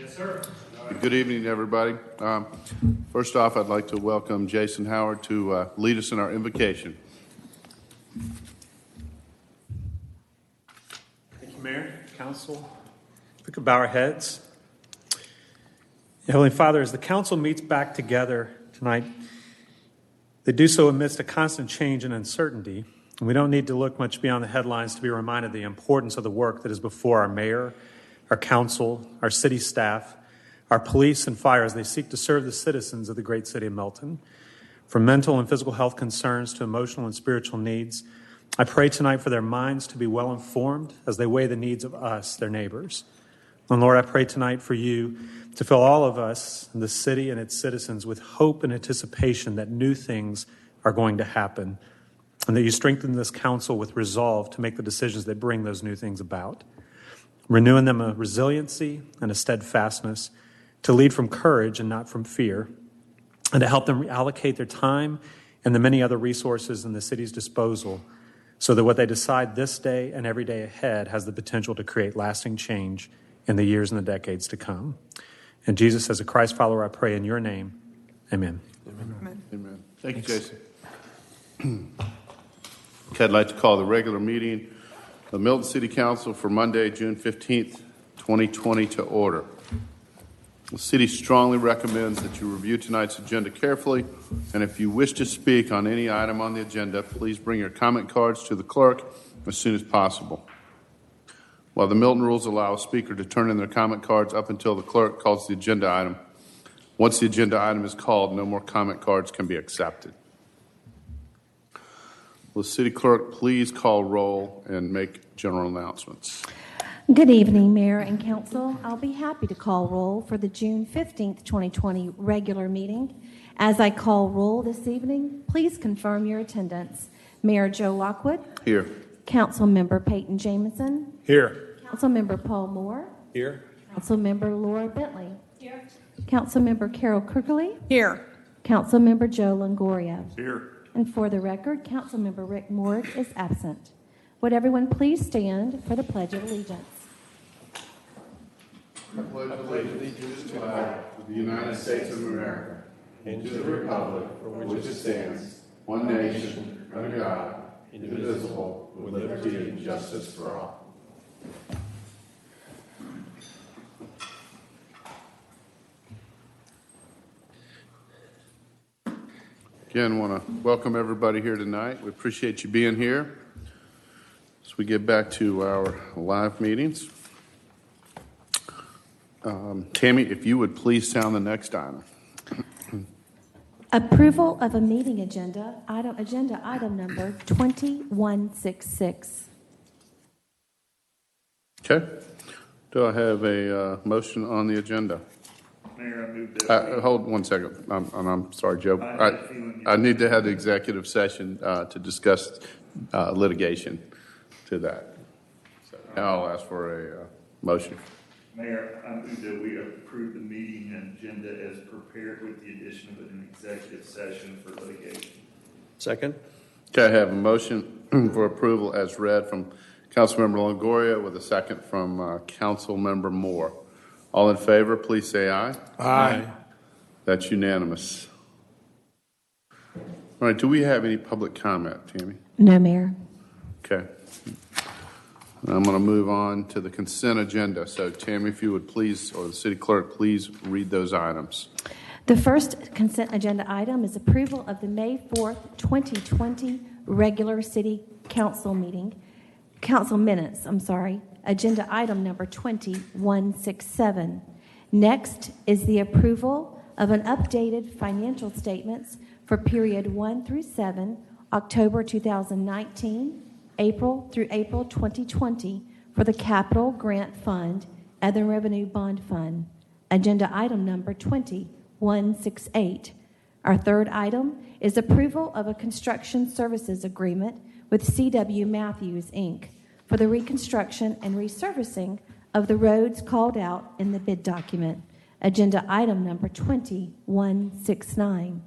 Yes, sir. Good evening, everybody. First off, I'd like to welcome Jason Howard to lead us in our invocation. Thank you, Mayor, Council. If we could bow our heads. Heavenly Father, as the council meets back together tonight, they do so amidst a constant change and uncertainty. And we don't need to look much beyond the headlines to be reminded of the importance of the work that is before our mayor, our council, our city staff, our police and fire as they seek to serve the citizens of the great city of Milton. From mental and physical health concerns to emotional and spiritual needs, I pray tonight for their minds to be well informed as they weigh the needs of us, their neighbors. And Lord, I pray tonight for you to fill all of us, the city and its citizens, with hope and anticipation that new things are going to happen, and that you strengthen this council with resolve to make the decisions that bring those new things about, renewing them a resiliency and a steadfastness to lead from courage and not from fear, and to help them reallocate their time and the many other resources in the city's disposal so that what they decide this day and every day ahead has the potential to create lasting change in the years and the decades to come. And Jesus, as a Christ follower, I pray in your name. Amen. Amen. Amen. Thank you, Jason. Okay, I'd like to call the regular meeting of the Milton City Council for Monday, June 15th, 2020 to order. The city strongly recommends that you review tonight's agenda carefully, and if you wish to speak on any item on the agenda, please bring your comment cards to the clerk as soon as possible. While the Milton rules allow a speaker to turn in their comment cards up until the clerk calls the agenda item, once the agenda item is called, no more comment cards can be accepted. Will the city clerk please call roll and make general announcements? Good evening, Mayor and Council. I'll be happy to call roll for the June 15th, 2020 regular meeting. As I call roll this evening, please confirm your attendance. Mayor Joe Lockwood. Here. Councilmember Peyton Jamison. Here. Councilmember Paul Moore. Here. Councilmember Laura Bentley. Here. Councilmember Carol Kirkley. Here. Councilmember Joe Longoria. Here. And for the record, Councilmember Rick Morg is absent. Would everyone please stand for the Pledge of Allegiance? I pledge allegiance to the flag of the United States of America and to the republic for which it stands, one nation, under God, indivisible, with liberty and justice for all. Again, want to welcome everybody here tonight. We appreciate you being here. As we get back to our live meetings, Tammy, if you would please sound the next item. Approval of a meeting agenda item number 2166. Okay. Do I have a motion on the agenda? Mayor, I move that. Hold one second. I'm sorry, Joe. I need to have the executive session to discuss litigation to that. So now I'll ask for a motion. Mayor, I move that we approve the meeting agenda as prepared with the addition of an executive session for litigation. Second. Okay, I have a motion for approval as read from Councilmember Longoria with a second from Councilmember Moore. All in favor, please say aye. Aye. That's unanimous. All right, do we have any public comment, Tammy? No, Mayor. Okay. I'm going to move on to the consent agenda. So, Tammy, if you would please, or the city clerk, please read those items. The first consent agenda item is approval of the May 4th, 2020 regular city council minutes, agenda item number 2167. Next is the approval of an updated financial statements for period 1 through 7, October 2019, April through April 2020 for the Capital Grant Fund and the Revenue Bond Fund, agenda item number 2168. Our third item is approval of a construction services agreement with C.W. Matthews, Inc. for the reconstruction and resurfacing of the roads called out in the bid document, agenda item number 2169.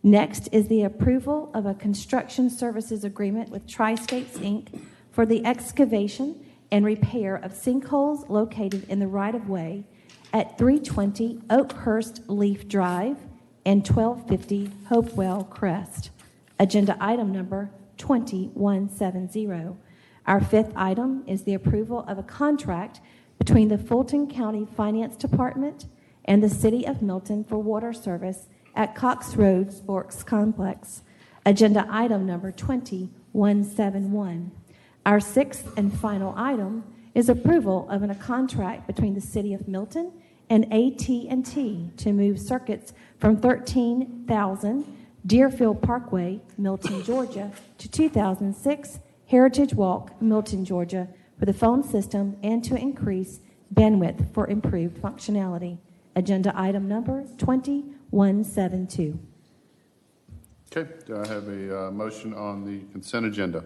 Next is the approval of a construction services agreement with Tri-States, Inc. for the excavation and repair of sinkholes located in the right-of-way at 320 Oakhurst Leaf Drive and 1250 Hopewell Crest. Agenda item number 2170. Our fifth item is the approval of a contract between the Fulton County Finance Department and the City of Milton for water service at Cox Road Sports Complex. Agenda item number 2171. Our sixth and final item is approval of a contract between the City of Milton and AT&T to move circuits from 13,000 Deerfield Parkway, Milton, Georgia, to 2006 Heritage Walk, Milton, Georgia, for the phone system and to increase bandwidth for improved functionality. Agenda item number 2172. Okay, do I have a motion on the consent agenda?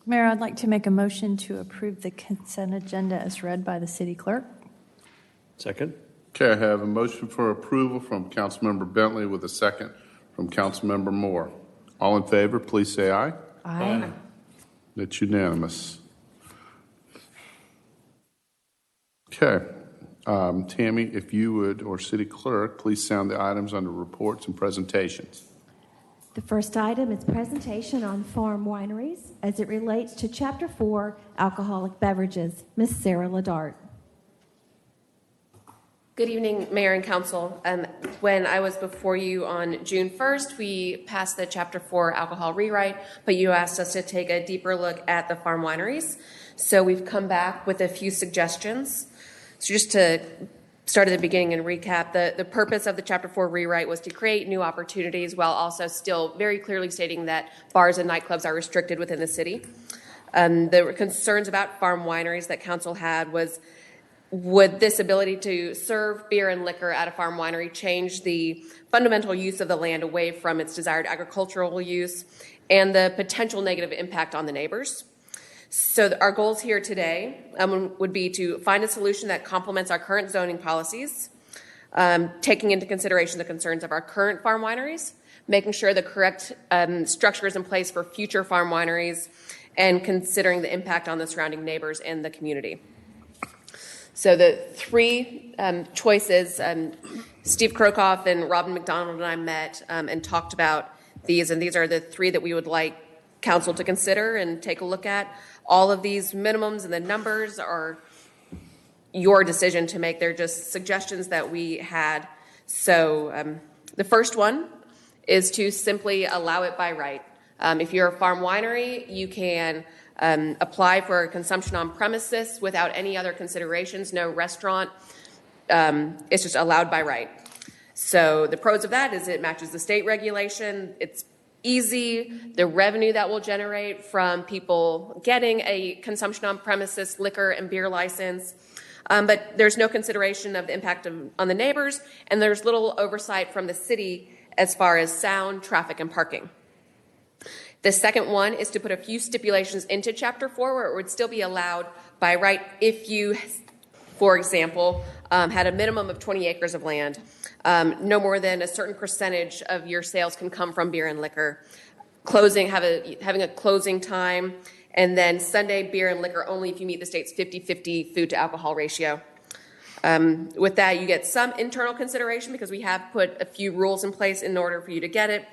Mayor, I'd like to make a motion to approve the consent agenda as read by the city clerk. Second. Okay, I have a motion for approval from Councilmember Bentley with a second from Councilmember Moore. All in favor, please say aye. Aye. That's unanimous. Okay. Tammy, if you would, or City Clerk, please sound the items under reports and presentations. The first item is presentation on farm wineries as it relates to Chapter 4 alcoholic beverages. Ms. Sarah Ladart. Good evening, Mayor and Council. When I was before you on June 1st, we passed the Chapter 4 alcohol rewrite, but you asked us to take a deeper look at the farm wineries. So we've come back with a few suggestions. So just to start at the beginning and recap, the purpose of the Chapter 4 rewrite was to create new opportunities while also still very clearly stating that bars and nightclubs are restricted within the city. The concerns about farm wineries that Council had was, would this ability to serve beer and liquor at a farm winery change the fundamental use of the land away from its desired agricultural use and the potential negative impact on the neighbors? So our goals here today would be to find a solution that complements our current zoning policies, taking into consideration the concerns of our current farm wineries, making sure the correct structure is in place for future farm wineries, and considering the impact on the surrounding neighbors and the community. So the three choices, Steve Krokoff and Robin McDonald and I met and talked about these, and these are the three that we would like Council to consider and take a look at. All of these minimums and the numbers are your decision to make. They're just suggestions that we had. So the first one is to simply allow it by right. If you're a farm winery, you can apply for consumption on premises without any other considerations, no restaurant. It's just allowed by right. So the pros of that is it matches the state regulation. It's easy. The revenue that will generate from people getting a consumption on premises liquor and beer license. But there's no consideration of the impact on the neighbors, and there's little oversight from the city as far as sound, traffic, and parking. The second one is to put a few stipulations into Chapter 4 where it would still be allowed by right if you, for example, had a minimum of 20 acres of land. No more than a certain percentage of your sales can come from beer and liquor. Having a closing time, and then Sunday beer and liquor only if you meet the state's 50-50 food to alcohol ratio. With that, you get some internal consideration because we have put a few rules in place in order for you to get it.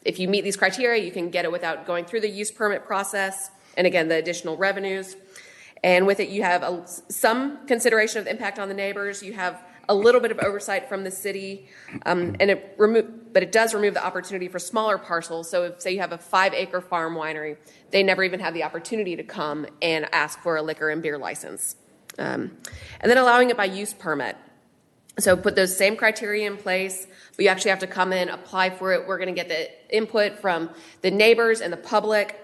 If you meet these criteria, you can get it without going through the use permit process, and again, the additional revenues. And with it, you have some consideration of the impact on the neighbors. You have a little bit of oversight from the city, but it does remove the opportunity for smaller parcels. So if, say, you have a 5-acre farm winery, they never even have the opportunity to come and ask for a liquor and beer license. And then allowing it by use permit. So put those same criteria in place, but you actually have to come in, apply for it. We're going to get the input from the neighbors and the public.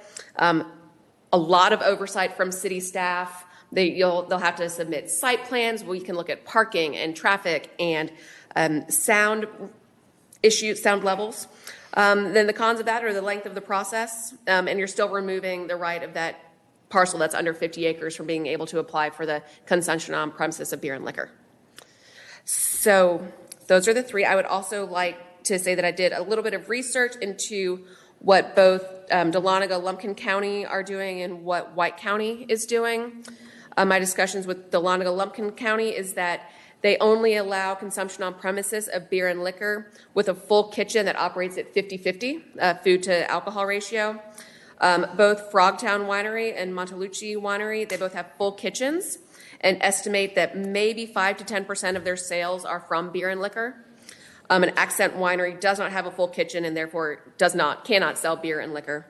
A lot of oversight from city staff. They'll have to submit site plans where you can look at parking and traffic and sound levels. Then the cons of that are the length of the process, and you're still removing the right of that parcel that's under 50 acres from being able to apply for the consumption on premises of beer and liquor. So those are the three. I would also like to say that I did a little bit of research into what both Dahlonega, Lumpkin County are doing and what White County is doing. My discussions with Dahlonega, Lumpkin County is that They only allow consumption on premises of beer and liquor with a full kitchen that operates at 50-50 food to alcohol ratio. Both Frogtown Winery and Montelucci Winery, they both have full kitchens and estimate that maybe 5 to 10% of their sales are from beer and liquor. An Accent Winery does not have a full kitchen and therefore cannot sell beer and liquor.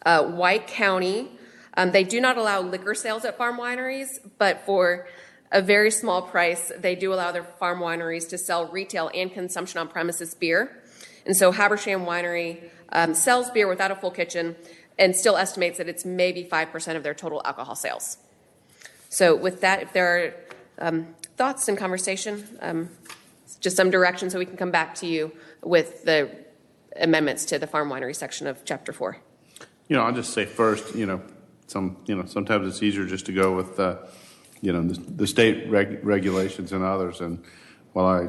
White County, they do not allow liquor sales at farm wineries, but for a very small price, they do allow their farm wineries to sell retail and consumption on premises beer. And so Habersham Winery sells beer without a full kitchen and still estimates that it's maybe 5% of their total alcohol sales. So with that, if there are thoughts and conversation, just some direction so we can come back to you with the amendments to the farm winery section of Chapter 4. I'll just say first, sometimes it's easier just to go with, the state regulations and others. And while I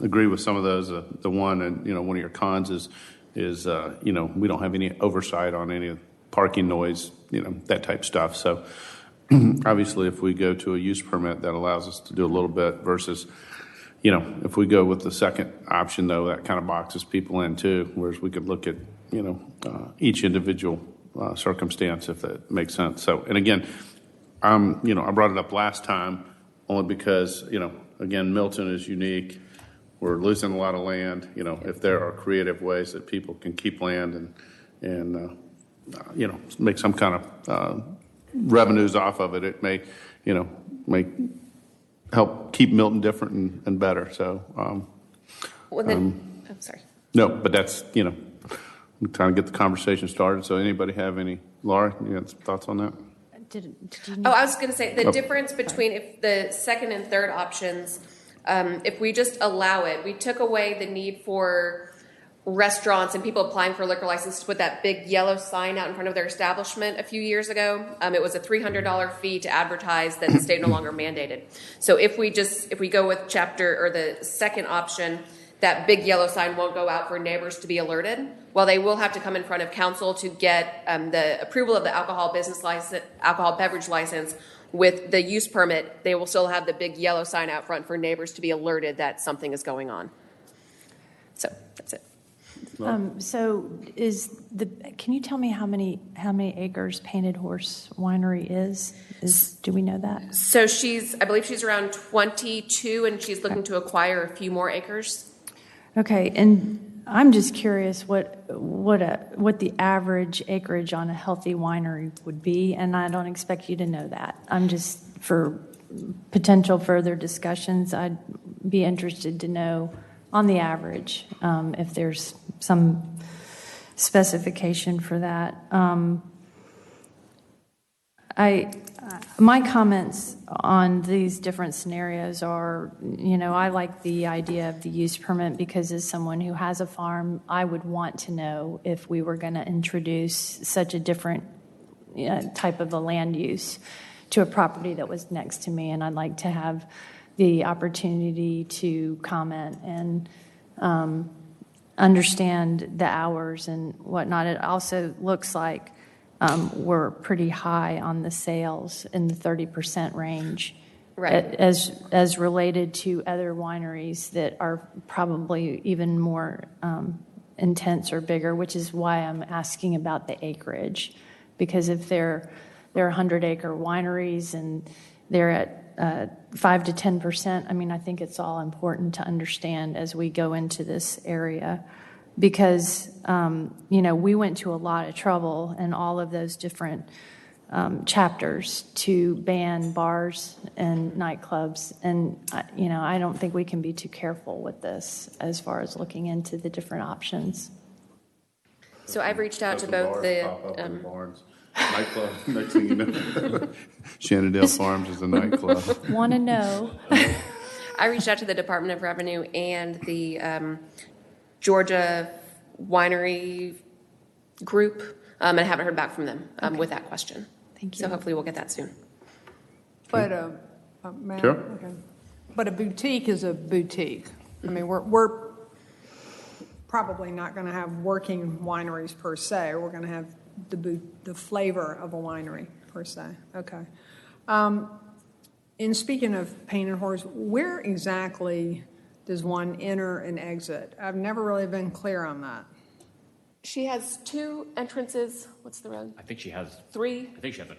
agree with some of those, the one of your cons is we don't have any oversight on any parking noise, that type stuff. So obviously, if we go to a use permit, that allows us to do a little bit versus, if we go with the second option, though, that kind of boxes people in too, whereas we could look at, each individual circumstance, if that makes sense. So, and again, I brought it up last time only because, again, Milton is unique. We're losing a lot of land. If there are creative ways that people can keep land and make some kind of revenues off of it, it may help keep Milton different and better. So, I'm sorry. No, but that's, I'm trying to get the conversation started. So anybody have any, Laura, you got some thoughts on that? Did you I was going to say the difference between if the second and third options, if we just allow it, we took away the need for restaurants and people applying for a liquor license to put that big yellow sign out in front of their establishment a few years ago. It was a $300 fee to advertise that the state no longer mandated. So if we go with the second option, that big yellow sign won't go out for neighbors to be alerted. While they will have to come in front of council to get the approval of the alcohol beverage license with the use permit, they will still have the big yellow sign out front for neighbors to be alerted that something is going on. So that's it. Can you tell me how many acres Painted Horse Winery is? Do we know that? So I believe she's around 22 and she's looking to acquire a few more acres. Okay, and I'm just curious what the average acreage on a healthy winery would be, and I don't expect you to know that. I'm just, for potential further discussions, I'd be interested to know on the average if there's some specification for that. My comments on these different scenarios are, I like the idea of the use permit because as someone who has a farm, I would want to know if we were going to introduce such a different type of a land use to a property that was next to me, and I'd like to have the opportunity to comment and understand the hours and whatnot. It also looks like we're pretty high on the sales in the 30% range, right? As related to other wineries that are probably even more intense or bigger, which is why I'm asking about the acreage, because if they're 100-acre wineries and they're at 5 to 10%, I think it's all important to understand as we go into this area. Because, we went to a lot of trouble in all of those different chapters to ban bars and nightclubs. And, I don't think we can be too careful with this as far as looking into the different options. So I've reached out to both the barns. Nightclub, next thing you know. Shenandoah Farms is a nightclub. Want to know. I reached out to the Department of Revenue and the Georgia Winery Group, and I haven't heard back from them with that question. Thank you. So hopefully we'll get that soon. But, ma'am, Sure. Okay. But a boutique is a boutique. We're probably not going to have working wineries per se. We're going to have the flavor of a winery per se. Okay. in speaking of painted horse, where exactly does one enter and exit? I've never really been clear on that. She has 2 entrances. What's the road? I think she has 3. I think she has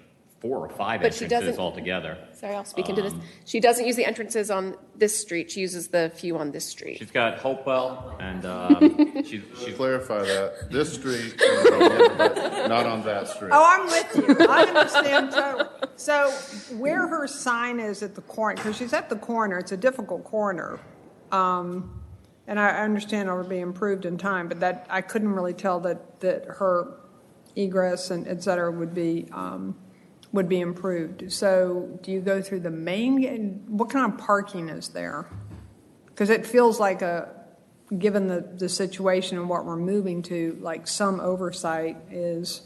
4 or 5 But she entrances doesn't- altogether. Sorry, I'll speak into this. She doesn't use the entrances on this street. She uses the few on this street. She's got Hopewell, and she's Clarify that. This street, but not on that street. Oh, I'm with you. I understand totally. So where her sign is at the corner, because she's at the corner, it's a difficult corner. And I understand it'll be improved in time, but that I couldn't really tell that her egress and et cetera would be improved. So do you go through the main gate? What kind of parking is there? Because it feels like given the situation and what we're moving to, like some oversight is.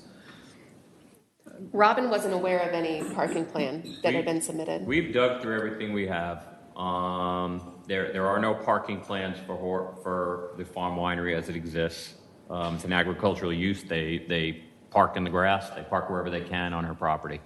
Robin wasn't aware of any parking plan that had been submitted. We've dug through everything we have. There are no parking plans for the farm winery as it exists. It's an agricultural use. They park in the grass. They park wherever they can on her property.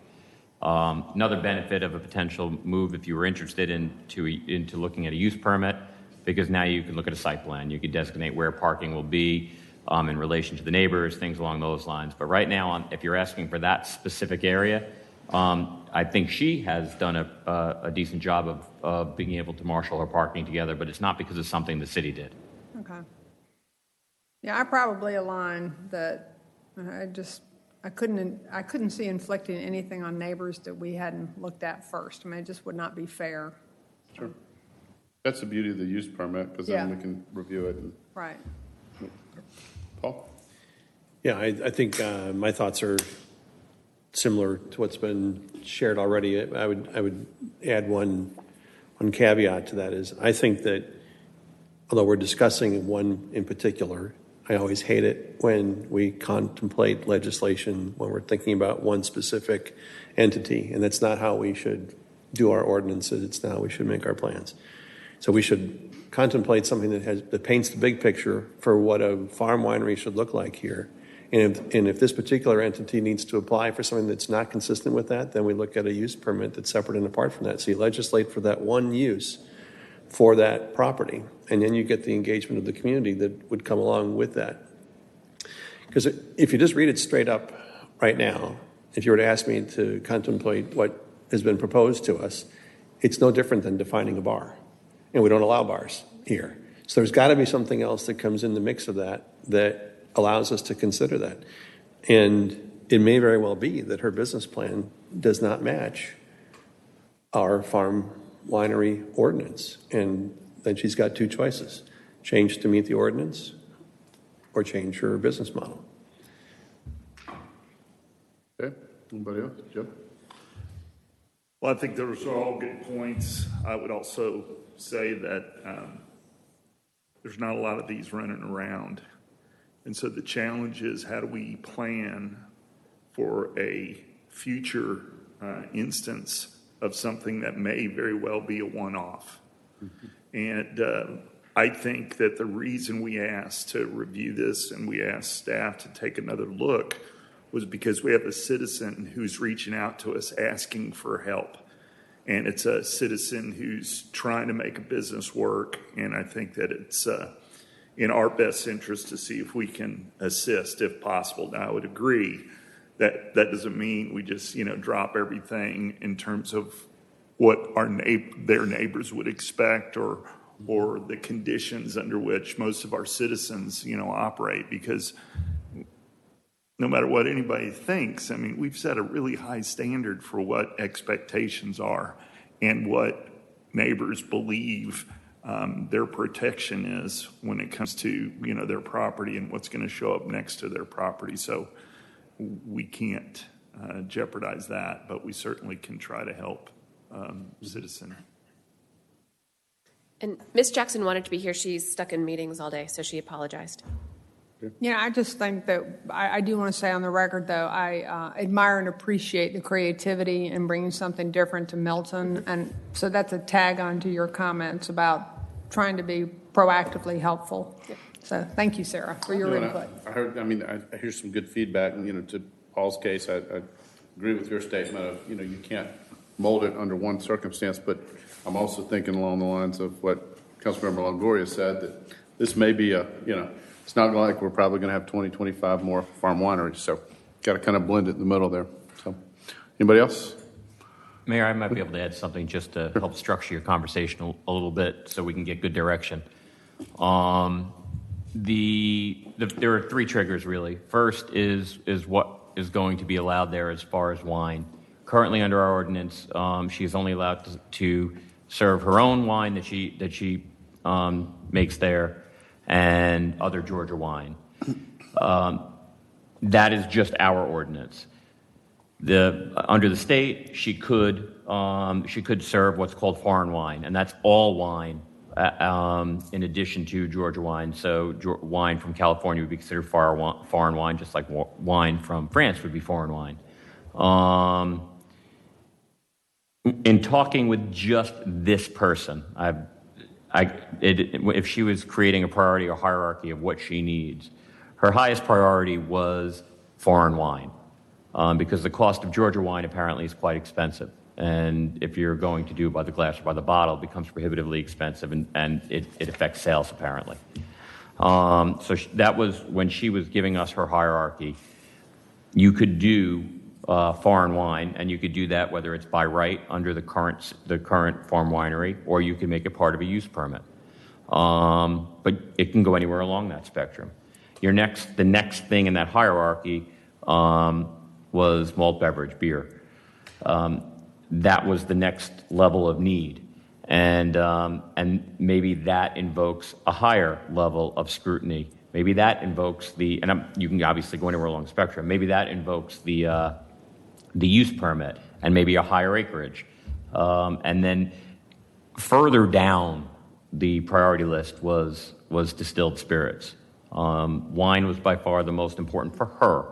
Another benefit of a potential move, if you were interested into looking at a use permit, because now you can look at a site plan. You can designate where parking will be in relation to the neighbors, things along those lines. But right now, if you're asking for that specific area, I think she has done a decent job of being able to marshal her parking together, but it's not because of something the city did. Okay. Yeah, I probably align that. I couldn't see inflicting anything on neighbors that we hadn't looked at first. I mean, it just would not be fair. Sure. That's the beauty of the use permit, because then we can review it. Right. Paul? Yeah, I think my thoughts are similar to what's been shared already. I would add one caveat to that is I think that although we're discussing one in particular, I always hate it when we contemplate legislation when we're thinking about one specific entity, and that's not how we should do our ordinances. It's not how we should make our plans. So we should contemplate something that paints the big picture for what a farm winery should look like here. And if this particular entity needs to apply for something that's not consistent with that, then we look at a use permit that's separate and apart from that. So you legislate for that one use for that property, and then you get the engagement of the community that would come along with that. Because if you just read it straight up right now, if you were to ask me to contemplate what has been proposed to us, it's no different than defining a bar. And we don't allow bars here. So there's got to be something else that comes in the mix of that allows us to consider that. And it may very well be that her business plan does not match our farm winery ordinance. And then she's got 2 choices: change to meet the ordinance or change her business model. Okay. Anybody else? Joe? Well, I think those are all good points. I would also say that there's not a lot of these running around. And so the challenge is, how do we plan for a future instance of something that may very well be a one-off? Mm-hmm. And I think that the reason we asked to review this and we asked staff to take another look was because we have a citizen who's reaching out to us asking for help. And it's a citizen who's trying to make a business work. And I think that it's in our best interest to see if we can assist if possible. Now, I would agree that doesn't mean we just, drop everything in terms of what their neighbors would expect or the conditions under which most of our citizens, operate, because no matter what anybody thinks, I mean, we've set a really high standard for what expectations are and what neighbors believe their protection is when it comes to, their property and what's going to show up next to their property. So we can't jeopardize that, but we certainly can try to help citizen. And Ms. Jackson wanted to be here. She's stuck in meetings all day, so she apologized. Yeah, I just think that I do want to say on the record, though, I admire and appreciate the creativity in bringing something different to Milton. And so that's a tag on to your comments about trying to be proactively helpful. Yep. So thank you, Sarah, for your input. I hear some good feedback. And, to Paul's case, I agree with your statement of, you can't mold it under one circumstance, but I'm also thinking along the lines of what Councilmember Longoria said, that this may be it's not like we're probably going to have 20, 25 more farm wineries, so got to kind of blend it in the middle there. So, anybody else? Mayor, I might be able to add something just to help structure your conversation a little bit so we can get good direction. There are three triggers, really. First is what is going to be allowed there as far as wine. Currently, under our ordinance, she is only allowed to serve her own wine that she makes there and other Georgia wine. That is just our ordinance. Under the state, she could serve what's called foreign wine, and that's all wine in addition to Georgia wine. So wine from California would be considered foreign wine, just like wine from France would be foreign wine. In talking with just this person, if she was creating a priority or hierarchy of what she needs, her highest priority was foreign wine. Because the cost of Georgia wine apparently is quite expensive. And if you're going to do it by the glass or by the bottle, it becomes prohibitively expensive, and it affects sales, apparently. So that was when she was giving us her hierarchy. You could do foreign wine, and you could do that whether it's by right under the current farm winery, or you can make it part of a use permit. But it can go anywhere along that spectrum. The next thing in that hierarchy was malt beverage, beer. That was the next level of need. And maybe that invokes a higher level of scrutiny. Maybe that invokes you can obviously go anywhere along the spectrum. Maybe that invokes the use permit and maybe a higher acreage. And then further down the priority list was distilled spirits. Wine was by far the most important for her.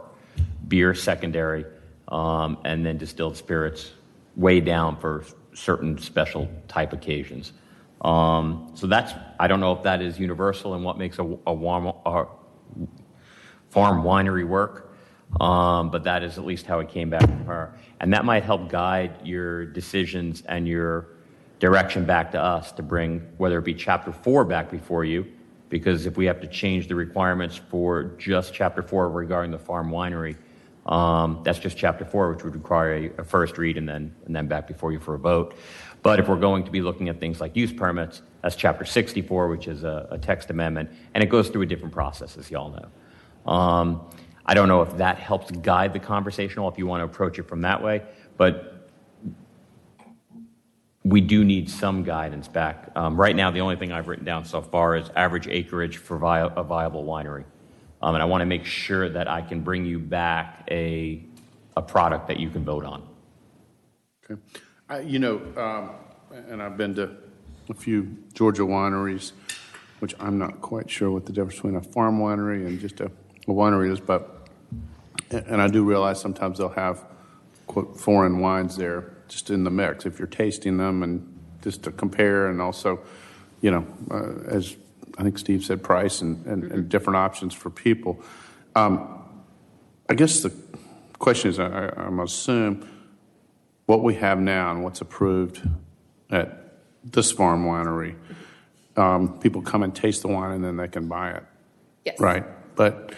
Beer secondary, and then distilled spirits way down for certain special type occasions. So I don't know if that is universal and what makes a farm winery work, but that is at least how it came back from her. And that might help guide your decisions and your direction back to us to bring, whether it be Chapter 4 back before you, because if we have to change the requirements for just Chapter 4 regarding the farm winery, that's just Chapter 4, which would require a first read and then back before you for a vote. But if we're going to be looking at things like use permits, that's Chapter 64, which is a text amendment, and it goes through a different process, as you all know. I don't know if that helps guide the conversation or if you want to approach it from that way, but we do need some guidance back. Right now, the only thing I've written down so far is average acreage for a viable winery. And I want to make sure that I can bring you back a product that you can vote on. Okay. And I've been to a few Georgia wineries, which I'm not quite sure what the difference between a farm winery and just a winery is, and I do realize sometimes they'll have, quote, foreign wines there just in the mix if you're tasting them, and just to compare, and also, as I think Steve said, price and different options for people. I guess the question is, I'm assume what we have now and what's approved at this farm winery, people come and taste the wine and then they can buy it. Yes. Right. But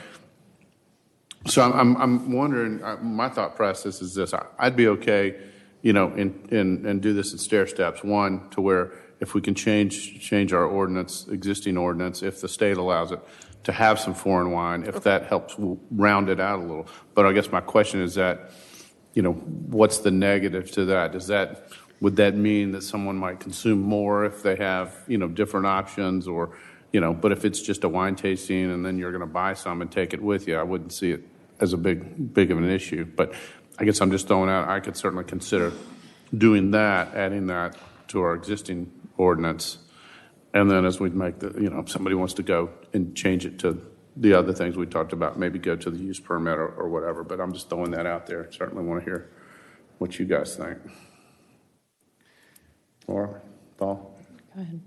so I'm wondering, my thought process is this: I'd be okay, and do this in stair steps. One, to where if we can change our existing ordinance, if the state allows it, to have some foreign wine, if that helps round it out a little. But I guess my question is that, what's the negative to that? Would that mean that someone might consume more if they have, different options, or, but if it's just a wine tasting and then you're going to buy some and take it with you, I wouldn't see it as a big of an issue. But I guess I'm just throwing out, I could certainly consider doing that, adding that to our existing ordinance. And then as we make if somebody wants to go and change it to the other things we talked about, maybe go to the use permit or whatever. But I'm just throwing that out there. Certainly want to hear what you guys think. Laura, Paul? Go ahead.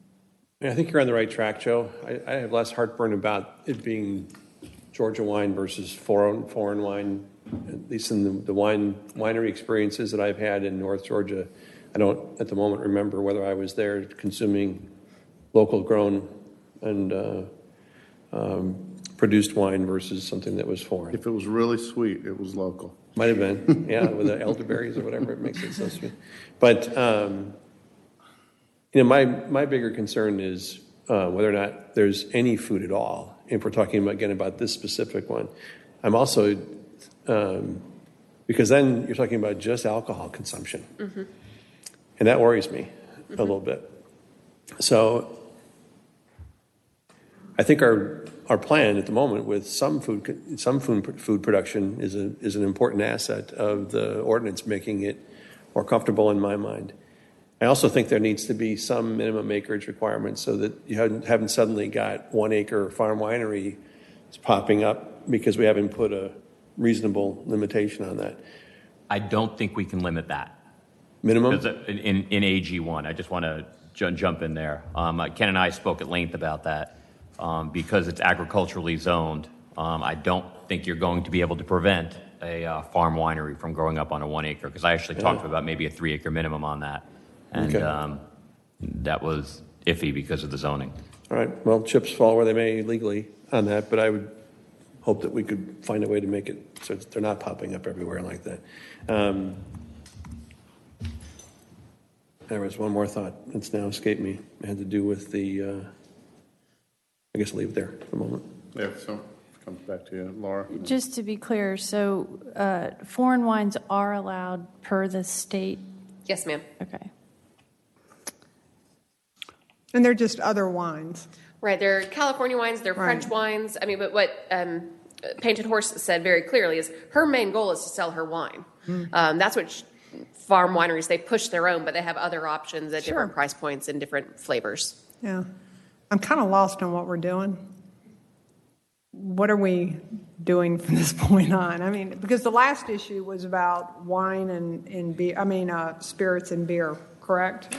I think you're on the right track, Joe. I have less heartburn about it being Georgia wine versus foreign wine at least in the winery experiences that I've had in North Georgia, I don't at the moment remember whether I was there consuming local grown and produced wine versus something that was foreign. If it was really sweet, it was local. Might have been, yeah, with the elderberries or whatever, it makes it so sweet. But, my bigger concern is whether or not there's any food at all. If we're talking about, again, about this specific one. I'm also, because then you're talking about just alcohol consumption. Mm-hmm. And that worries me a little bit. So I think our plan at the moment with some food production is an important asset of the ordinance, making it more comfortable in my mind. I also think there needs to be some minimum acreage requirements so that you haven't suddenly got 1 acre farm winery popping up because we haven't put a reasonable limitation on that. I don't think we can limit that. Minimum? In AG1, I just want to jump in there. Ken and I spoke at length about that. Because it's agriculturally zoned, I don't think you're going to be able to prevent a farm winery from growing up on a 1 acre, because I actually talked about maybe a 3 acre minimum on that. And that was iffy because of the zoning. All right. Well, chips fall where they may legally on that, but I would hope that we could find a way to make it so they're not popping up everywhere like that. There was one more thought that's now escaped me. It had to do with the, I guess I'll leave it there for a moment. Yeah, so it comes back to you, Laura. Just to be clear, so foreign wines are allowed per the state? Yes, ma'am. Okay. And they're just other wines. Right, they're California wines, they're French wines. I mean, but what Painted Horse said very clearly is her main goal is to sell her wine. That's what farm wineries, they push their own, but they have other options at different price points and different flavors. Yeah. I'm kind of lost on what we're doing. What are we doing from this point on? I mean, because the last issue was about wine and beer, spirits and beer, correct?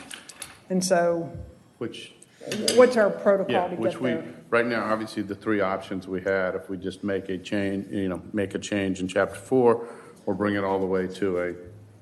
And so what's our protocol to get there? Right now, obviously, the 3 options we had, if we just make a change in Chapter 4 or bring it all the way to a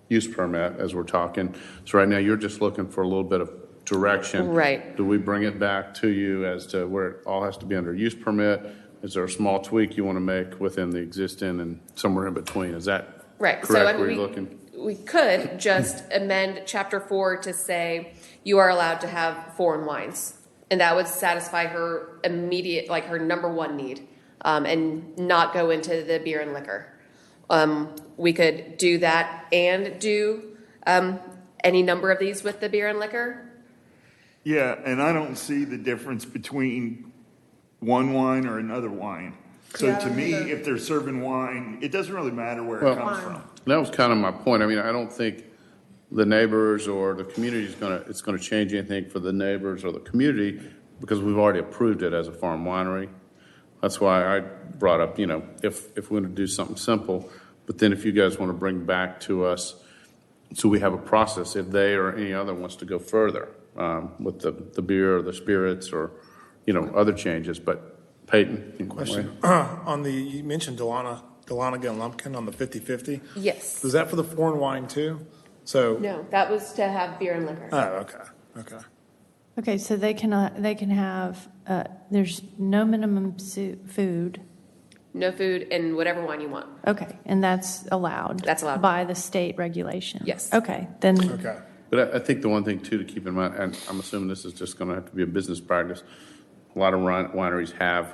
use permit as we're talking. So right now, you're just looking for a little bit of direction. Right. Do we bring it back to you as to where it all has to be under use permit? Is there a small tweak you want to make within the existing and somewhere in between? Is that right? Correct? So I mean, where you're looking? We could just amend Chapter 4 to say you are allowed to have foreign wines, and that would satisfy her immediate, like her number one need, and not go into the beer and liquor. We could do that and do any number of these with the beer and liquor. Yeah, and I don't see the difference between one wine or another wine. So to me, if they're serving wine, it doesn't really matter where it comes from. That was kind of my point. I mean, I don't think the neighbors or the community is going to change anything for the neighbors or the community because we've already approved it as a farm winery. That's why I brought up, if we're going to do something simple, but then if you guys want to bring back to us, so we have a process if they or any other wants to go further with the beer or the spirits or, other changes. But Peyton. Question. You mentioned Dahlonega and Lumpkin on the 50/50. Yes. Was that for the foreign wine too? So No, that was to have beer and liquor. Oh, okay. Okay, so they can have, there's no minimum food. No food and whatever wine you want. Okay, and that's allowed? That's allowed. By the state regulation? Yes. Okay, then. Okay. But I think the one thing, too, to keep in mind, and I'm assuming this is just going to have to be a business practice, a lot of wineries have,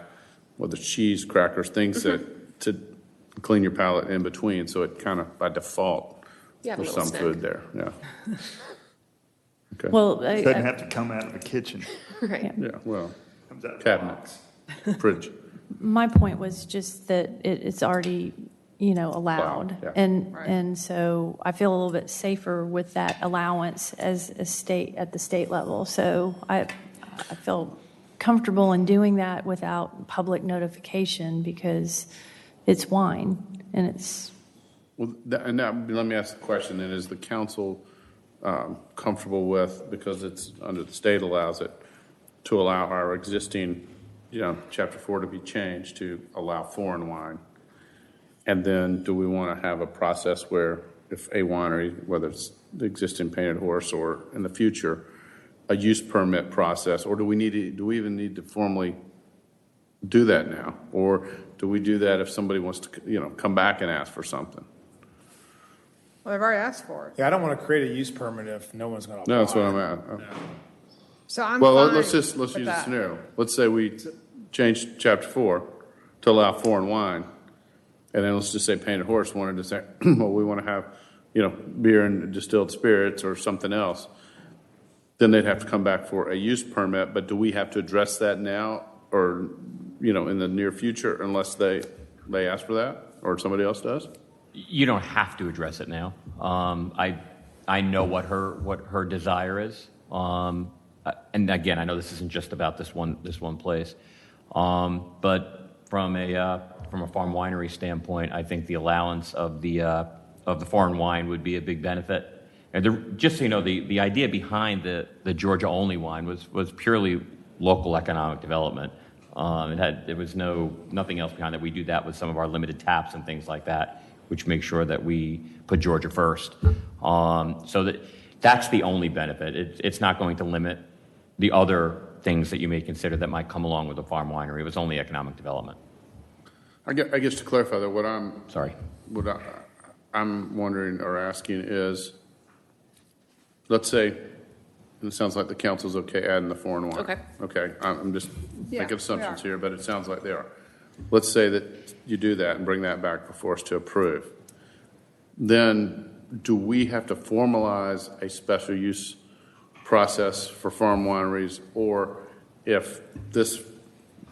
whether it's cheese, crackers, things that to clean your palate in between, so it kind of, by default, there's some food there. Yeah. Okay. Well, It doesn't have to come out of the kitchen. Right. Yeah, well, Comes out of the cabinets, fridge. my point was just that it's already, allowed. Yeah. And so I feel a little bit safer with that allowance as a state, at the state level. So I feel comfortable in doing that without public notification because it's wine and it's. Well, and now, let me ask the question, then, is the council comfortable with, because it's under the state allows it, to allow our existing, Chapter 4 to be changed to allow foreign wine And then do we want to have a process where if a winery, whether it's the existing Painted Horse or in the future, a use permit process, or do we even need to formally do that now? Or do we do that if somebody wants to, come back and ask for something? Well, they've already asked for it. Yeah, I don't want to create a use permit if no one's going to apply. No, that's what I'm at. So I'm Well, fine let's use with a that. scenario. Let's say we change chapter 4 to allow foreign wine, and then let's just say Painted Horse wanted to say, well, we want to have, beer and distilled spirits or something else. Then they'd have to come back for a use permit, but do we have to address that now or, in the near future unless they ask for that or somebody else does? You don't have to address it now. I know what her desire is. And again, I know this isn't just about this one place. But from a farm winery standpoint, I think the allowance of the foreign wine would be a big benefit. And just so you know, the idea behind the Georgia only wine was purely local economic development. There was nothing else behind that. We do that with some of our limited taps and things like that, which make sure that we put Georgia first. So that's the only benefit. It's not going to limit the other things that you may consider that might come along with a farm winery. It was only economic development. I guess to clarify that, what I'm wondering or asking is, let's say, and it sounds like the council's okay adding the foreign wine. Okay. Okay, I'm just Yeah, making assumptions we are. here, but it sounds like they are. Let's say that you do that and bring that back before us to approve. Then do we have to formalize a special use process for farm wineries? Or if this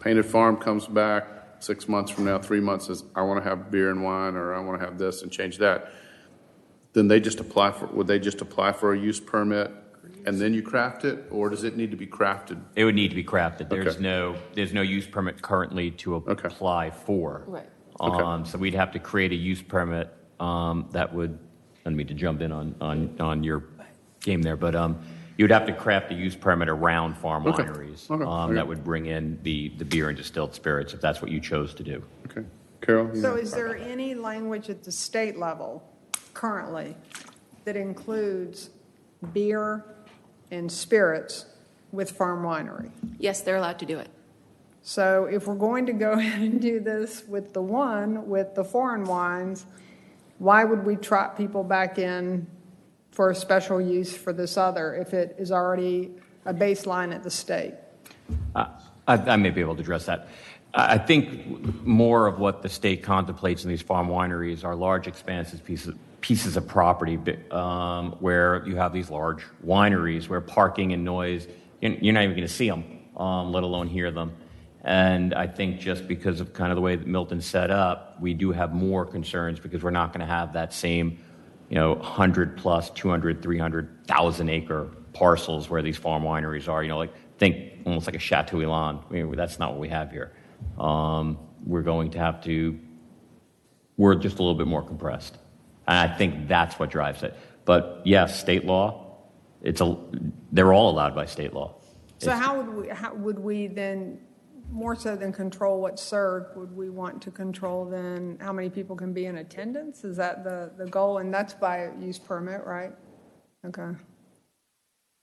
Painted Farm comes back 6 months from now, 3 months, says, I want to have beer and wine, or I want to have this and change that, then would they just apply for a use permit and then you craft it, or does it need to be crafted? It would need to be crafted. There's Okay. no use permit currently to Okay. apply for. Right. Okay. So we'd have to create a use permit that would, I don't mean to jump in on your game there, but you would have to craft a use permit around farm Okay. wineries Okay. that would bring in the beer and distilled spirits if that's what you chose to do. Okay. Carol? So is there any language at the state level currently that includes beer and spirits with farm winery? Yes, they're allowed to do it. So if we're going to go ahead and do this with the foreign wines, why would we trot people back in for a special use for this other if it is already a baseline at the state? I may be able to address that. I think more of what the state contemplates in these farm wineries are large, expansive pieces of property where you have these large wineries where parking and noise, you're not even going to see them, let alone hear them. And I think just because of kind of the way that Milton's set up, we do have more concerns because we're not going to have that same 100 plus 200, 300,000 acre parcels where these farm wineries are, think almost like a Chateau Elan. That's not what we have here. We're going to have to, we're just a little bit more compressed. And I think that's what drives it. But yes, state law, they're all allowed by state law. So how would we then, more so than control what's served, would we want to control then how many people can be in attendance? Is that the goal? And that's by use permit, right? Okay.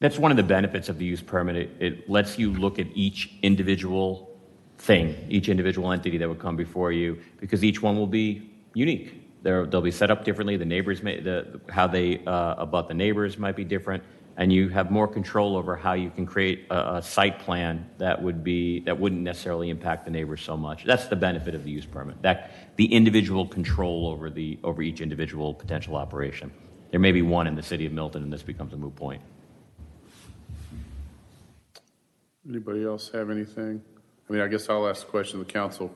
That's one of the benefits of the use permit. It lets you look at each individual thing, each individual entity that would come before you, because each one will be unique. They'll be set up differently. The neighbors how they abut the neighbors might be different, and you have more control over how you can create a site plan that wouldn't necessarily impact the neighbors so much. That's the benefit of the use permit. That the individual control over each individual potential operation. There may be one in the city of Milton, and this becomes a moot point. Anybody else have anything? I guess I'll ask the question of the council.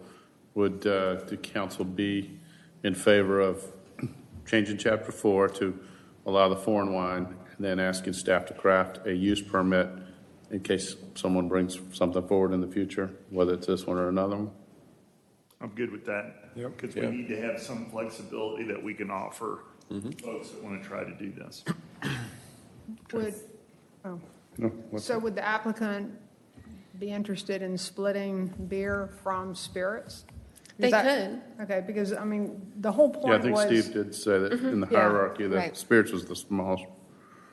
Would the council be in favor of changing Chapter 4 to allow the foreign wine and then asking staff to craft a use permit in case someone brings something forward in the future, whether it's this one or another one? I'm good with that. Because we need to have some flexibility that we can offer folks that want to try to do this. So would the applicant be interested in splitting beer from spirits? They Is that- could. Okay, because, I mean, the whole point Yeah, I think was. Steve did say that in the Yeah. hierarchy, the Right. spirits was the smallest.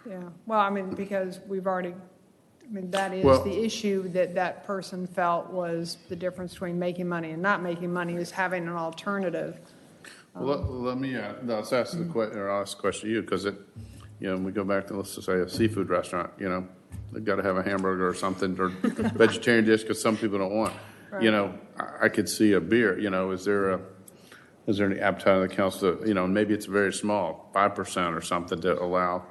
Yeah, well, I mean, because we've already, I mean, that is Well- the issue that that person felt was the difference between making money and not making money is having an alternative. Well, let me, let's ask the question, or I'll ask the question to you, because we go back to, let's just say, a seafood restaurant, they've got to have a hamburger or something, or vegetarian dish, because some people don't want. I could see a beer, is there any appetite of the council, maybe it's very small, 5% or something to allow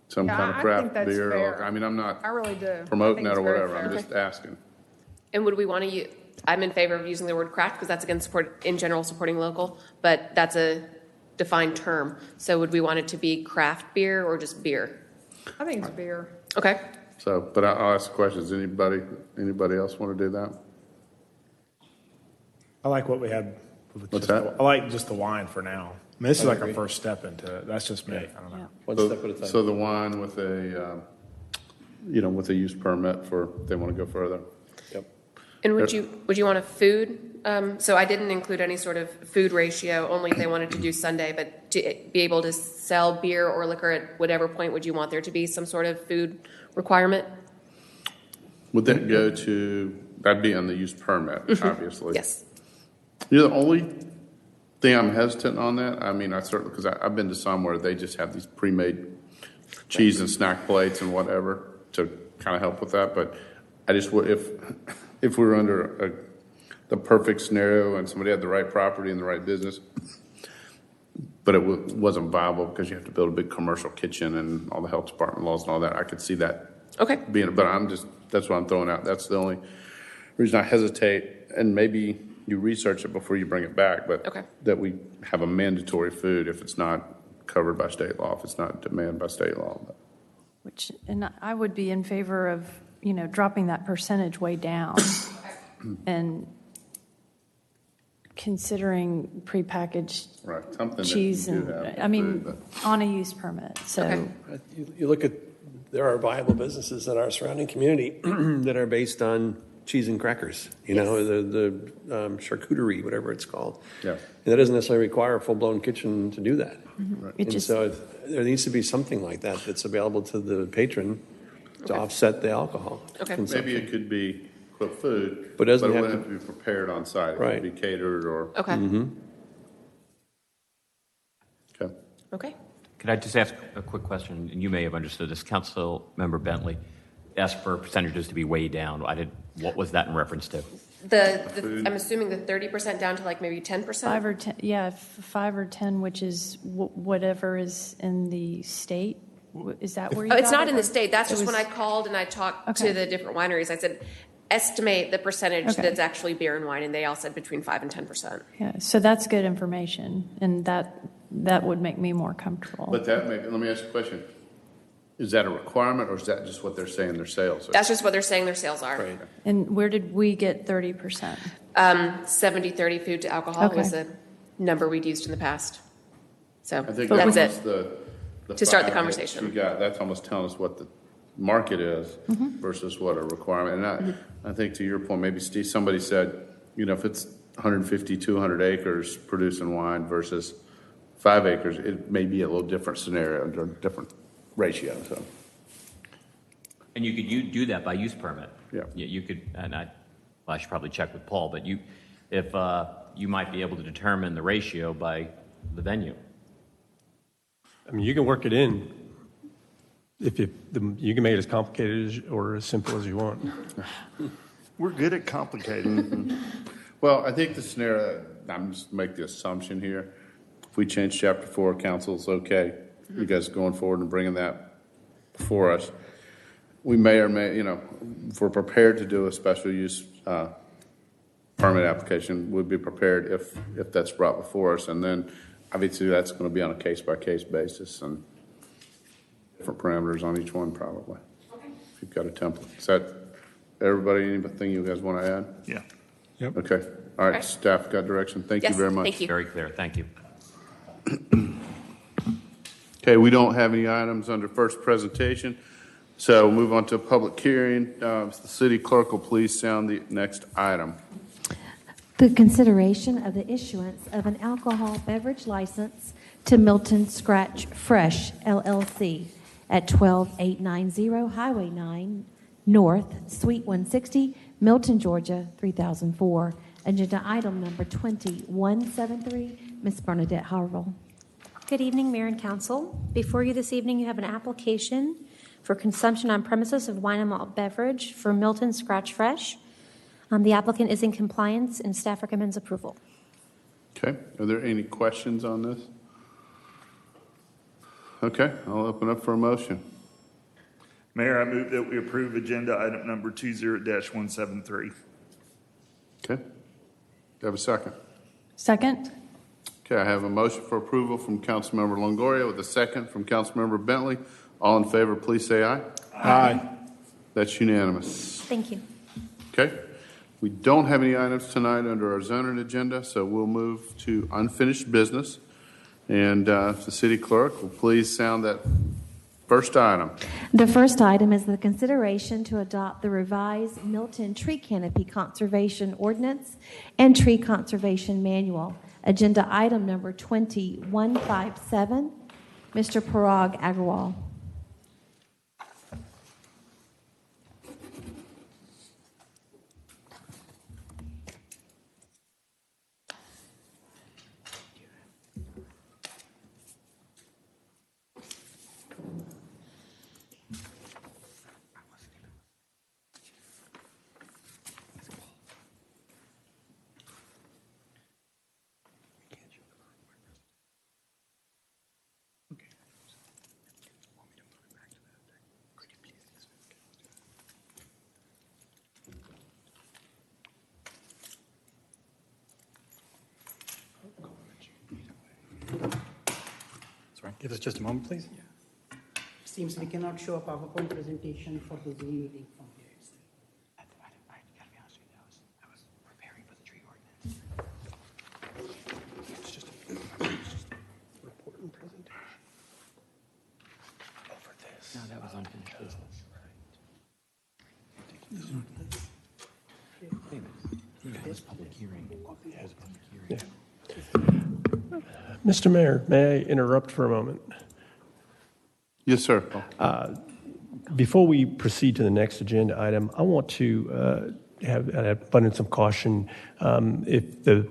some Yeah, kind of I craft think that's beer? fair. I mean, I'm not I really do. I promoting think that or it's very whatever, I'm fair. just asking. And would we want to use, I'm in favor of using the word craft because that's again in general supporting local, but that's a defined term. So would we want it to be craft beer or just beer? I think it's beer. Okay. So, but I'll ask questions. Anybody else want to do that? I like what we had. With What's just that? I like just the wine for now. I mean, this is like our first step into it. That's just me. I don't know. One step at a time. So the wine with a, with a use permit for, if they want to go further. Yep. And would you want a food? So I didn't include any sort of food ratio, only if they wanted to do Sunday, but to be able to sell beer or liquor at whatever point would you want there to be some sort of food requirement? Would that go to, that'd be on the use permit, obviously. Yes. The only thing I'm hesitant on that, I mean, I certainly, because I've been to some where they just have these pre-made cheese and snack plates and whatever to kind of help with that, but I just would, if we were under the perfect scenario and somebody had the right property and the right business, but it wasn't viable because you have to build a big commercial kitchen and all the health department laws and all that, I could see that Okay. being, but that's what I'm throwing out. That's the only reason I hesitate, and maybe you research it before you bring it back, but Okay. that we have a mandatory food if it's not covered by state law, if it's not demanded by state law. And I would be in favor of, dropping that percentage way down and considering prepackaged Right, something that cheese you do and, have I mean, food, on a use permit, so. Okay. You look at, there are viable businesses in our surrounding community that are based on cheese and crackers, the charcuterie, whatever it's called. Yeah. And that doesn't necessarily require a full-blown kitchen to do that. It And just, so there needs to be something like that that's available to the patron to offset the alcohol Okay. consumption. Maybe it could be quick food, But it doesn't it have wouldn't to- have to be prepared on site. It Right. could be catered or, Okay. okay. Okay. Could I just ask a quick question? And you may have understood this. Council Member Bentley asked for percentages to be way down. What was that in reference to? I'm assuming the 30% down to like maybe 10%? 5 or 10, 5 or 10, which is whatever is in the state. Is that where you Oh, it's got not it in the from? state. That's It just was- when I called and I talked Okay. to the different wineries. I said, estimate the percentage Okay. that's actually beer and wine, and they all said between 5 and 10%. Yeah, so that's good information, and that would make me more comfortable. But let me ask you a question. Is that a requirement, or is that just what they're saying their sales are? That's just what they're saying their sales are. Right. And where did we get 30%? 70-30 food to alcohol Okay. was a number we'd used in the past. So I think that's that's it. the To start the 5 that conversation. you got, that's almost telling us what the market is versus what a requirement. And I think to your point, maybe Steve, somebody said, if it's 150, 200 acres producing wine versus 5 acres, it may be a little different scenario, or different ratio, so. And you could do that by use permit. Yeah. You could, and I should probably check with Paul, but if you might be able to determine the ratio by the venue. I mean, you can work it in. You can make it as complicated or as simple as you want. We're good at complicated. Well, I think the scenario, I'm just make the assumption here, if we change chapter 4, council's okay, you guys going forward and bringing that before us, we may or may, if we're prepared to do a special use permit application, we'd be prepared if that's brought before us, and then obviously that's going to be on a case-by-case basis and different parameters on each one probably. Okay. If you've got a template. Is that everybody, anything you guys want to add? Yeah. Yep. Okay. All right, Okay. staff got direction. Thank you Yes, very much. thank you. Very clear. Thank you. Okay, we don't have any items under first presentation, so we'll move on to a public hearing. The city clerk will please sound the next item. The consideration of the issuance of an alcohol beverage license to Milton Scratch Fresh LLC at 12890 Highway 9 North, Suite 160, Milton, Georgia 3004. Agenda item number 2173. Ms. Bernadette Harville. Good evening, Mayor and Council. Before you this evening, you have an application for consumption on premises of wine and malt beverage for Milton Scratch Fresh. The applicant is in compliance and staff recommends approval. Okay. Are there any questions on this? Okay. I'll open up for a motion. Mayor, I move that we approve agenda item number 20-173. Okay. Do you have a second? Second? Okay, I have a motion for approval from Councilmember Longoria with a second from Councilmember Bentley. All in favor, please say aye. Aye. That's unanimous. Thank you. Okay. We don't have any items tonight under our zoning agenda, so we'll move to unfinished business. And if the city clerk will please sound that first item. The first item is the consideration to adopt the revised Milton Tree Canopy Conservation Ordinance and Tree Conservation Manual. Agenda item number 2157. Mr. Parag Agrawal. Sorry, give us just a moment, please. Seems we cannot show a PowerPoint presentation for the Zoom meeting from here. I gotta be honest with you, I was preparing for the tree ordinance. It's just a report and presentation. Over this. No, that was unfinished business. Wait a minute. Yeah, this public hearing. Yeah, it's a public hearing. Yeah. Mr. Mayor, may I interrupt for a moment? Yes, sir. Before we proceed to the next agenda item, I want to have an abundance of caution. If the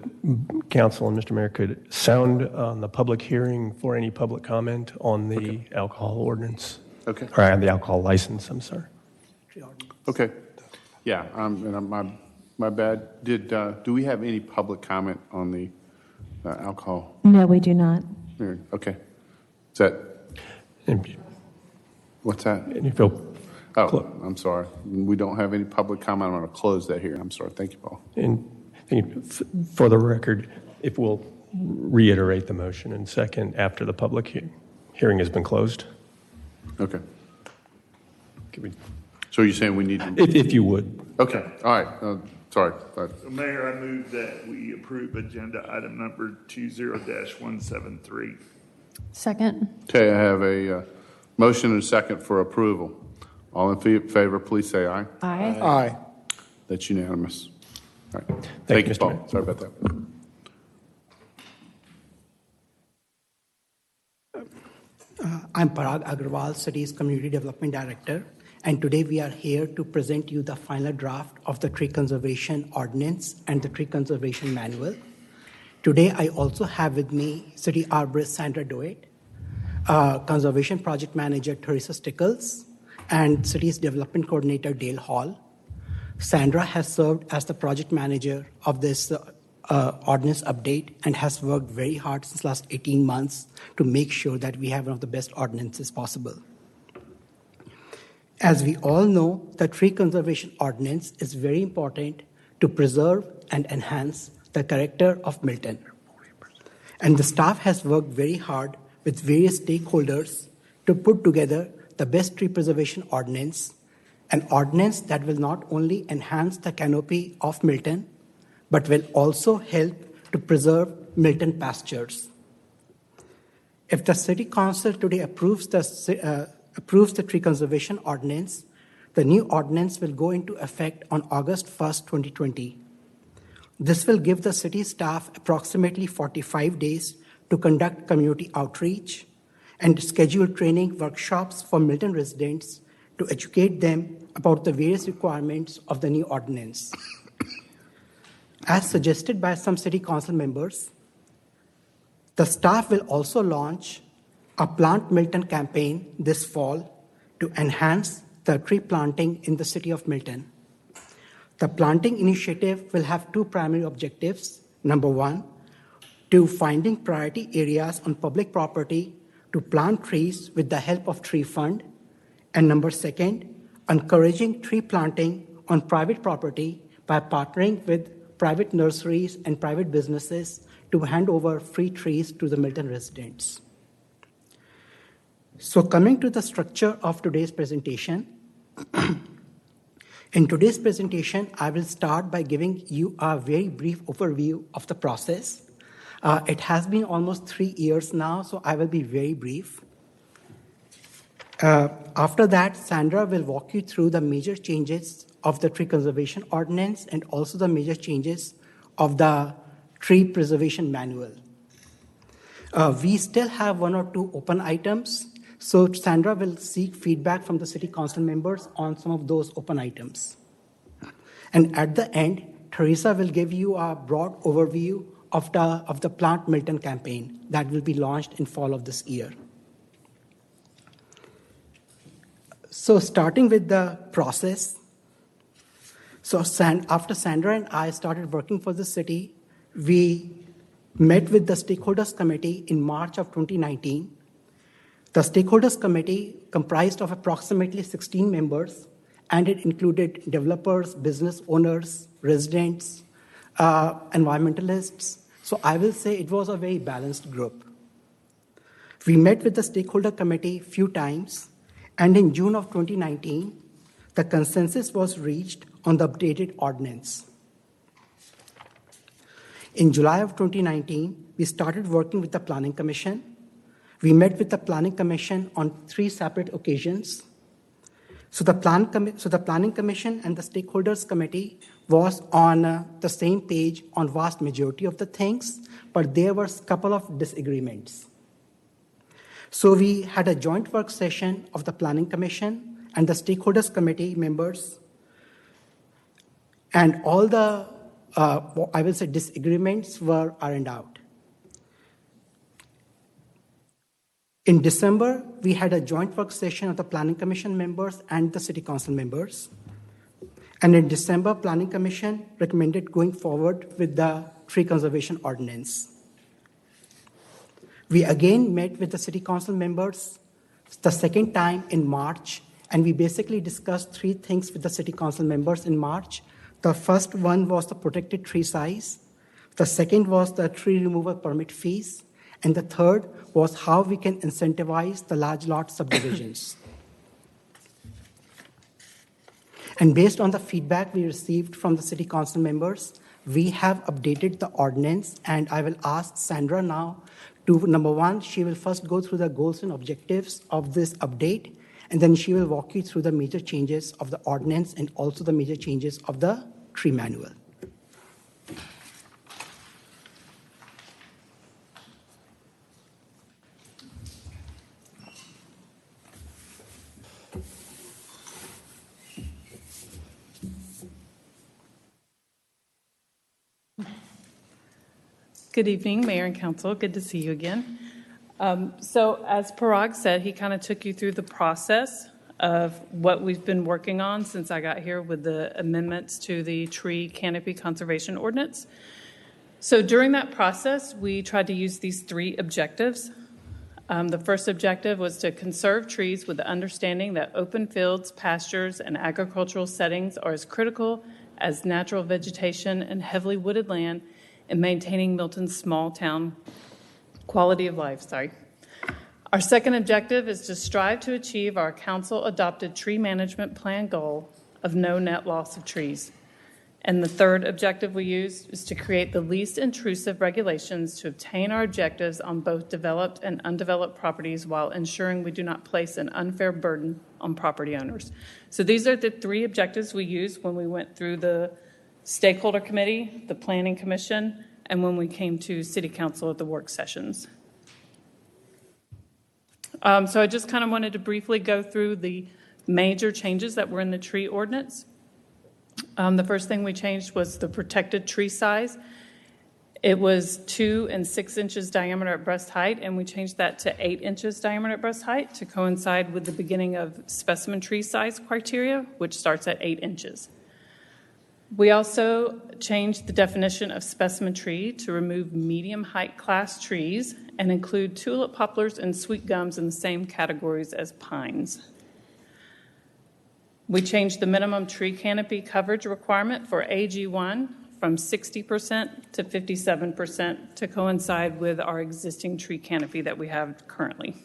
council and Mr. Mayor could sound on the public hearing for any public comment on the alcohol ordinance. Okay. Or the alcohol license, I'm sorry. Okay. Yeah, my bad. Do we have any public comment on the alcohol? No, we do not. Okay. Is that, And, what's that? and if you'll Oh, I'm sorry. We don't have any public comment. I'm going to close that here. I'm sorry. Thank you, Paul. And for the record, if we'll reiterate the motion and second after the public hearing has been closed. Okay. Could we, So you're saying we need to? if you would. Okay. All right. Sorry. Mayor, I move that we approve agenda item number 20-173. Second? Okay, I have a motion and a second for approval. All in favor, please say aye. Aye. Aye. That's unanimous. All right. Thank you, you, Mr. Paul. Mayor. Sorry about that. I'm Parag Agrawal, City's Community Development Director, and today we are here to present you the final draft of the Tree Conservation Ordinance and the Tree Conservation Manual. Today, I also have with me City Arborist Sandra Doet, Conservation Project Manager Teresa Stickles, and City's Development Coordinator Dale Hall. Sandra has served as the project manager of this ordinance update and has worked very hard since the last 18 months to make sure that we have one of the best ordinances possible. As we all know, the Tree Conservation Ordinance is very important to preserve and enhance the character of Milton. And the staff has worked very hard with various stakeholders to put together the best tree preservation ordinance, an ordinance that will not only enhance the canopy of Milton, but will also help to preserve Milton pastures. If the City Council today approves the Tree Conservation Ordinance, the new ordinance will go into effect on August 1st, 2020. This will give the city staff approximately 45 days to conduct community outreach and schedule training workshops for Milton residents to educate them about the various requirements of the new ordinance. As suggested by some city council members, the staff will also launch a Plant Milton campaign this fall to enhance the tree planting in the city of Milton. The planting initiative will have two primary objectives. Number one, to finding priority areas on public property to plant trees with the help of tree fund. And number second, encouraging tree planting on private property by partnering with private nurseries and private businesses to hand over free trees to the Milton residents. So coming to the structure of today's presentation, in today's presentation, I will start by giving you a very brief overview of the process. It has been almost 3 years now, so I will be very brief. After that, Sandra will walk you through the major changes of the tree conservation ordinance and also the major changes of the tree preservation manual. We still have 1 or 2 open items, so Sandra will seek feedback from the city council members on some of those open items. And at the end, Teresa will give you a broad overview of the Plant Milton campaign that will be launched in fall of this year. So starting with the process, so after Sandra and I started working for the city, we met with the Stakeholders Committee in March of 2019. The Stakeholders Committee comprised of approximately 16 members, and it included developers, business owners, residents, environmentalists. So I will say it was a very balanced group. We met with the Stakeholder Committee a few times, and in June of 2019, the consensus was reached on the updated ordinance. In July of 2019, we started working with the Planning Commission. We met with the Planning Commission on 3 separate occasions. So the Planning Commission and the Stakeholders Committee was on the same page on vast majority of the things, but there were a couple of disagreements. So we had a joint work session of the Planning Commission and the Stakeholders Committee members, and all the, I will say, disagreements were ironed out. In December, we had a joint work session of the Planning Commission members and the City Council members. And in December, Planning Commission recommended going forward with the tree conservation ordinance. We again met with the City Council members the second time in March, and we basically discussed 3 things with the City Council members in March. The first one was the protected tree size. The second was the tree removal permit fees. And the third was how we can incentivize the large lot subdivisions. And based on the feedback we received from the City Council members, we have updated the ordinance, and I will ask Sandra now to, number one, she will first go through the goals and objectives of this update, and then she will walk you through the major changes of the ordinance and also the major changes of the tree manual. Good evening, Mayor and Council. Good to see you again. So as Parag said, he kind of took you through the process of what we've been working on since I got here with the amendments to the tree canopy conservation ordinance. So during that process, we tried to use these 3 objectives. The first objective was to conserve trees with the understanding that open fields, pastures, and agricultural settings are as critical as natural vegetation and heavily wooded land in maintaining Milton's small town quality of life. Our second objective is to strive to achieve our council-adopted tree management plan goal of no net loss of trees. And the third objective we used is to create the least intrusive regulations to obtain our objectives on both developed and undeveloped properties while ensuring we do not place an unfair burden on property owners. So these are the 3 objectives we used when we went through the stakeholder committee, the planning commission, and when we came to city council at the work sessions. So I just kind of wanted to briefly go through the major changes that were in the tree ordinance. The first thing we changed was the protected tree size. It was 2 and 6 inches diameter at breast height, and we changed that to 8 inches diameter at breast height to coincide with the beginning of specimen tree size criteria, which starts at 8 inches. We also changed the definition of specimen tree to remove medium height class trees and include tulip poplars and sweet gums in the same categories as pines. We changed the minimum tree canopy coverage requirement for AG1 from 60% to 57% to coincide with our existing tree canopy that we have currently.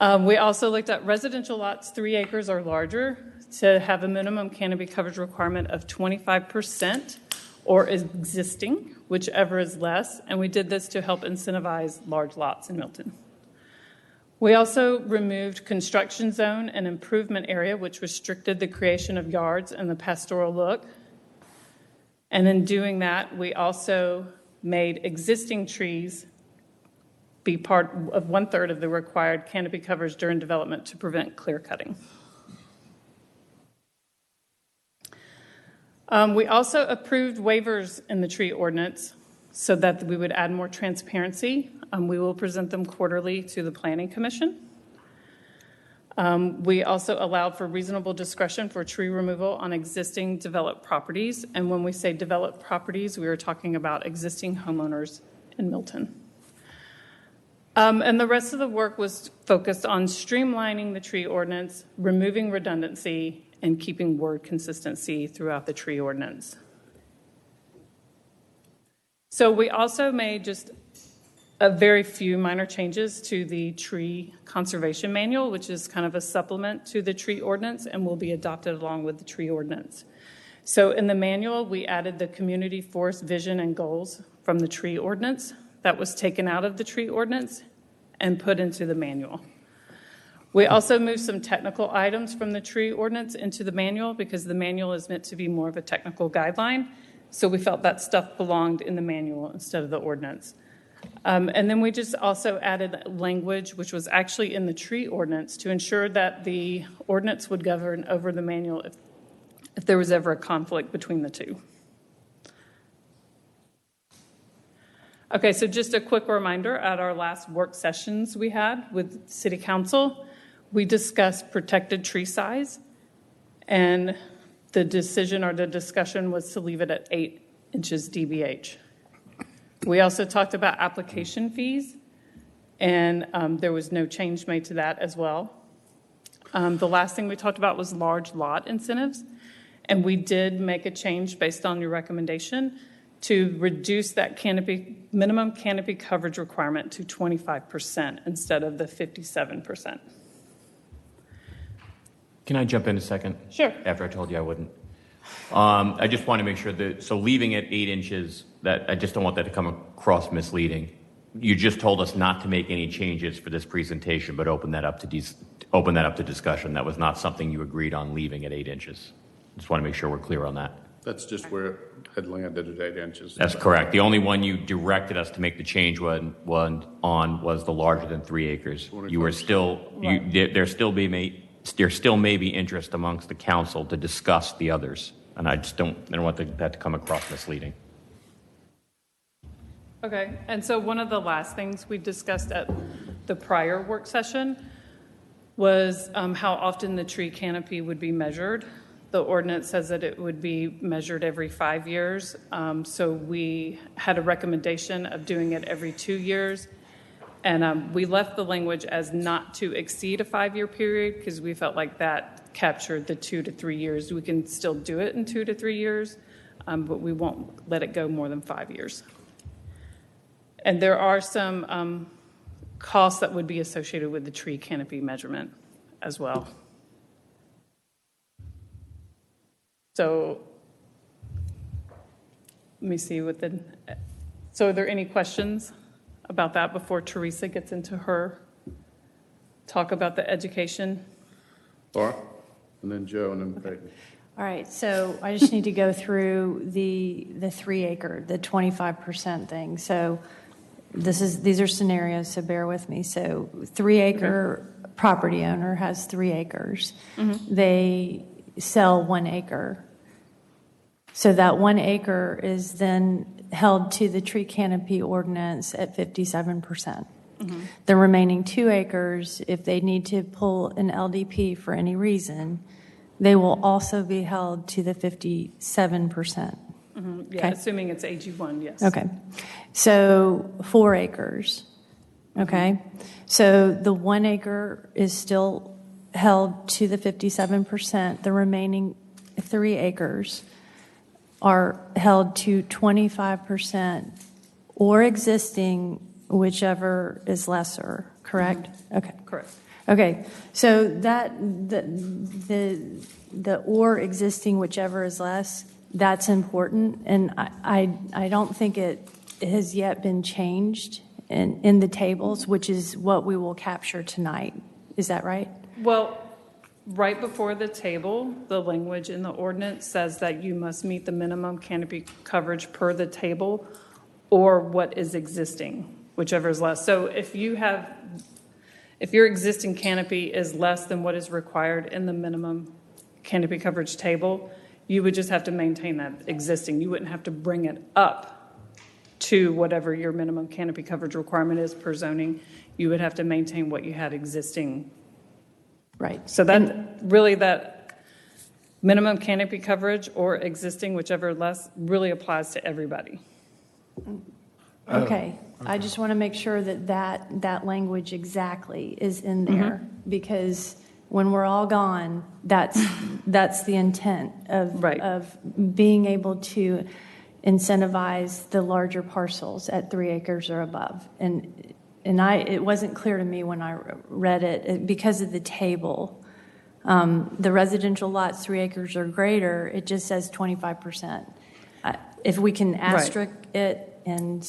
We also looked at residential lots 3 acres or larger to have a minimum canopy coverage requirement of 25% or existing, whichever is less, and we did this to help incentivize large lots in Milton. We also removed construction zone and improvement area, which restricted the creation of yards and the pastoral look. And in doing that, we also made existing trees be part of 1/3 of the required canopy coverage during development to prevent clear cutting. We also approved waivers in the tree ordinance so that we would add more transparency. We will present them quarterly to the Planning Commission. We also allowed for reasonable discretion for tree removal on existing developed properties. And when we say developed properties, we are talking about existing homeowners in Milton. And the rest of the work was focused on streamlining the tree ordinance, removing redundancy, and keeping word consistency throughout the tree ordinance. So we also made just a very few minor changes to the tree conservation manual, which is kind of a supplement to the tree ordinance and will be adopted along with the tree ordinance. So in the manual, we added the community forest vision and goals from the tree ordinance that was taken out of the tree ordinance and put into the manual. We also moved some technical items from the tree ordinance into the manual because the manual is meant to be more of a technical guideline. So we felt that stuff belonged in the manual instead of the ordinance. And then we just also added language, which was actually in the tree ordinance, to ensure that the ordinance would govern over the manual if there was ever a conflict between the two. Okay, so just a quick reminder, at our last work sessions we had with City Council, we discussed protected tree size, and the decision or the discussion was to leave it at 8 inches DBH. We also talked about application fees, and there was no change made to that as well. The last thing we talked about was large lot incentives, and we did make a change based on your recommendation to reduce that minimum canopy coverage requirement to 25% instead of the 57%. Can I jump in a second? Sure. After I told you I wouldn't. I just want to make sure that, so leaving it 8 inches, that I just don't want that to come across misleading. You just told us not to make any changes for this presentation, but open that up to discussion. That was not something you agreed on leaving at 8 inches. Just want to make sure we're clear on that. That's just where it had landed at 8 inches. That's correct. The only one you directed us to make the change on was the larger than 3 acres. You were still, there still may be interest amongst the council to discuss the others, and I don't want that to come across misleading. Okay, and so one of the last things we discussed at the prior work session was how often the tree canopy would be measured. The ordinance says that it would be measured every 5 years, so we had a recommendation of doing it every 2 years. And we left the language as not to exceed a 5-year period because we felt like that captured the 2 to 3 years. We can still do it in 2 to 3 years, but we won't let it go more than 5 years. And there are some costs that would be associated with the tree canopy measurement as well. So let me see so are there any questions about that before Teresa gets into her talk about the education? Laura? and then Joe, and then Peyton. All right, so I just need to go through the 3 acre, the 25% thing. So these are scenarios, so bear with me. So 3 acre property owner has 3 acres. They sell 1 acre. So that 1 acre is then held to the tree canopy ordinance at 57%. The remaining 2 acres, if they need to pull an LDP for any reason, they will also be held to the 57%. Yeah, Okay. assuming it's AG1, yes. Okay. So 4 acres. Okay. So the 1 acre is still held to the 57%. The remaining 3 acres are held to 25% or existing, whichever is lesser, correct? Okay. Correct. Okay, so that the or existing, whichever is less, that's important, and I don't think it has yet been changed in the tables, which is what we will capture tonight. Is that right? Well, right before the table, the language in the ordinance says that you must meet the minimum canopy coverage per the table or what is existing, whichever is less. So if your existing canopy is less than what is required in the minimum canopy coverage table, you would just have to maintain that existing. You wouldn't have to bring it up to whatever your minimum canopy coverage requirement is per zoning. You would have to maintain what you had existing. Right. So that minimum canopy coverage or existing, whichever less, really applies to everybody. Okay. I just want to make sure that language exactly is in there, because when we're all gone, that's the intent of being able to incentivize the larger parcels at 3 acres or above. And it wasn't clear to me when I read it because of the table. The residential lots 3 acres or greater, it just says 25%. If we can asterisk it and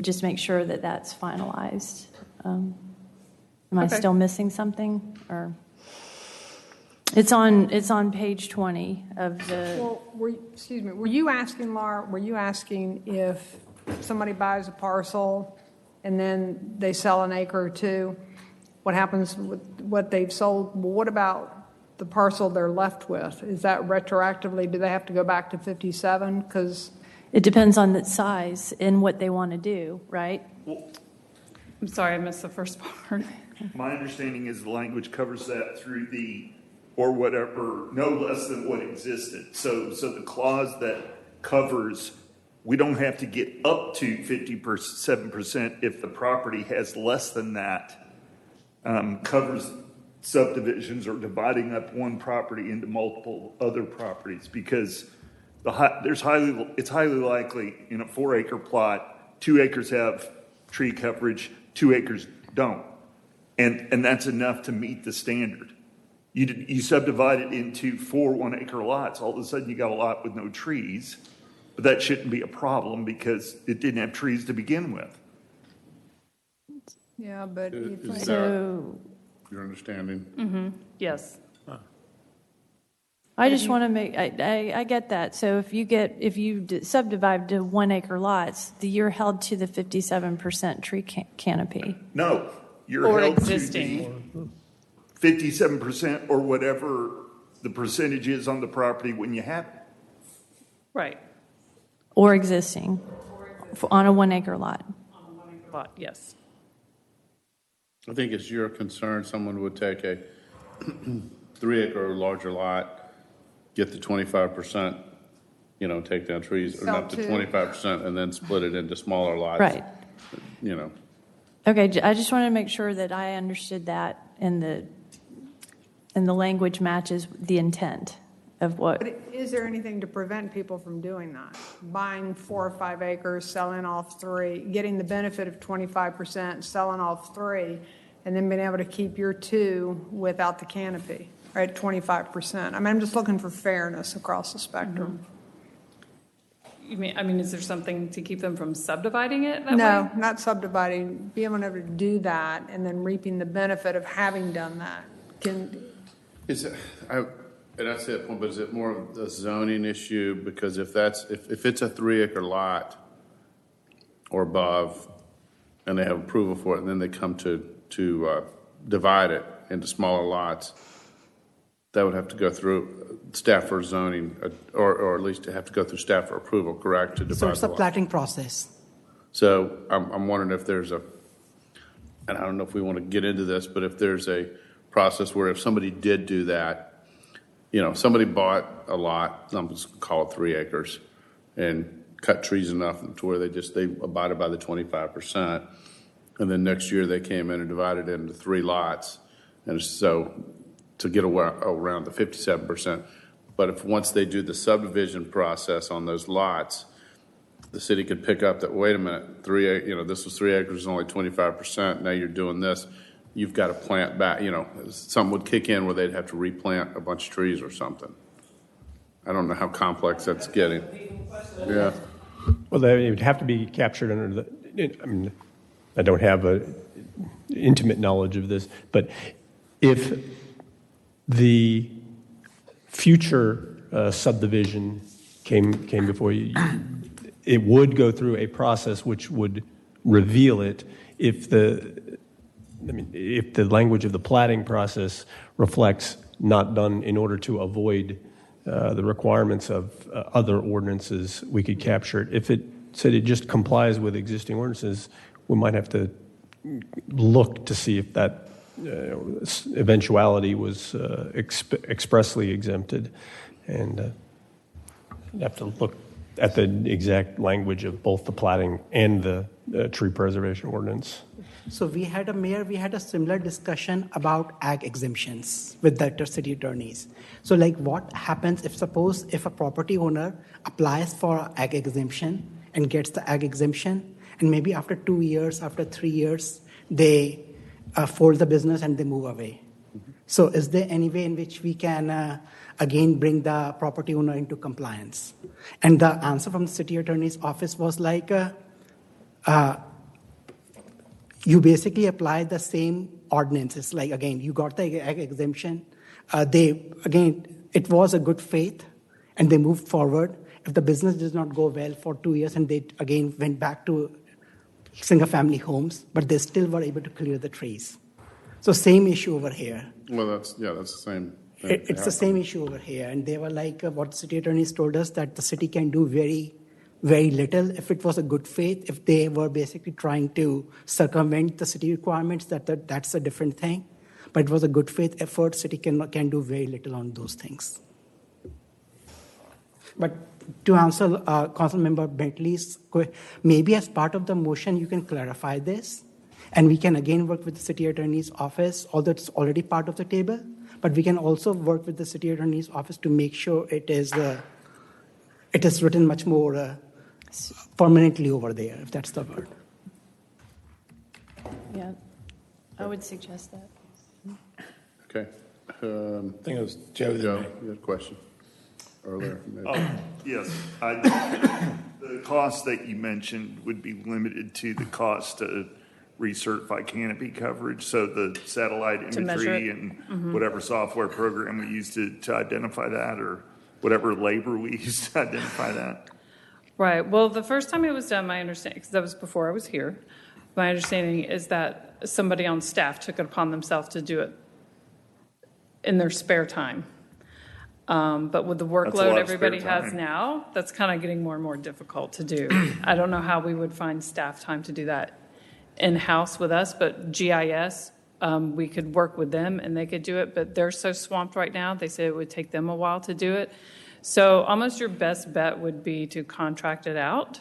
just make sure that that's finalized. Am I still missing something? Or it's on page 20 of the. Well, were you asking, Laura, if somebody buys a parcel and then they sell an acre or 2, what happens with what they've sold? Well, what about the parcel they're left with? Is that retroactively, do they have to go back to 57? Because it depends on the size and what they want to do, right? I'm sorry, I missed the first part. My understanding is the language covers that through the or whatever, no less than what existed. So the clause that covers, we don't have to get up to 57% if the property has less than that, covers subdivisions or dividing up one property into multiple other properties, because it's highly likely in a 4 acre plot, 2 acres have tree coverage, 2 acres don't. And that's enough to meet the standard. You subdivide it into 4 1 acre lots, all of a sudden you got a lot with no trees, but that shouldn't be a problem because it didn't have trees to begin with. yeah, but Is So your understanding? Yes. I just want to make, I get that. So if you subdivide to 1 acre lots, you're held to the 57% tree canopy. No, you're Or held existing. to the 57% or whatever the percentage is on the property when you have it. Right. Or existing on a 1 acre lot. Lot, yes. I think it's your concern someone would take a 3 acre or larger lot, get the 25%, take down trees, or Sell up to two. 25%, and then split it into smaller lots. Right. Okay, I just wanted to make sure that I understood that and the language matches the intent of what. But is there anything to prevent people from doing that? Buying 4 or 5 acres, selling off 3, getting the benefit of 25%, selling off 3, and then being able to keep your 2 without the canopy, right, at 25%. I mean, I'm just looking for fairness across the spectrum. You mean, is there something to keep them from subdividing it that No, way? not subdividing, being able to do that and then reaping the benefit of having done that. Is it, and I said, but is it more of a zoning issue? Because if it's a 3-acre lot or above, and they have approval for it, and then they come to divide it into smaller lots, that would have to go through staff for zoning, or at least have to go through staff for approval, correct? To divide So it's the a lot. platting process. So I'm wondering if there's and I don't know if we want to get into this, but if there's a process where if somebody did do that, somebody bought a lot, I'm just going to call it 3 acres, and cut trees enough to where they abided by the 25%, and then next year they came in and divided it into 3 lots, and so to get around the 57%. But if once they do the subdivision process on those lots, the city could pick up that, wait a minute, this was 3 acres, only 25%. Now you're doing this. You've got to plant back. Something would kick in where they'd have to replant a bunch of trees or something. I don't know how complex that's getting. Yeah. Well, it would have to be captured under I don't have intimate knowledge of this, but if the future subdivision came before you, it would go through a process which would reveal it if the language of the platting process reflects not done in order to avoid the requirements of other ordinances, we could capture it. If it said it just complies with existing ordinances, we might have to look to see if that eventuality was expressly exempted, and have to look at the exact language of both the platting and the tree preservation ordinance. So we had a similar discussion about ag exemptions with the city attorneys. So what happens if a property owner applies for ag exemption and gets the ag exemption, and maybe after 2 years, after 3 years, they fold the business and they move away. So is there any way in which we can again bring the property owner into compliance? And the answer from the city attorney's office was you basically apply the same ordinances. Again, you got the ag exemption. It was a good faith, and they moved forward. If the business did not go well for 2 years, and they again went back to single-family homes, but they still were able to clear the trees. So same issue over here. Well, that's the same thing. It's the same issue over here. And they were what the city attorneys told us, that the city can do very, very little. If it was a good faith, if they were basically trying to circumvent the city requirements, that's a different thing. But it was a good faith effort. City can do very little on those things. But to answer Council Member Bentley's question, maybe as part of the motion, you can clarify this. And we can again work with the city attorney's office, although it's already part of the table. But we can also work with the city attorney's office to make sure it is written much more permanently over there, if that's the word. Yeah, I would suggest that. Okay. I think it was Joe. Joe, you had a question earlier. Yes. The cost that you mentioned would be limited to the cost to recertify canopy coverage, so the satellite imagery and whatever software program we use to identify that, or whatever labor we use to identify that. Right. Well, the first time it was done, my understanding, because that was before I was here, my understanding is that somebody on staff took it upon themselves to do it in their spare time. But with the workload everybody has now, that's kind of getting more and more difficult to do. I don't know how we would find staff time to do that in-house with us, but GIS, we could work with them and they could do it, but they're so swamped right now, they say it would take them a while to do it. So almost your best bet would be to contract it out,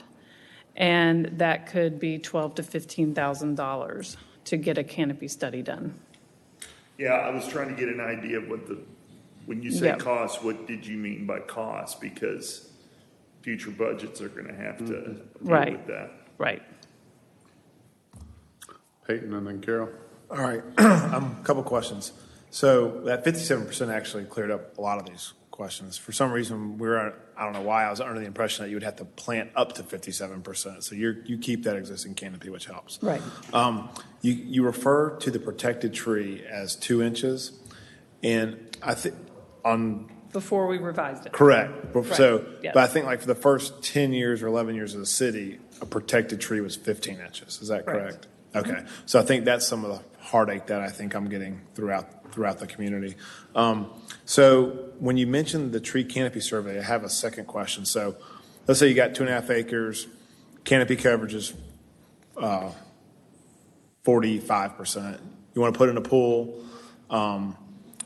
and that could be $12,000 to $15,000 to get a canopy study done. Yeah, I was trying to get an idea of when you say cost, what did you mean by cost? Because future budgets are going to have to deal with that. Right. Peyton and then Carol. All right, a couple questions. So that 57% actually cleared up a lot of these questions. For some reason, I don't know why, I was under the impression that you would have to plant up to 57%. So you keep that existing canopy, which helps. Right. You refer to the protected tree as 2 inches. And I think on Before we revised it. correct. So, yes. but I think like for the first 10 years or 11 years of the city, a protected tree was 15 inches. Is that correct? Okay. So I think that's some of the heartache that I think I'm getting throughout the community. So when you mentioned the tree canopy survey, I have a second question. So let's say you got 2.5 acres, canopy coverage is 45%. You want to put in a pool,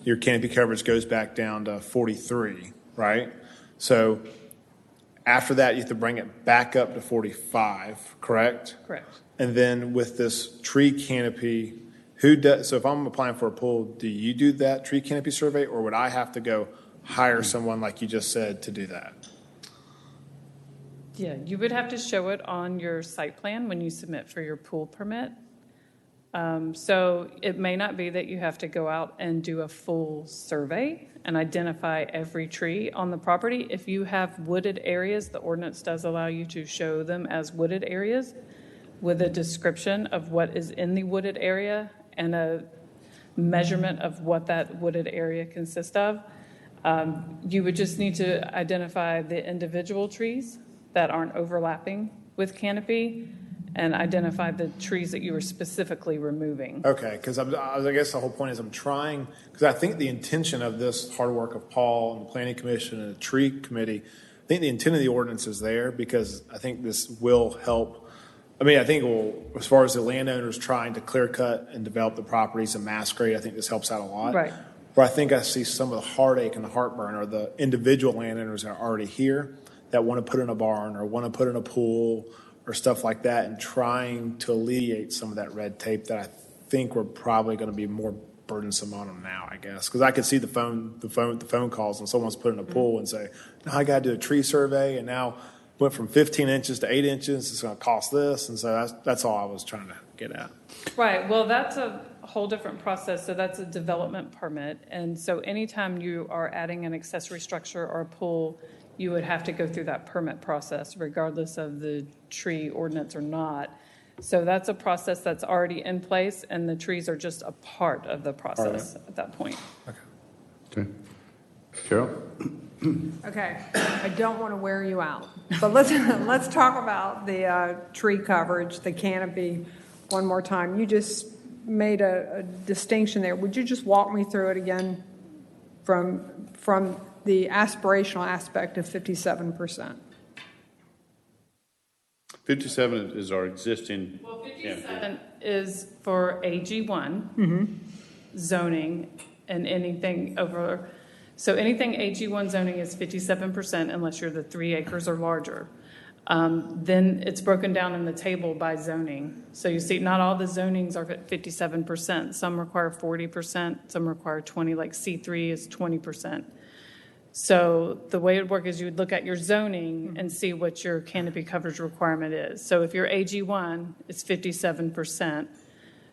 your canopy coverage goes back down to 43, right? So after that, you have to bring it back up to 45, correct? Correct. And then with this tree canopy, who does, so if I'm applying for a pool, do you do that tree canopy survey, or would I have to go hire someone like you just said to do that? Yeah, you would have to show it on your site plan when you submit for your pool permit. So it may not be that you have to go out and do a full survey and identify every tree on the property. If you have wooded areas, the ordinance does allow you to show them as wooded areas with a description of what is in the wooded area and a measurement of what that wooded area consists of. You would just need to identify the individual trees that aren't overlapping with canopy and identify the trees that you were specifically removing. Okay, because I guess the whole point is I'm trying, because I think the intention of this hard work of Paul and the Planning Commission and the Tree Committee, I think the intent of the ordinance is there because I think this will help. I mean, I think it will, as far as the landowners trying to clear cut and develop the properties and mass grade, I think this helps out a lot. Right. Where I think I see some of the heartache and the heartburn are the individual landowners that are already here that want to put in a barn or want to put in a pool or stuff like that, and trying to alleviate some of that red tape that I think we're probably going to be more burdensome on them now, I guess. Because I could see the phone calls when someone's put in a pool and say, "No, I got to do a tree survey, and now went from 15 inches to 8 inches. It's going to cost this," and so that's all I was trying to get at. Right. Well, that's a whole different process. So that's a development permit, and so anytime you are adding an accessory structure or a pool, you would have to go through that permit process, regardless of the tree ordinance or not. So that's a process that's already in place, and the trees are just a part of the process at that point. Okay. Carol? Okay, I don't want to wear you out, but let's talk about the tree coverage, the canopy, one more time. You just made a distinction there. Would you just walk me through it again from the aspirational aspect of 57%? 57 is our existing. Well, 57 is for AG1 zoning, and anything over. So anything AG1 zoning is 57% unless you're the 3 acres or larger. Then it's broken down in the table by zoning. So you see, not all the zonings are at 57%. Some require 40%, some require 20%, like C3 is 20%. So the way it would work is you would look at your zoning and see what your canopy coverage requirement is. So if you're AG1, it's 57%.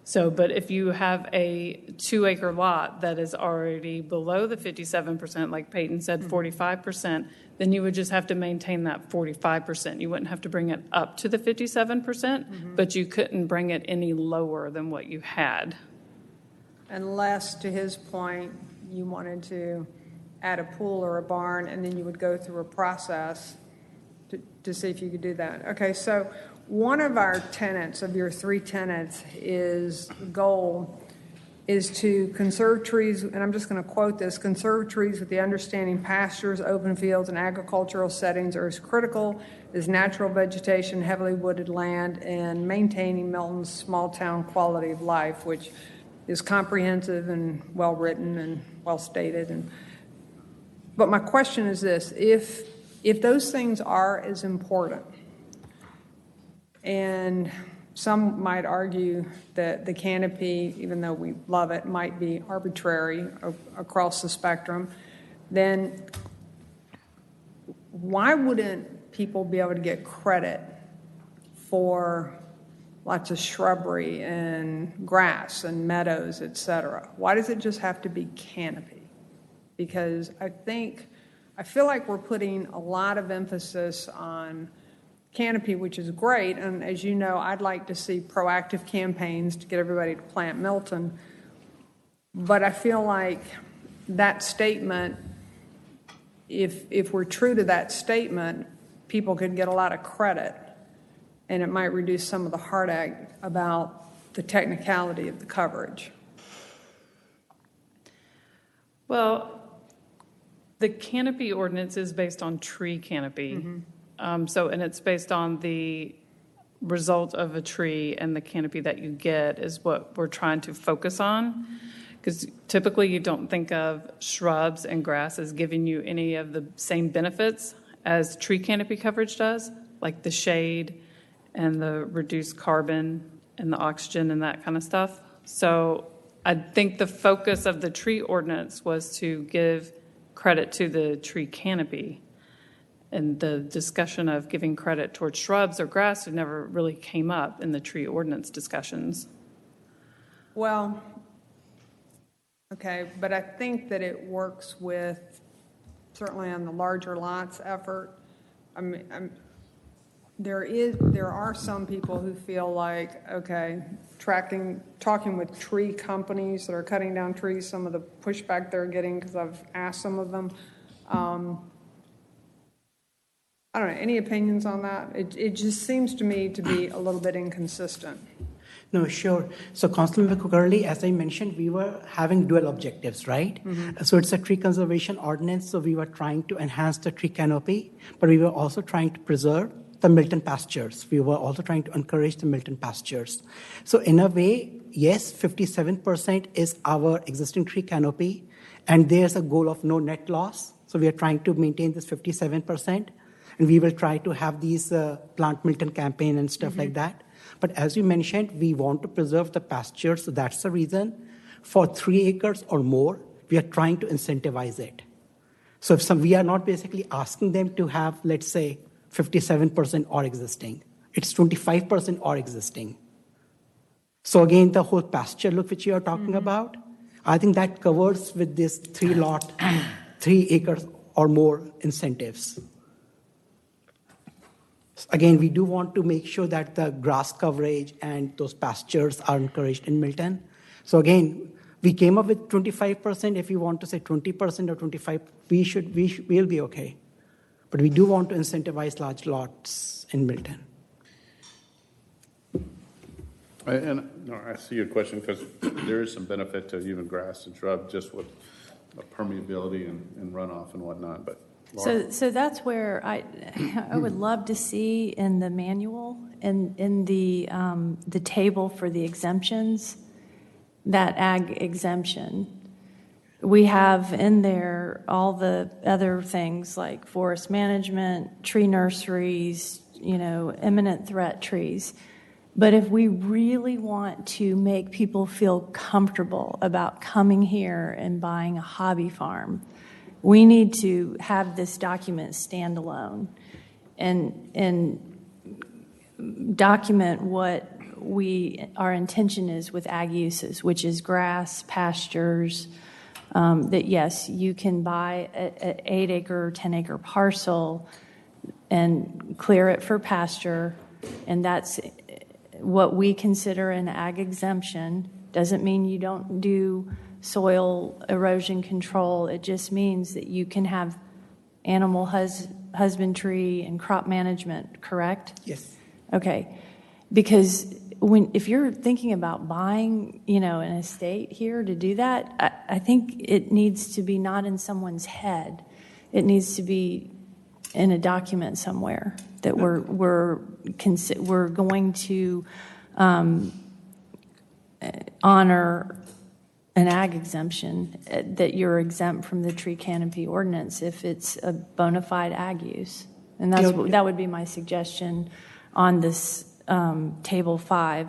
So, but if you have a 2-acre lot that is already below the 57%, like Peyton said, 45%, then you would just have to maintain that 45%. You wouldn't have to bring it up to the 57%, but you couldn't bring it any lower than what you had. Unless, to his point, you wanted to add a pool or a barn, and then you would go through a process to see if you could do that. Okay, so one of our tenets, of your 3 tenets, goal is to conserve trees, and I'm just going to quote this: conserve trees with the understanding pastures, open fields, and agricultural settings are as critical as natural vegetation, heavily wooded land, and maintaining Milton's small town quality of life, which is comprehensive and well written and well stated. But my question is this: if those things are as important, and some might argue that the canopy, even though we love it, might be arbitrary across the spectrum, then why wouldn't people be able to get credit for lots of shrubbery and grass and meadows, et cetera? Why does it just have to be canopy? Because I feel like we're putting a lot of emphasis on canopy, which is great, and as you know, I'd like to see proactive campaigns to get everybody to plant Milton, but I feel like that statement, if we're true to that statement, people could get a lot of credit, and it might reduce some of the heartache about the technicality of the coverage. Well, the canopy ordinance is based on tree canopy. And it's based on the result of a tree, and the canopy that you get is what we're trying to focus on. Because typically you don't think of shrubs and grass as giving you any of the same benefits as tree canopy coverage does, like the shade and the reduced carbon and the oxygen and that kind of stuff. So I think the focus of the tree ordinance was to give credit to the tree canopy. And the discussion of giving credit towards shrubs or grass never really came up in the tree ordinance discussions. Well, okay, but I think that it works with, certainly on the larger lots effort. There are some people who feel like, okay, talking with tree companies that are cutting down trees, some of the pushback they're getting, because I've asked some of them. I don't know, any opinions on that? It just seems to me to be a little bit inconsistent. No, sure. So, Councilmember Cookerly, as I mentioned, we were having dual objectives, right? So it's a tree conservation ordinance, so we were trying to enhance the tree canopy, but we were also trying to preserve the Milton pastures. We were also trying to encourage the Milton pastures. So in a way, yes, 57% is our existing tree canopy, and there's a goal of no net loss. So we are trying to maintain this 57%, and we will try to have these Plant Milton campaign and stuff like that. But as you mentioned, we want to preserve the pastures, so that's the reason. For 3 acres or more, we are trying to incentivize it. So we are not basically asking them to have, let's say, 57% or existing. It's 25% or existing. So again, the whole pasture look which you are talking about, I think that covers with this 3 acres or more incentives. Again, we do want to make sure that the grass coverage and those pastures are encouraged in Milton. So again, we came up with 25%. If you want to say 20% or 25%, we'll be okay. But we do want to incentivize large lots in Milton. I see your question, because there is some benefit to even grass and shrub, just with permeability and runoff and whatnot. But So that's where I would love to see in the manual, in the table for the exemptions, that ag exemption. We have in there all the other things like forest management, tree nurseries, imminent threat trees. But if we really want to make people feel comfortable about coming here and buying a hobby farm, we need to have this document stand alone and document what our intention is with ag uses, which is grass, pastures, that yes, you can buy an 8-acre, 10-acre parcel and clear it for pasture, and that's what we consider an ag exemption. Doesn't mean you don't do soil erosion control. It just means that you can have animal husbandry and crop management, correct? Yes. Okay. Because if you're thinking about buying, an estate here to do that, I think it needs to be not in someone's head. It needs to be in a document somewhere that we're going to honor an ag exemption, that you're exempt from the tree canopy ordinance if it's a bona fide ag use. And that would be my suggestion on this table 5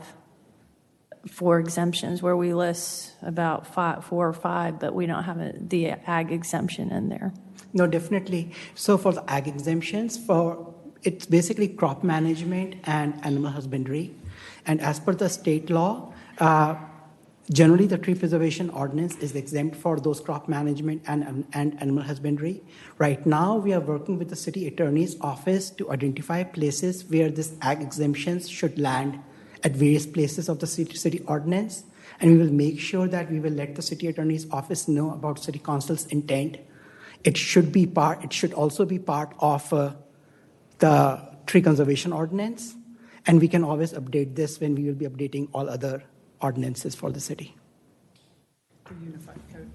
for exemptions, where we list about 4 or 5, but we don't have the ag exemption in there. No, definitely. So for the ag exemptions, it's basically crop management and animal husbandry. And as per the state law, generally the tree preservation ordinance is exempt for those crop management and animal husbandry. Right now, we are working with the city attorney's office to identify places where this ag exemptions should land at various places of the city ordinance. and we will make sure that we will let the city attorney's office know about city council's intent. It should also be part of the tree conservation ordinance, and we can always update this when we will be updating all other ordinances for the city. The unified code.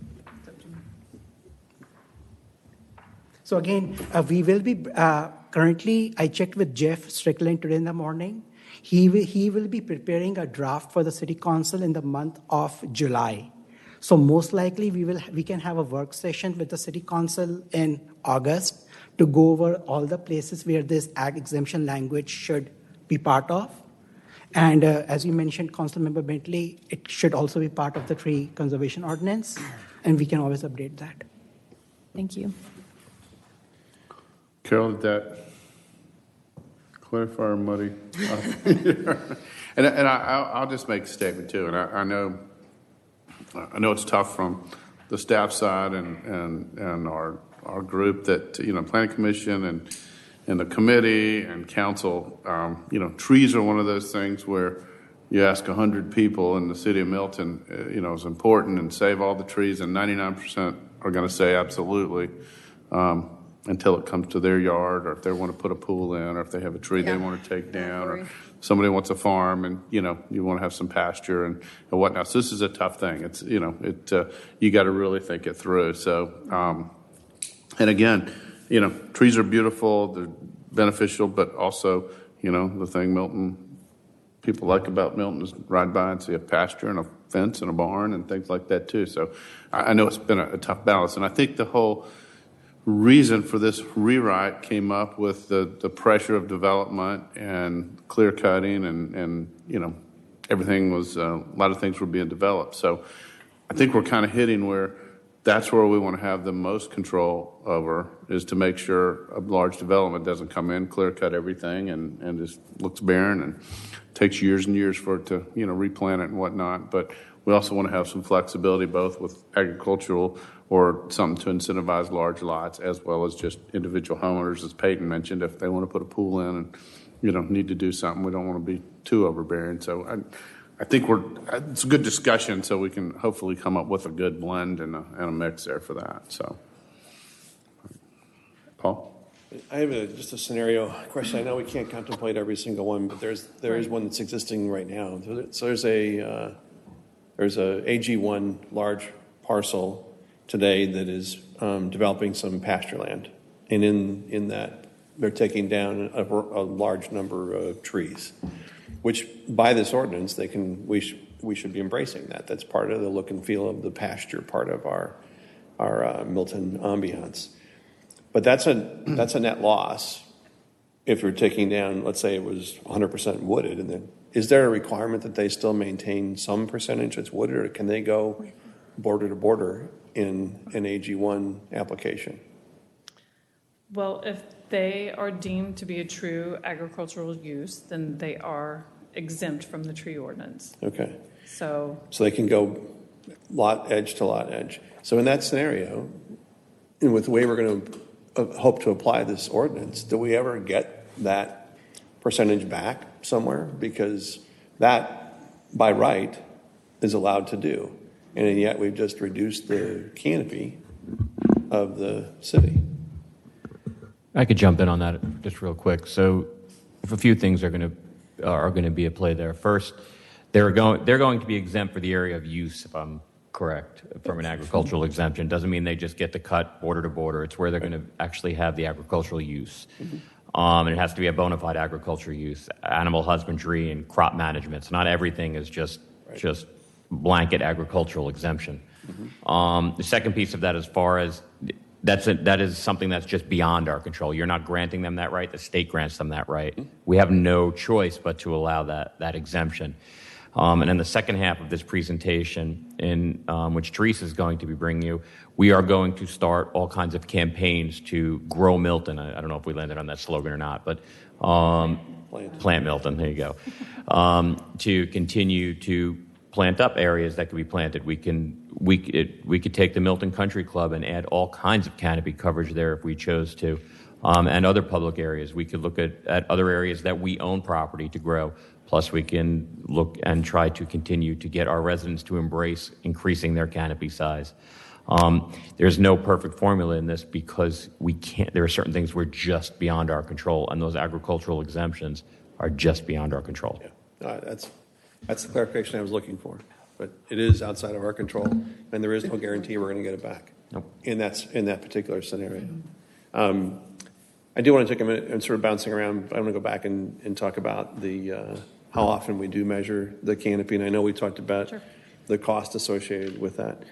So again, we will be, currently, I checked with Jeff Strickland today in the morning. He will be preparing a draft for the city council in the month of July. So most likely we can have a work session with the city council in August to go over all the places where this ag exemption language should be part of. And as you mentioned, Councilmember Bentley, it should also be part of the tree conservation ordinance, and we can always update that. Thank you. Carol, did that clarify or muddy? and I'll just make a statement too. And I know it's tough from the staff side and our group that Planning Commission and the committee and council. Trees are one of those things where you ask 100 people in the city of Milton, is important and save all the trees, and 99% are going to say absolutely. Until it comes to their yard, or if they want to put a pool in, or if they have a tree they want to take down, or somebody wants a farm and you want to have some pasture and whatnot. So this is a tough thing. It's you got to really think it through. So and again, trees are beautiful, they're beneficial, but also the thing people like about Milton is ride by and see a pasture and a fence and a barn and things like that too. So I know it's been a tough balance, and I think the whole reason for this rewrite came up with the pressure of development and clear cutting and everything was a lot of things were being developed. So I think we're kind of hitting where that's where we want to have the most control over, is to make sure a large development doesn't come in, clear cut everything and just looks barren and takes years and years for it to replant it and whatnot. But we also want to have some flexibility both with agricultural or something to incentivize large lots, as well as just individual homeowners, as Peyton mentioned, if they want to put a pool in and need to do something. We don't want to be too overbearing. So I think it's a good discussion, so we can hopefully come up with a good blend and a mix there for that. So, Paul? I have just a scenario question. I know we can't contemplate every single one, but there is one that's existing right now. So there's a AG1 large parcel today that is developing some pasture land, and in that they're taking down a large number of trees, which by this ordinance we should be embracing that. That's part of the look and feel of the pasture part of our Milton ambiance. But that's a net loss if you're taking down, let's say it was 100% wooded, and then is there a requirement that they still maintain some percentage that's wooded, or can they go border to border in an AG1 application? Well, if they are deemed to be a true agricultural use, then they are exempt from the tree ordinance. Okay. So they can go lot edge to lot edge. So in that scenario, and with the way we're going to hope to apply this ordinance, do we ever get that percentage back somewhere? Because that, by right, is allowed to do. And yet we've just reduced the canopy of the city. I could jump in on that just real quick. So a few things are going to be at play there. First, they're going to be exempt for the area of use, if I'm correct, from an agricultural exemption. Doesn't mean they just get to cut border to border. It's where they're going to actually have the agricultural use. And it has to be a bona fide agricultural use, animal husbandry and crop management. So not everything is just blanket agricultural exemption. The second piece of that, as far as that is something that's just beyond our control. You're not granting them that right. The state grants them that right. We have no choice but to allow that exemption. And in the second half of this presentation, in which Teresa is going to be bringing you, we are going to start all kinds of campaigns to grow Milton. I don't know if we landed on that slogan or not, but plant Milton. There you go. To continue to plant up areas that could be planted. We could take the Milton Country Club and add all kinds of canopy coverage there if we chose to, and other public areas. We could look at other areas that we own property to grow. Plus, we can look and try to continue to get our residents to embrace increasing their canopy size. There's no perfect formula in this because we can't. There are certain things we're just beyond our control, and those agricultural exemptions are just beyond our control. Yeah. That's the clarification I was looking for. But it is outside of our control, and there is no guarantee we're going to get it back. Nope. In that particular scenario. I do want to take a minute and sort of bouncing around. I want to go back and talk about the how often we do measure the canopy, and I know we talked about the cost associated with that,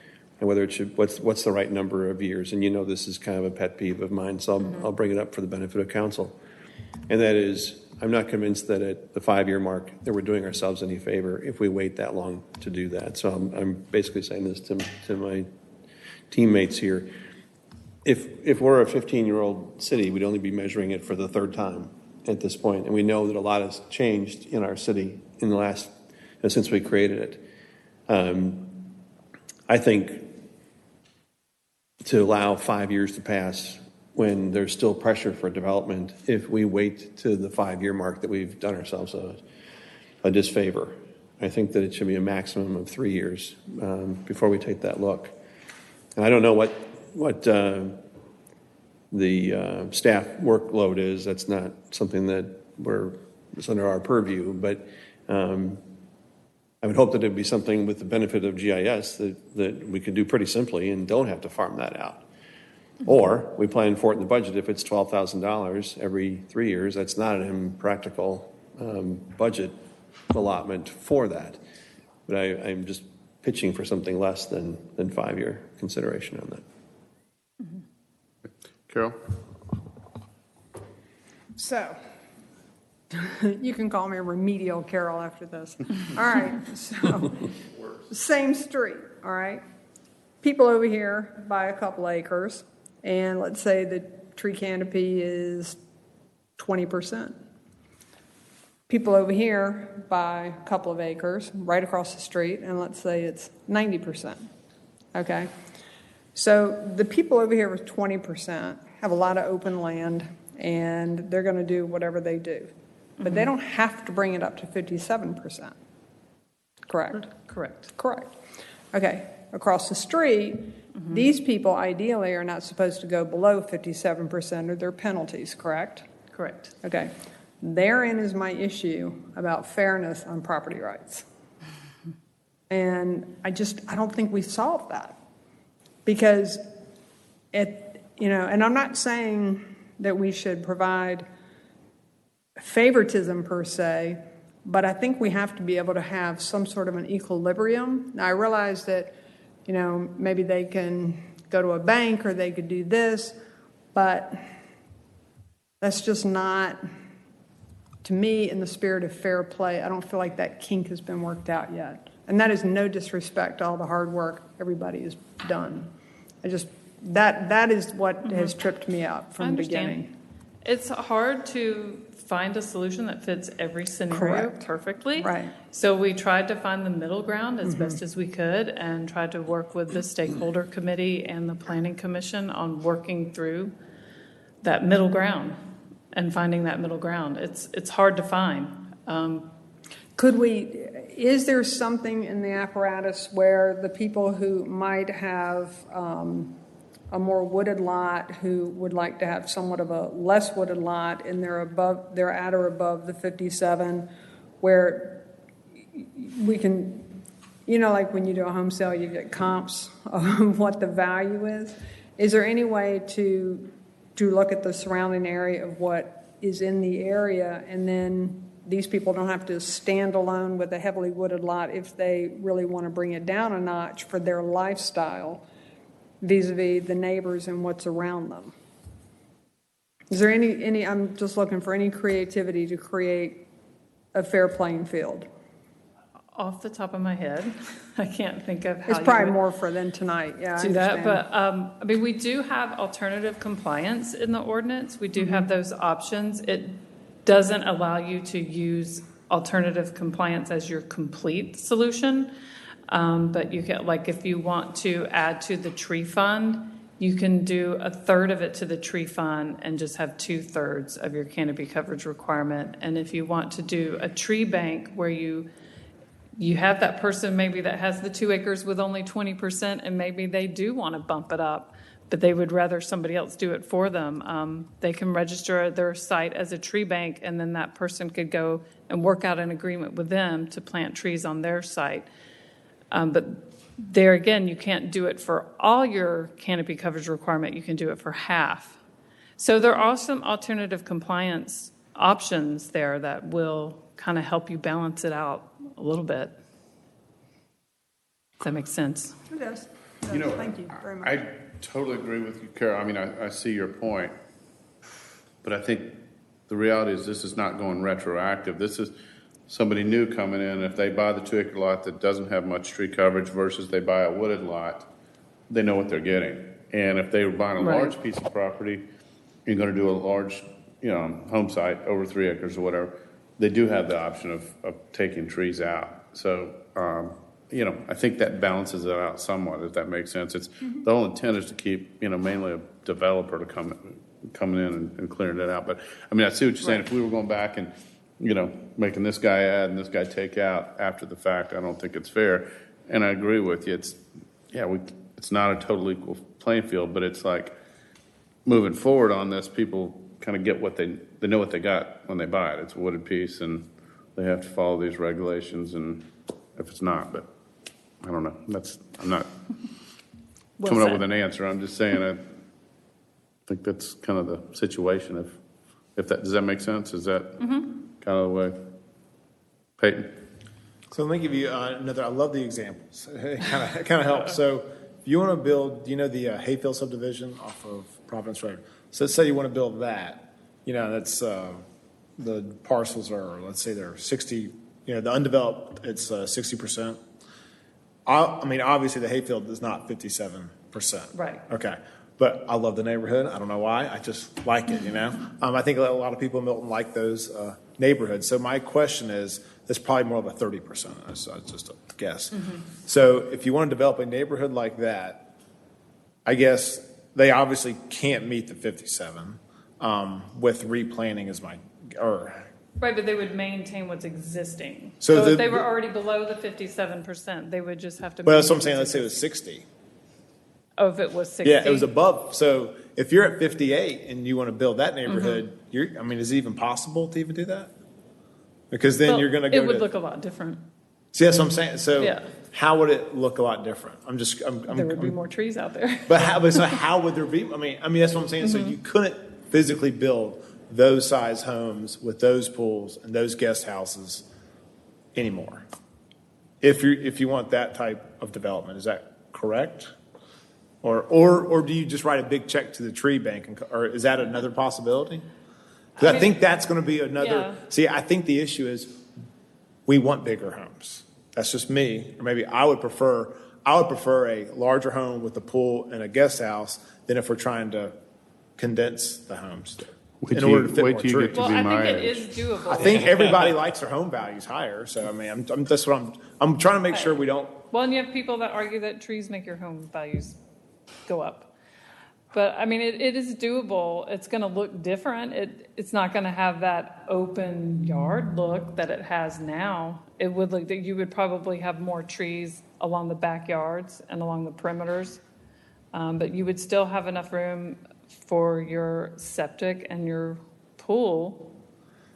and whether it should what's the right number of years. And you know this is kind of a pet peeve of mine, so I'll bring it up for the benefit of council. And that is, I'm not convinced that at the 5-year mark that we're doing ourselves any favor if we wait that long to do that. So I'm basically saying this to my teammates here. If we're a 15-year-old city, we'd only be measuring it for the 3rd time at this point, and we know that a lot has changed in our city in the last since we created it. I think to allow 5 years to pass when there's still pressure for development, if we wait to the 5-year mark, that we've done ourselves a disfavor. I think that it should be a maximum of 3 years before we take that look. And I don't know what the staff workload is. That's not something that it's under our purview, but I would hope that it'd be something with the benefit of GIS that we could do pretty simply and don't have to farm that out. Or we plan for it in the budget. If it's $12,000 every 3 years, that's not an impractical budget allotment for that. But I'm just pitching for something less than 5-year consideration on that. Carol? So, you can call me Remedial Carol after this. All right, so, same street, all right? People over here buy a couple acres, and let's say the tree canopy is 20%. People over here buy a couple of acres right across the street, and let's say it's 90%, okay? So the people over here with 20% have a lot of open land, and they're going to do whatever they do. But they don't have to bring it up to 57%. Correct? Correct. Okay. Across the street, these people ideally are not supposed to go below 57% of their penalties, correct? Correct. Okay. Therein is my issue about fairness on property rights. And I don't think we've solved that. Because and I'm not saying that we should provide favoritism per se, but I think we have to be able to have some sort of an equilibrium. Now, I realize that, maybe they can go to a bank or they could do this, but that's just not, to me, in the spirit of fair play. I don't feel like that kink has been worked out yet. And that is no disrespect to all the hard work everybody has done. That is what has tripped me up from the beginning. It's hard to find a solution that fits every scenario perfectly. Right. So we tried to find the middle ground as best as we could and tried to work with the stakeholder committee and the planning commission on working through that middle ground and finding that middle ground. It's hard to find. Is there something in the apparatus where the people who might have a more wooded lot, who would like to have somewhat of a less wooded lot, and they're at or above the 57, where we can, like when you do a home sale, you get comps of what the value is. Is there any way to look at the surrounding area of what is in the area, and then these people don't have to stand alone with a heavily wooded lot if they really want to bring it down a notch for their lifestyle vis-a-vis the neighbors and what's around them? Is there any I'm just looking for any creativity to create a fair playing field. Off the top of my head, I can't think of how It's probably more for than tonight, yeah. do that, but we do have alternative compliance in the ordinance. We do have those options. It doesn't allow you to use alternative compliance as your complete solution, but you can, like if you want to add to the tree fund, you can do a third of it to the tree fund and just have 2/3 of your canopy coverage requirement. And if you want to do a tree bank where you have that person maybe that has the 2 acres with only 20%, and maybe they do want to bump it up, but they would rather somebody else do it for them. They can register their site as a tree bank, and then that person could go and work out an agreement with them to plant trees on their site. But there again, you can't do it for all your canopy coverage requirement. You can do it for half. So there are some alternative compliance options there that will kind of help you balance it out a little bit. Does that make sense? It does. You know, Thank you very much. I totally agree with you, Carol. I mean, I see your point, but I think the reality is this is not going retroactive. This is somebody new coming in. If they buy the 2-acre lot that doesn't have much tree coverage versus they buy a wooded lot, they know what they're getting. And if they were buying a large piece of property, you're going to do a large, home site over 3 acres or whatever, they do have the option of taking trees out. So, I think that balances it out somewhat, if that makes sense. It's the whole intent is to keep, mainly a developer to coming in and clearing it out. But I mean, I see what you're saying. If we were going back and, making this guy add and this guy take out after the fact, I don't think it's fair. And I agree with you. It's not a total equal playing field, but it's like moving forward on this, people kind of get what they know what they got when they buy it. It's a wooded piece and they have to follow these regulations, and if it's not, but I don't know. I'm not coming up with an answer. I'm just saying I think that's kind of the situation. If that, does that make sense? Is that kind of the way? Peyton? So let me give you another. I love the examples. It kind of helps. So if you want to build, the Hayfield subdivision off of Providence Road. So let's say you want to build that. That's the parcels are, let's say they're 60. The undeveloped, it's 60%. I mean, obviously the Hayfield is not 57%. Right. Okay. But I love the neighborhood. I don't know why. I just like it, I think a lot of people in Milton like those neighborhoods. So my question is, it's probably more of a 30%. That's just a guess. So if you want to develop a neighborhood like that, I guess they obviously can't meet the 57 with replanting Right, but they would maintain what's existing. So if they were already below the 57%, they would just have to. Well, that's what I'm saying. Let's say it was 60. Oh, if it was 60? Yeah, it was above. So if you're at 58 and you want to build that neighborhood, is it even possible to even do that? Because then you're going to go. It would look a lot different. See, that's what I'm saying. So how would it look a lot different? There would be more trees out there. But how would there be? I mean, that's what I'm saying. So you couldn't physically build those size homes with those pools and those guest houses anymore. If you want that type of development, is that correct? Or do you just write a big check to the tree bank, or is that another possibility? Because I think that's going to be another. Yeah. See, I think the issue is we want bigger homes. That's just me. Or maybe I would prefer a larger home with a pool and a guest house than if we're trying to condense the homes in order to fit more trees. Well, I think it is doable. I think everybody likes their home values higher. So I mean, that's what I'm trying to make sure we don't. Well, and you have people that argue that trees make your home values go up. But I mean, it is doable. It's going to look different. It's not going to have that open yard look that it has now. It would look that you would probably have more trees along the backyards and along the perimeters, but you would still have enough room for your septic and your pool.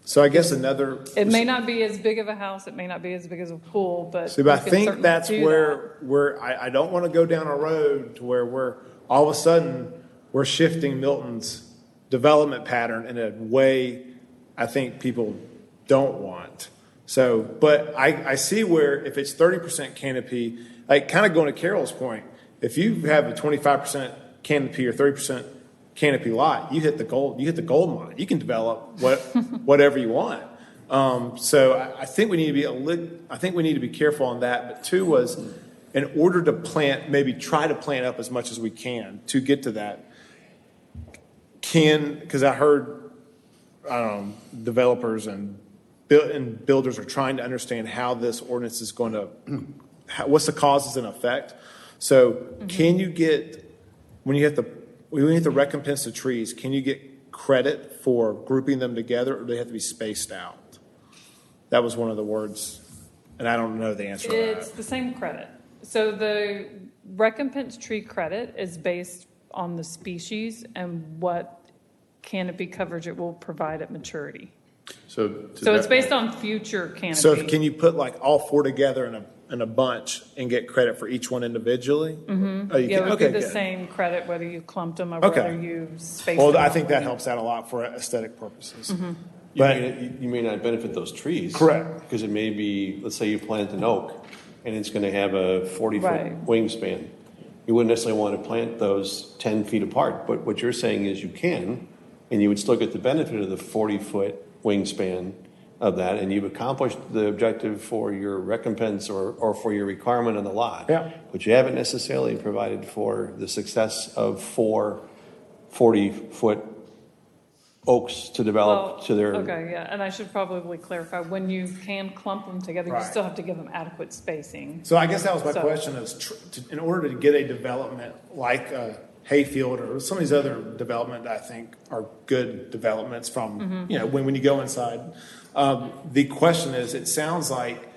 So I guess another. It may not be as big of a house. It may not be as big as a pool, but. See, but I think that's where I don't want to go down a road to where we're all of a sudden we're shifting Milton's development pattern in a way I think people don't want. So, but I see where if it's 30% canopy, like kind of going to Carol's point, if you have a 25% canopy or 30% canopy lot, you hit the gold mine. You can develop whatever you want. So I think we need to be careful on that. But two was, in order to plant, maybe try to plant up as much as we can to get to that. Because I heard developers and builders are trying to understand how this ordinance is going to, what's the causes and effect. So can you get when you have to recompense the trees, can you get credit for grouping them together, or do they have to be spaced out? That was one of the words, and I don't know the answer to that. It's the same credit. So the recompense tree credit is based on the species and what canopy coverage it will provide at maturity. So it's based on future canopy. So can you put like all four together in a bunch and get credit for each one individually? Mm-hmm. Oh, you Yeah, can? it would Okay, be the good. same credit whether you clumped them or Okay. whether you spaced them. Well, I think that out. helps out a lot for aesthetic purposes. Mm-hmm. But You may not benefit those trees. Correct. Because it may be, let's say you plant an oak, and it's going to have a 40-foot Right. wingspan. You wouldn't necessarily want to plant those 10 feet apart, but what you're saying is you can, and you would still get the benefit of the 40-foot wingspan of that, and you've accomplished the objective for your recompense or for your requirement on the lot. Yeah. But you haven't necessarily provided for the success of 4 40-foot oaks to develop to their... Okay, yeah, and I should probably clarify, when you can clump them together, you Right. still have to give them adequate spacing. So I guess that was my So- question is, in order to get a development like Hayfield or some of these other development that I think are good developments from, when you go inside, the question is, it sounds like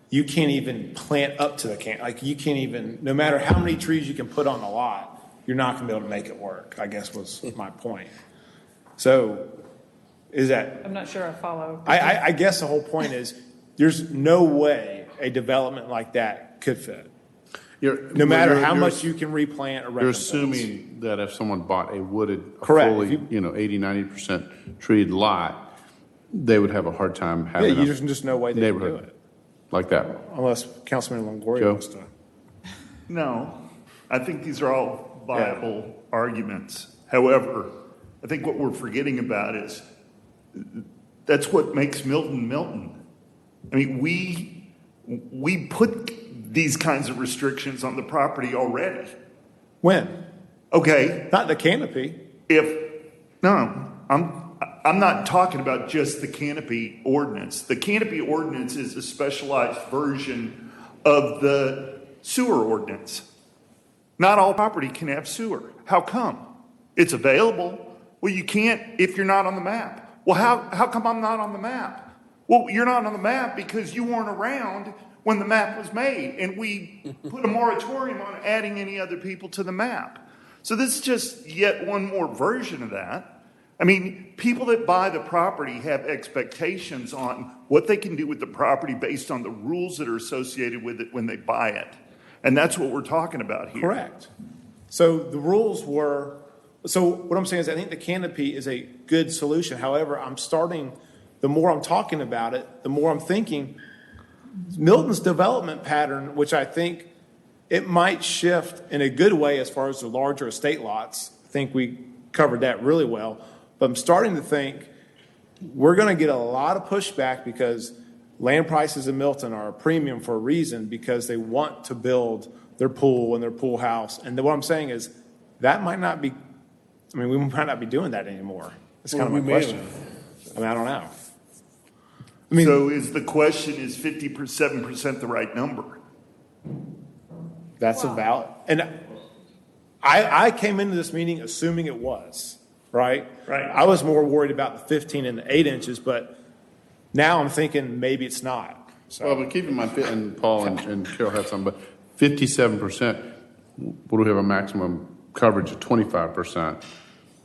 you can't even plant up to the like you can't even, no matter how many trees you can put on the lot, you're not going to be able to make it work, I guess was my point. So is that... I'm not sure I follow. I guess the whole point is there's no way a development like that could fit. No matter how much you can replant or You're recompense. assuming that if someone bought a wooded, a Correct. fully, 80-90% treed lot, they would have a hard time Yeah, having there's just no way they can do neighborhood it. like that. Unless Councilman Longoria Joe? wants to. No, I think these are all viable arguments. However, I think what we're forgetting about is that's what makes Milton Milton. I mean, we put these kinds of restrictions on the property already. When? Okay. Not the canopy. I'm not talking about just the canopy ordinance. The canopy ordinance is a specialized version of the sewer ordinance. Not all property can have sewer. How come? It's available. Well, you can't if you're not on the map. Well, how come I'm not on the map? Well, you're not on the map because you weren't around when the map was made, and we put a moratorium on adding any other people to the map. So this is just yet one more version of that. I mean, people that buy the property have expectations on what they can do with the property based on the rules that are associated with it when they buy it. And that's what we're talking about here. Correct. So the rules were, so what I'm saying is I think the canopy is a good solution. However, the more I'm talking about it, the more I'm thinking Milton's development pattern, which I think it might shift in a good way as far as the larger estate lots. I think we covered that really well. But I'm starting to think we're going to get a lot of pushback because land prices in Milton are a premium for a reason, because they want to build their pool and their pool house. And what I'm saying is that might not be, we might not be doing that anymore. That's kind of my question. I don't know. So is the question, is 57% the right number? That's valid. And I came into this meeting assuming it was, right? Right. I was more worried about the 15 and the 8 inches, but now I'm thinking maybe it's not. So. Well, but keep in mind, and Paul and Carol have some, but 57%, would we have a maximum coverage of 25%,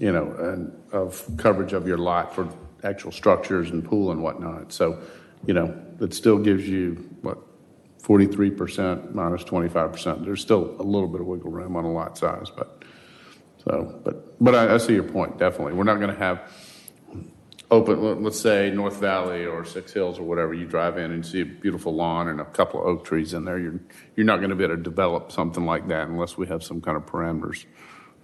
and of coverage of your lot for actual structures and pool and whatnot. So, it still gives you, 43% minus 25%. There's still a little bit of wiggle room on a lot size, but I see your point, definitely. We're not going to have open, let's say North Valley or Six Hills or whatever, you drive in and see a beautiful lawn and a couple of oak trees in there. You're not going to be able to develop something like that unless we have some kind of parameters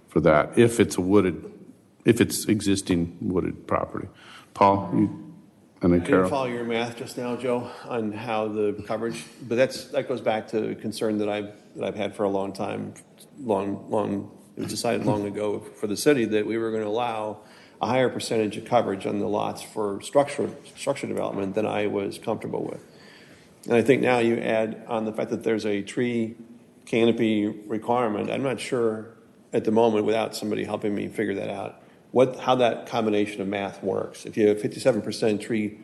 for that. If it's existing wooded property. Paul, and then I Carol. didn't follow your math just now, Joe, on how the coverage, but that goes back to a concern that I've had for a long time. It was decided long ago for the city that we were going to allow a higher percentage of coverage on the lots for structure development than I was comfortable with. And I think now you add on the fact that there's a tree canopy requirement. I'm not sure at the moment without somebody helping me figure that out, how that combination of math works. If you have 57% tree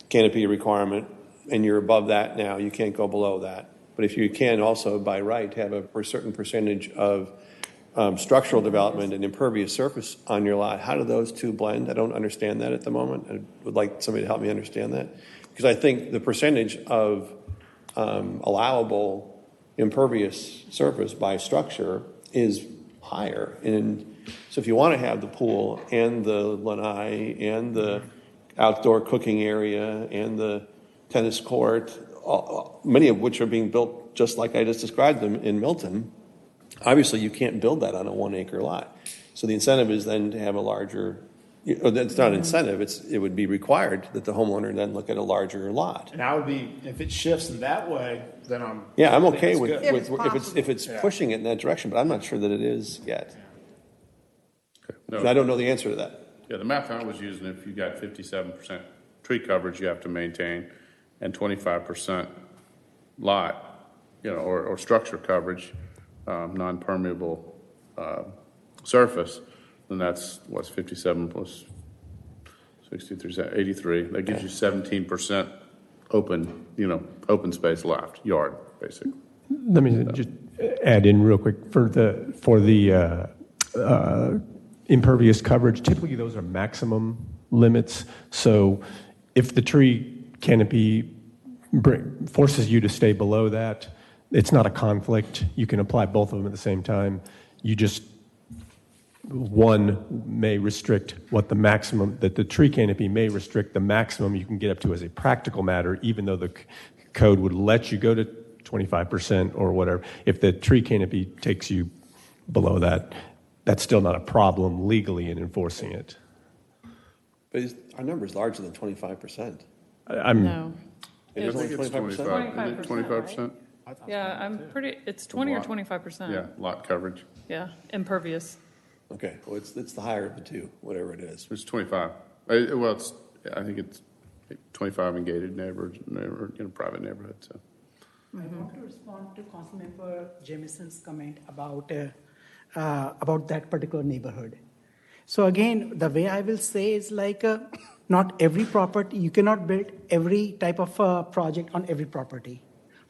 canopy requirement and you're above that now, you can't go below that. But if you can also, by right, have a certain percentage of structural development and impervious surface on your lot, how do those two blend? I don't understand that at the moment. I would like somebody to help me understand that. Because I think the percentage of allowable impervious surface by structure is higher. And so if you want to have the pool and the lanai and the outdoor cooking area and the tennis court, many of which are being built just like I just described them in Milton, obviously you can't build that on a 1 acre lot. So the incentive is then to have a larger, it's not an incentive, it would be required that the homeowner then look at a larger lot. And I would be, if it shifts in that way, then I'm. Yeah, I'm I think okay it's with, good. if it's Yeah. pushing it in that direction, but I'm not sure that it is yet. No. And I don't know the answer to that. Yeah, the math I was using, if you got 57% tree coverage you have to maintain and 25% lot, or structure coverage, non-permeable surface, then that's, 57 plus 63, 83. That gives you 17% open space left, yard, basically. Let me just add in real quick for the impervious coverage. Typically, those are maximum limits. So, if the tree canopy forces you to stay below that, it's not a conflict. You can apply both of them at the same time. One may restrict what the maximum, that the tree canopy may restrict the maximum you can get up to as a practical matter, even though the code would let you go to 25% or whatever. If the tree canopy takes you below that, that's still not a problem legally in enforcing it. But our number is larger than 25%. No. I think it's 25. Is it 25%? Yeah, it's 20 or 25%. Yeah, lot coverage. Yeah, impervious. Okay, well, it's the higher of the two, whatever it is. It's 25. I think it's 25 in gated neighborhoods, in a private neighborhood. So. I want to respond to Councilmember Jamison's comment about that particular neighborhood. So again, the way I will say is like not every property, you cannot build every type of project on every property.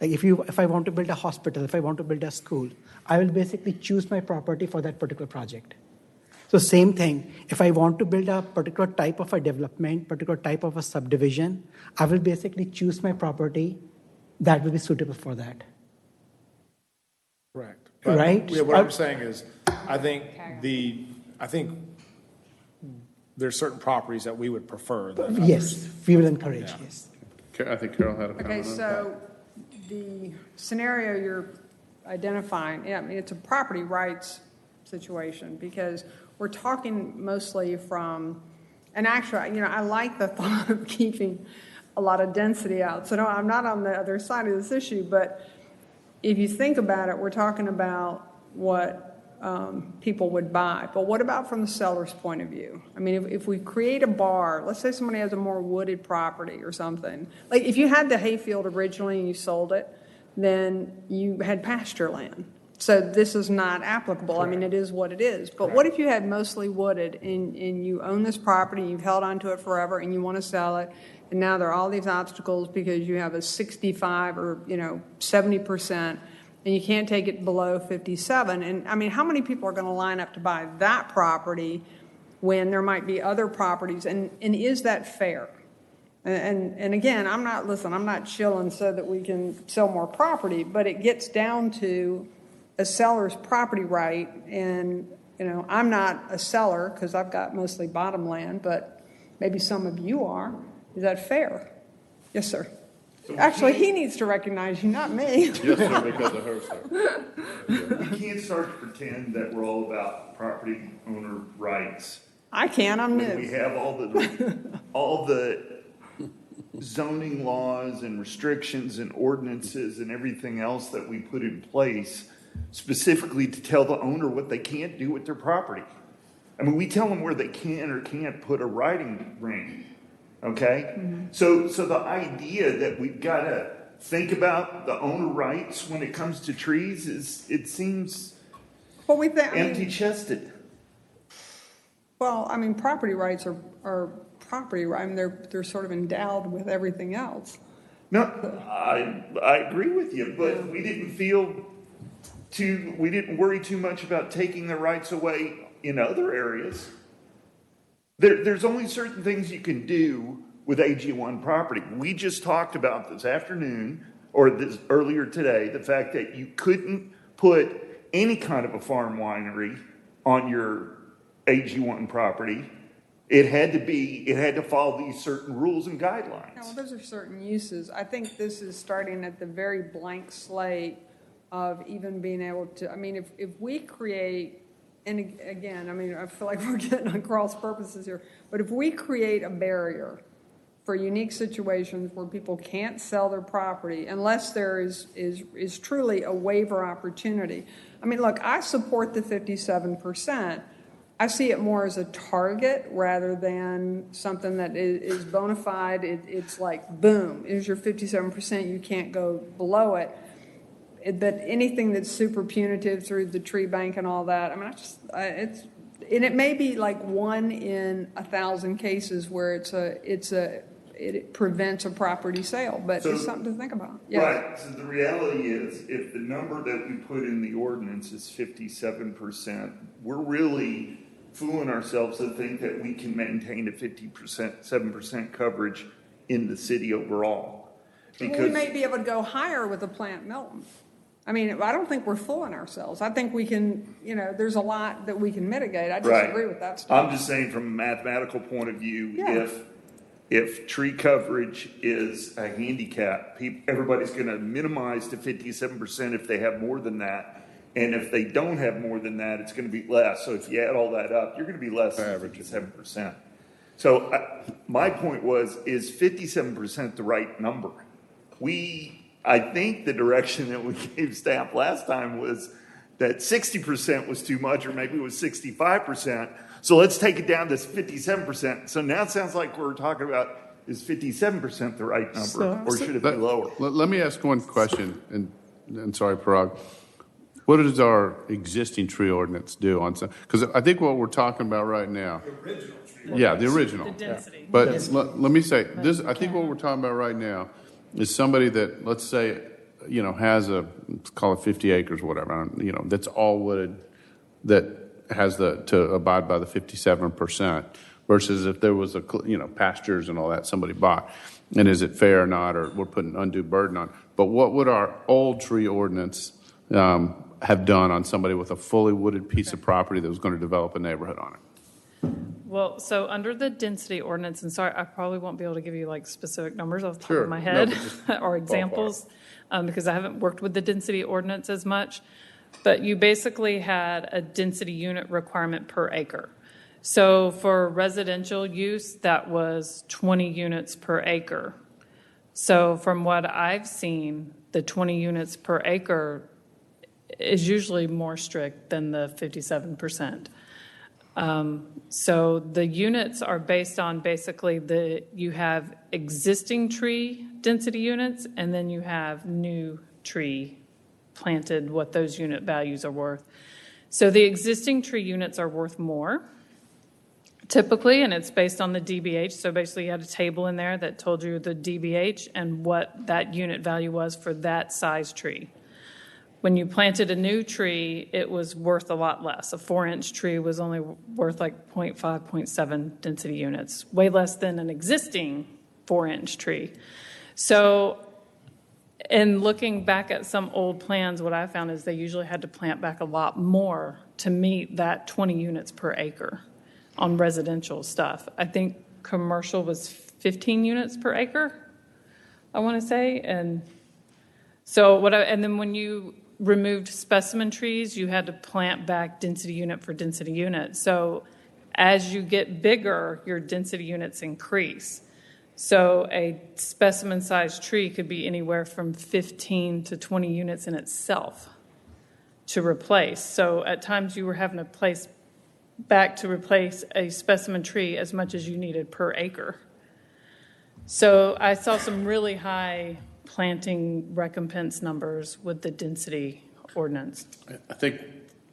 Like if I want to build a hospital, if I want to build a school, I will basically choose my property for that particular project. So same thing, if I want to build a particular type of a development, particular type of a subdivision, I will basically choose my property that will be suitable for that. Correct. Right? Yeah, what I'm saying is, I think there's certain properties that we would prefer. Yes, we will encourage, yes. I think Carol had a comment. Okay, so the scenario you're identifying, it's a property rights situation because we're talking mostly from, and actually, I like the thought of keeping a lot of density out. So no, I'm not on the other side of this issue, but if you think about it, we're talking about what people would buy. But what about from the seller's point of view? I mean, if we create a bar, let's say somebody has a more wooded property or something. Like if you had the hayfield originally and you sold it, then you had pasture land. So this is not applicable. Correct. I mean, it is what it is. But Correct. What if you had mostly wooded and you own this property, you've held onto it forever and you want to sell it, and now there are all these obstacles because you have a 65 or 70%, and you can't take it below 57. And I mean, how many people are going to line up to buy that property when there might be other properties? And is that fair? And again, I'm not chilling so that we can sell more property, but it gets down to a seller's property right. And, I'm not a seller because I've got mostly bottom land, but maybe some of you are. Is that fair? Yes, sir. So actually, he needs to recognize you, not me. Yes, sir, because of her, sir. We can't start to pretend that we're all about property owner rights. I can. I'm new. We have all the zoning laws and restrictions and ordinances and everything else that we put in place specifically to tell the owner what they can't do with their property. I mean, we tell them where they can or can't put a riding ring. Okay? Mm-hmm. So the idea that we've got to think about the owner rights when it comes to trees it seems Well, we think, empty-chested. well, I mean, property rights are property, right? I mean, they're sort of endowed with everything else. No, I agree with you, but we didn't worry too much about taking the rights away in other areas. There's only certain things you can do with AG1 property. We just talked about this afternoon, or this earlier today, the fact that you couldn't put any kind of a farm winery on your AG1 property. It had to follow these certain rules and guidelines. Yeah, well, those are certain uses. I think this is starting at the very blank slate of even being able to, I mean, if we create, and again, I mean, I feel like we're getting on cross purposes here, but if we create a barrier for unique situations where people can't sell their property unless there is truly a waiver opportunity. I mean, look, I support the 57%. I see it more as a target rather than something that is bona fide. It's like, boom, here's your 57%, you can't go below it. But anything that's super punitive through the tree bank and all that, I mean, and it may be like 1 in 1,000 cases where it prevents a property sale, but it's something to think about. Yeah. Right, so the reality is, if the number that we put in the ordinance is 57%, we're really fooling ourselves to think that we can maintain a 7% coverage in the city overall. Because we may be able to go higher with the plant Milton. I mean, I don't think we're fooling ourselves. I think we can, there's a lot that we can mitigate. I disagree with that stuff. I'm just saying from a mathematical point of view, if tree coverage is a handicap, everybody's going to minimize to 57% if they have more than that. And if they don't have more than that, it's going to be less. So if you add all that up, you're going to be less than 57%. So my point is 57% the right number? I think the direction that we gave staff last time was that 60% was too much, or maybe it was 65%. So let's take it down to 57%. So now it sounds like we're talking about, is 57% the right number, or should it be lower? Let me ask one question, and sorry, Parag. What does our existing tree ordinance do on some? Because I think what we're talking about right now. The original tree ordinance. Yeah, the original. The density. But let me say this. I think what we're talking about right now is somebody that, let's say, has let's call it 50 acres, whatever. That's all wooded, that has to abide by the 57%. Versus if there was pastures and all that somebody bought, and is it fair or not, or we're putting undue burden on? But what would our old tree ordinance have done on somebody with a fully wooded piece of property that was going to develop a neighborhood on it? Well, so under the density ordinance, and sorry, I probably won't be able to give you like specific numbers off the top of my head or examples because I haven't worked with the density ordinance as much, but you basically had a density unit requirement per acre. So for residential use, that was 20 units per acre. So from what I've seen, the 20 units per acre is usually more strict than the 57%. So the units are based on basically you have existing tree density units, and then you have new tree planted, what those unit values are worth. So the existing tree units are worth more, typically, and it's based on the DBH. So basically you had a table in there that told you the DBH and what that unit value was for that size tree. When you planted a new tree, it was worth a lot less. A 4-inch tree was only worth like 0.5, 0.7 density units, way less than an existing 4-inch tree. So in looking back at some old plans, what I found is they usually had to plant back a lot more to meet that 20 units per acre on residential stuff. I think commercial was 15 units per acre, I want to say. And so and then when you removed specimen trees, you had to plant back density unit for density unit. So as you get bigger, your density units increase. So a specimen-sized tree could be anywhere from 15 to 20 units in itself to replace. So at times you were having to place back to replace a specimen tree as much as you needed per acre. So I saw some really high planting recompense numbers with the density ordinance. I think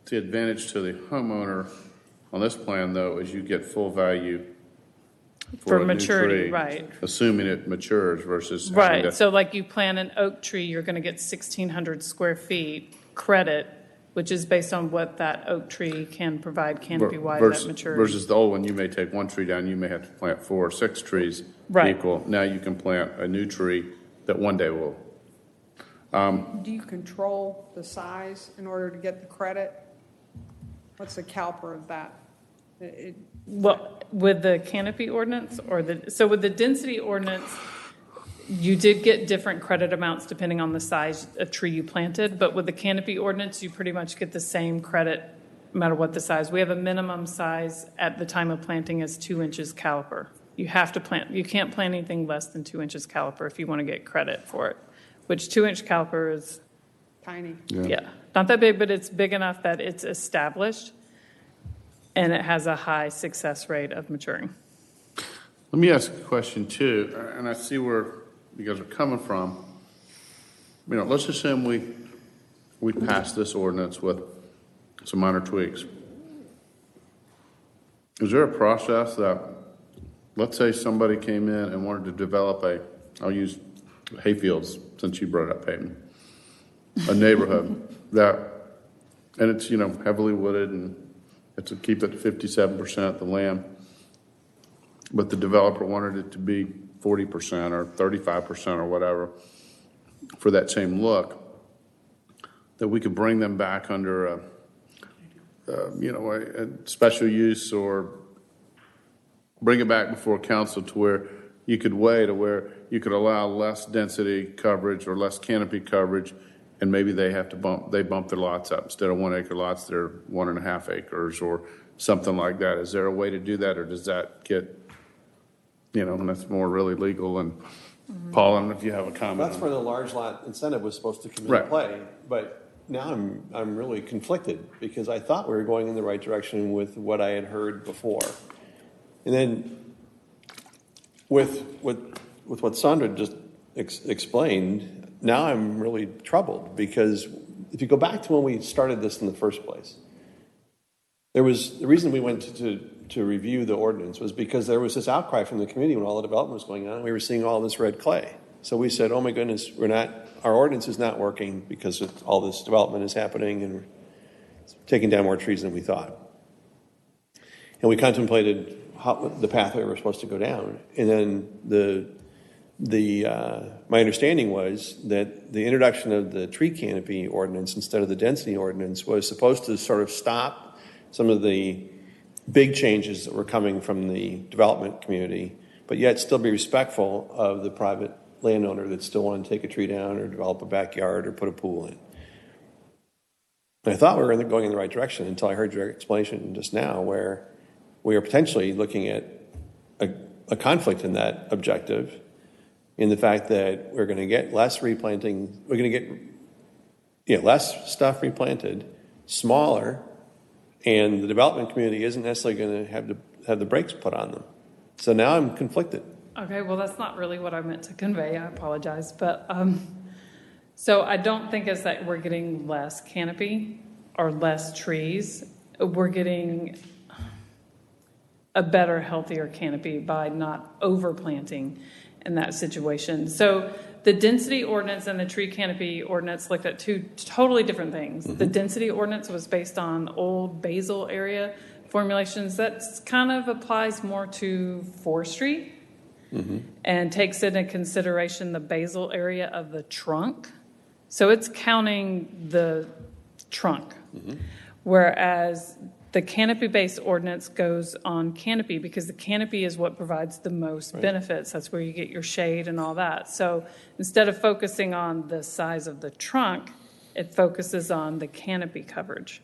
the advantage to the homeowner on this plan, though, is you get full value For a new maturity, tree, right. assuming it matures versus having Right, to- so like you plant an oak tree, you're going to get 1,600 square feet credit, which is based on what that oak tree can provide canopy-wise at maturity. Versus the old one, you may take one tree down, you may have to plant 4 or 6 trees Right. equal. Now you can plant a new tree that one day will. Do you control the size in order to get the credit? What's the caliper of that? Well, with the canopy ordinance so with the density ordinance, you did get different credit amounts depending on the size of tree you planted, but with the canopy ordinance, you pretty much get the same credit no matter what the size. We have a minimum size at the time of planting is 2 inches caliper. You have to plant, you can't plant anything less than 2 inches caliper if you want to get credit for it, which 2-inch caliper is Tiny. yeah, not that big, but it's big enough that it's established and it has a high success rate of maturing. Let me ask a question too, and I see where you guys are coming from. You know, let's assume we pass this ordinance with some minor tweaks. Is there a process that, let's say somebody came in and wanted to develop I'll use hayfields since you brought up Peyton, a neighborhood and it's, you know, heavily wooded and it's to keep it 57% the land, but the developer wanted it to be 40% or 35% or whatever for that same look, that we could bring them back under a special use or bring it back before council to where you could weigh to where you could allow less density coverage or less canopy coverage, and maybe they bump their lots up. Instead of 1 acre lots, they're 1.5 acres or something like that. Is there a way to do that, or does that get, and that's more really legal? And Paul, I don't know if you have a comment. That's where the large lot incentive was supposed to come Right. into play. But now I'm really conflicted because I thought we were going in the right direction with what I had heard before. And then with what Sandra just explained, now I'm really troubled because if you go back to when we started this in the first place, the reason we went to review the ordinance was because there was this outcry from the community when all the development was going on. We were seeing all this red clay. So we said, oh my goodness, our ordinance is not working because all this development is happening and we're taking down more trees than we thought. And we contemplated the pathway we were supposed to go down. And then my understanding was that the introduction of the tree canopy ordinance instead of the density ordinance was supposed to sort of stop some of the big changes that were coming from the development community, but yet still be respectful of the private landowner that still wanted to take a tree down or develop a backyard or put a pool in. And I thought we were going in the right direction until I heard your explanation just now where we are potentially looking at a conflict in that objective in the fact that we're going to get less replanting, we're going to get less stuff replanted, smaller, and the development community isn't necessarily going to have the brakes put on them. So now I'm conflicted. Okay, well, that's not really what I meant to convey. I apologize. But so I don't think it's that we're getting less canopy or less trees. We're getting a better, healthier canopy by not overplanting in that situation. So the density ordinance and the tree canopy ordinance looked at two totally different things. Mm-hmm. The density ordinance was based on old basal area formulations. That kind of applies more to forestry. Mm-hmm. And takes into consideration the basal area of the trunk. So it's counting the trunk. Mm-hmm. Whereas the canopy-based ordinance goes on canopy because the canopy is what provides the most benefits. That's where you get your shade and all that. So instead of focusing on the size of the trunk, it focuses on the canopy coverage.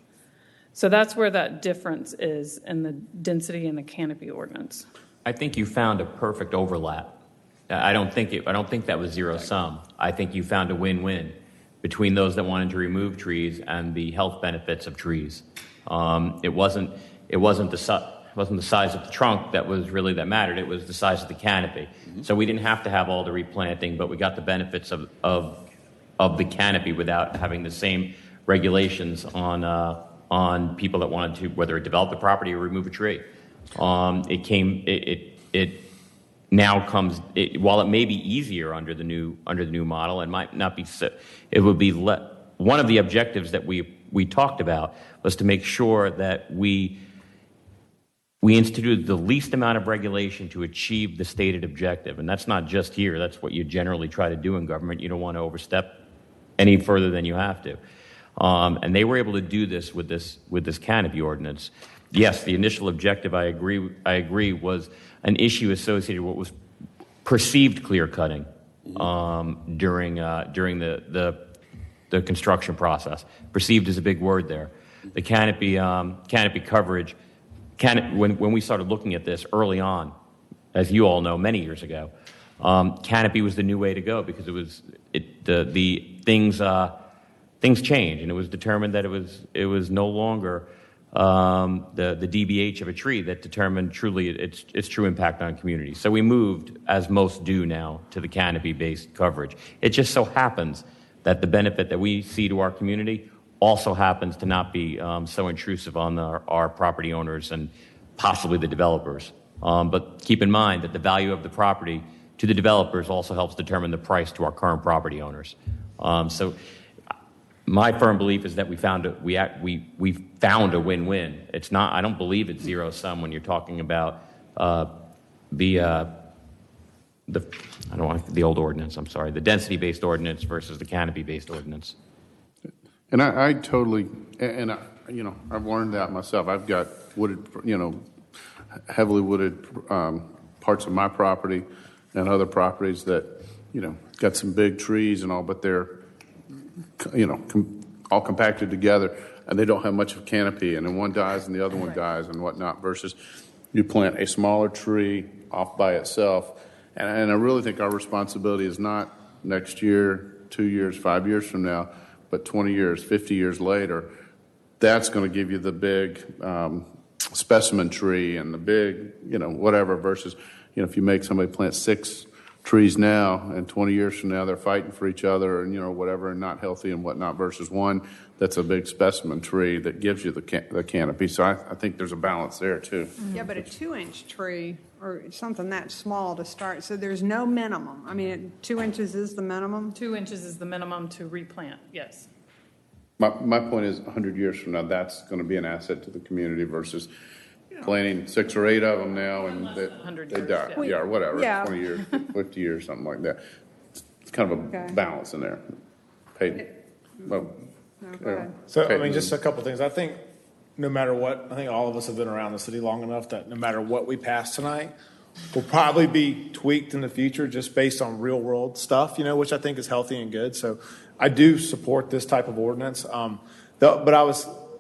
So that's where that difference is in the density and the canopy ordinance. I think you found a perfect overlap. I don't think that was zero sum. I think you found a win-win between those that wanted to remove trees and the health benefits of trees. It wasn't the size of the trunk that mattered. It was the size of the canopy. Mm-hmm. So we didn't have to have all the replanting, but we got the benefits of the canopy without having the same regulations on on people that wanted to, whether develop the property or remove a tree. It now comes, while it may be easier under the new model, and might not be, it would be one of the objectives that we talked about was to make sure that we instituted the least amount of regulation to achieve the stated objective. And that's not just here. That's what you generally try to do in government. You don't want to overstep any further than you have to. And they were able to do this with this Canopy ordinance. Yes, the initial objective, I agree, was an issue associated with what was perceived clear cutting during the construction process. Perceived is a big word there. The canopy coverage. When we started looking at this early on, as you all know, many years ago, Canopy was the new way to go because things changed, and it was determined that it was no longer the DBH of a tree that determined truly its true impact on communities. So we moved, as most do now, to the canopy-based coverage. It just so happens that the benefit that we see to our community also happens to not be so intrusive on our property owners and possibly the developers. But keep in mind that the value of the property to the developers also helps determine the price to our current property owners. So my firm belief is that we found a win-win. It's not. I don't believe it's zero sum when you're talking about the old ordinance. I'm sorry, the density-based ordinance versus the canopy-based ordinance. And I totally, and I've learned that myself. I've got wooded, heavily wooded parts of my property and other properties that, got some big trees and all, but they're, all compacted together, and they don't have much of a canopy, and then one dies and the other one dies and whatnot, versus you plant a smaller tree off by itself. And I really think our responsibility is not next year, 2 years, 5 years from now, but 20 years, 50 years later. That's going to give you the big specimen tree and the big, whatever, versus, if you make somebody plant 6 trees now and 20 years from now they're fighting for each other and, whatever, and not healthy and whatnot, versus one that's a big specimen tree that gives you the canopy. So I think there's a balance there, too. Yeah, but a 2-inch tree or something that small to start, so there's no minimum. I mean, 2 inches is the minimum? 2 inches is the minimum to replant, yes. My point is 100 years from now, that's going to be an asset to the community versus planting 6 or 8 of them now and they die. Yeah, or whatever, Yeah. 20 years, 50 years, something like that. It's kind of a balance in there. Peyton? Well, Go ahead. So, Peyton. just a couple things. I think no matter what, I think all of us have been around the city long enough that no matter what we pass tonight, will probably be tweaked in the future just based on real world stuff, which I think is healthy and good. So I do support this type of ordinance. But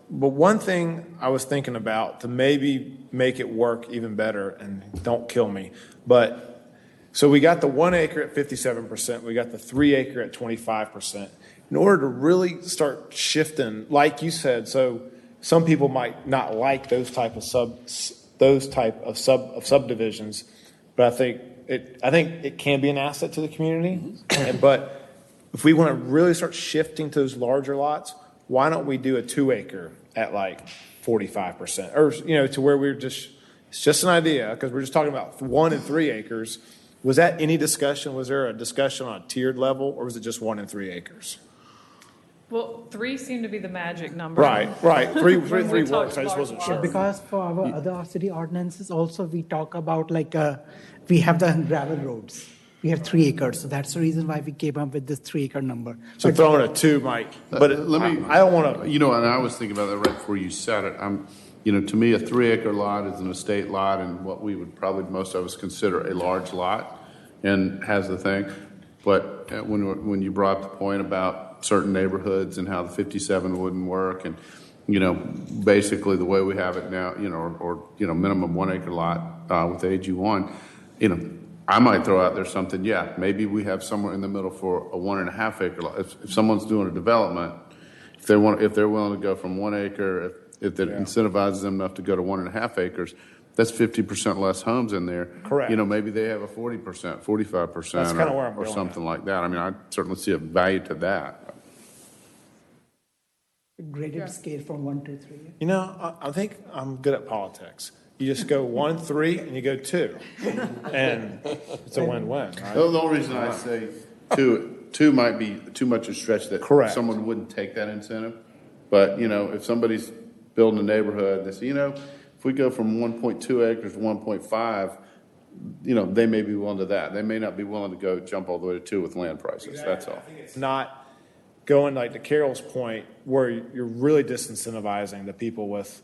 one thing I was thinking about to maybe make it work even better, and don't kill me, so we got the 1 acre at 57%, we got the 3 acre at 25%. In order to really start shifting, like you said, so some people might not like those type of subdivisions, but I think it can be an asset to the community. But if we want to really start shifting to those larger lots, why don't we do a 2 acre at like 45%, or to where it's just an idea, because we're just talking about 1 and 3 acres. Was that any discussion? Was there a discussion on a tiered level, or was it just 1 and 3 acres? Well, 3 seemed to be the magic number. Right. Three When we works. talked I just wasn't large sure. lots. Because for our other city ordinances also, we talk about we have the gravel roads. We have 3 acres, so that's the reason why we came up with this 3 acre number. So throwing a 2, Mike, but I don't want to. And I was thinking about that right before you said it. To me, a 3 acre lot is an estate lot and what we would probably most of us consider a large lot, and has the thing. But when you brought up the point about certain neighborhoods and how the 57 wouldn't work, and basically the way we have it now, or minimum 1 acre lot with AG1, I might throw out there something. Yeah, maybe we have somewhere in the middle for a 1.5 acre lot. If someone's doing a development, if they're willing to go from 1 acre, if that incentivizes them enough to go to 1.5 acres, that's 50% less homes in there. Correct. Maybe they have a 40%, 45%, That's kinda where I'm or going something at. like that. I mean, I certainly see a value to that. graded scale from 1 to 3. You know, I think I'm good at politics. You just go 1, 3, and you go 2. And it's a win-win, right? The only reason I say two might be too much a stretch that Correct. someone wouldn't take that incentive. But, you know, if somebody's building a neighborhood, they say, you know, if we go from 1.2 acres to 1.5, you know, they may be willing to that. They may not be willing to go jump all the way to 2 with land prices. That's all. It's not going, like, to Carol's point, where you're really disincentivizing the people with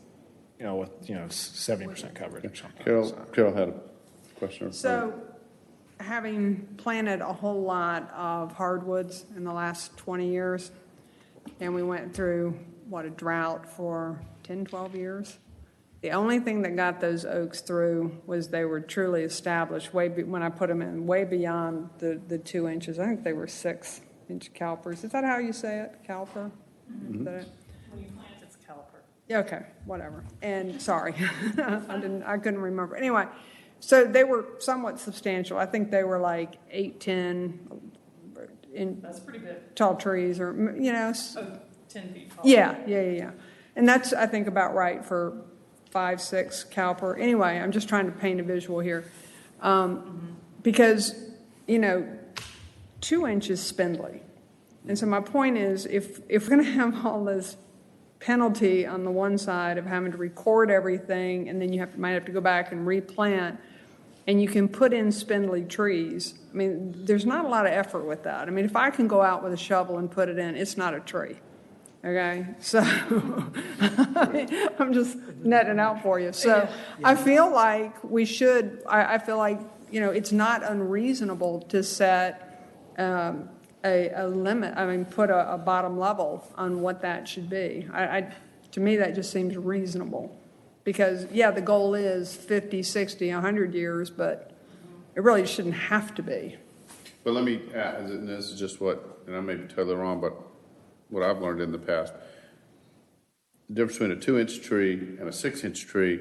70% coverage or something. Carol had a question. So, having planted a whole lot of hardwoods in the last 20 years, and we went through, a drought for 10, 12 years. The only thing that got those oaks through was they were truly established when I put them in, way beyond the 2 inches. I think they were 6-inch calipers. Is that how you say it, caliper? Mm-hmm. Is that it? When you plant, it's caliper. Yeah, okay, whatever. And sorry, I couldn't remember. Anyway, so they were somewhat substantial. I think they were like 8, 10 That's pretty big. tall trees, or 10 feet tall. Yeah. And that's, I think, about right for 5, 6 caliper. Anyway, I'm just trying to paint a visual here. Because, 2 inches spindly. And so my point is, if we're going to have all this penalty on the one side of having to record everything, and then you might have to go back and replant, and you can put in spindly trees, I mean, there's not a lot of effort with that. I mean, if I can go out with a shovel and put it in, it's not a tree. Okay, so I'm just netting out for you. So I feel like we should, I feel like, it's not unreasonable to set a limit, put a bottom level on what that should be. To me, that just seems reasonable. Because, the goal is 50, 60, 100 years, but it really shouldn't have to be. But let me add, and this is just and I may be totally wrong, but what I've learned in the past, the difference between a 2-inch tree and a 6-inch tree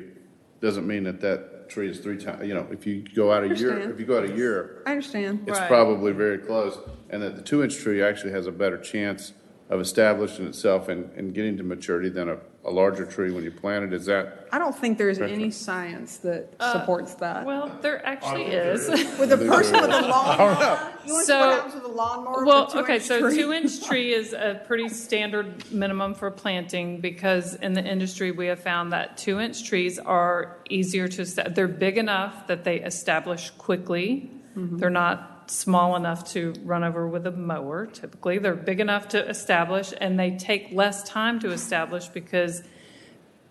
doesn't mean that tree is 3 times, if you go out a year, I understand. it's probably very close, and that the 2-inch tree actually has a better chance of establishing itself and getting to maturity than a larger tree when you plant it. Is that? I don't think there's any science that supports that. Well, there actually is. With a person with a lawnmower? You want to see what happens with a lawnmower? Well, okay, so 2-inch tree is a pretty standard minimum for planting, because in the industry we have found that 2-inch trees are easier they're big enough that they establish quickly. Mm-hmm. They're not small enough to run over with a mower, typically. They're big enough to establish, and they take less time to establish because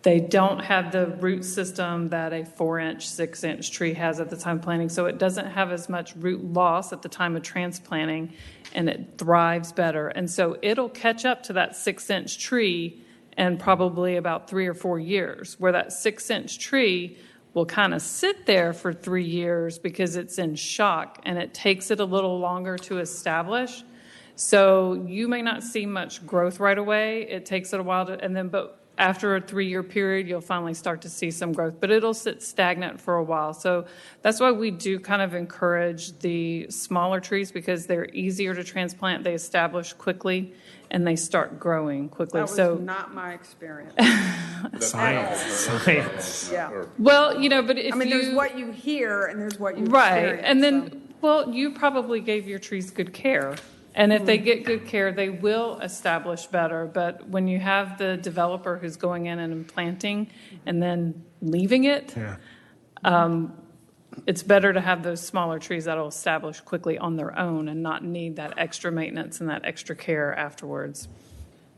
they don't have the root system that a 4-inch, 6-inch tree has at the time of planting. So it doesn't have as much root loss at the time of transplanting, and it thrives better. And so it'll catch up to that 6-inch tree in probably about 3 or 4 years, where that 6-inch tree will kind of sit there for 3 years because it's in shock, and it takes it a little longer to establish. So you may not see much growth right away. It takes it a while but after a 3-year period, you'll finally start to see some growth, but it'll sit stagnant for a while. So that's why we do kind of encourage the smaller trees, because they're easier to transplant. They establish quickly, and they start growing quickly. That was not my experience. Science. Yeah. Well, but if there's what you hear and there's what you right, experience. and then, well, you probably gave your trees good care. And if they get good care, they will establish better. But when you have the developer who's going in and planting and then leaving it, it's better to have those smaller trees that will establish quickly on their own and not need that extra maintenance and that extra care afterwards.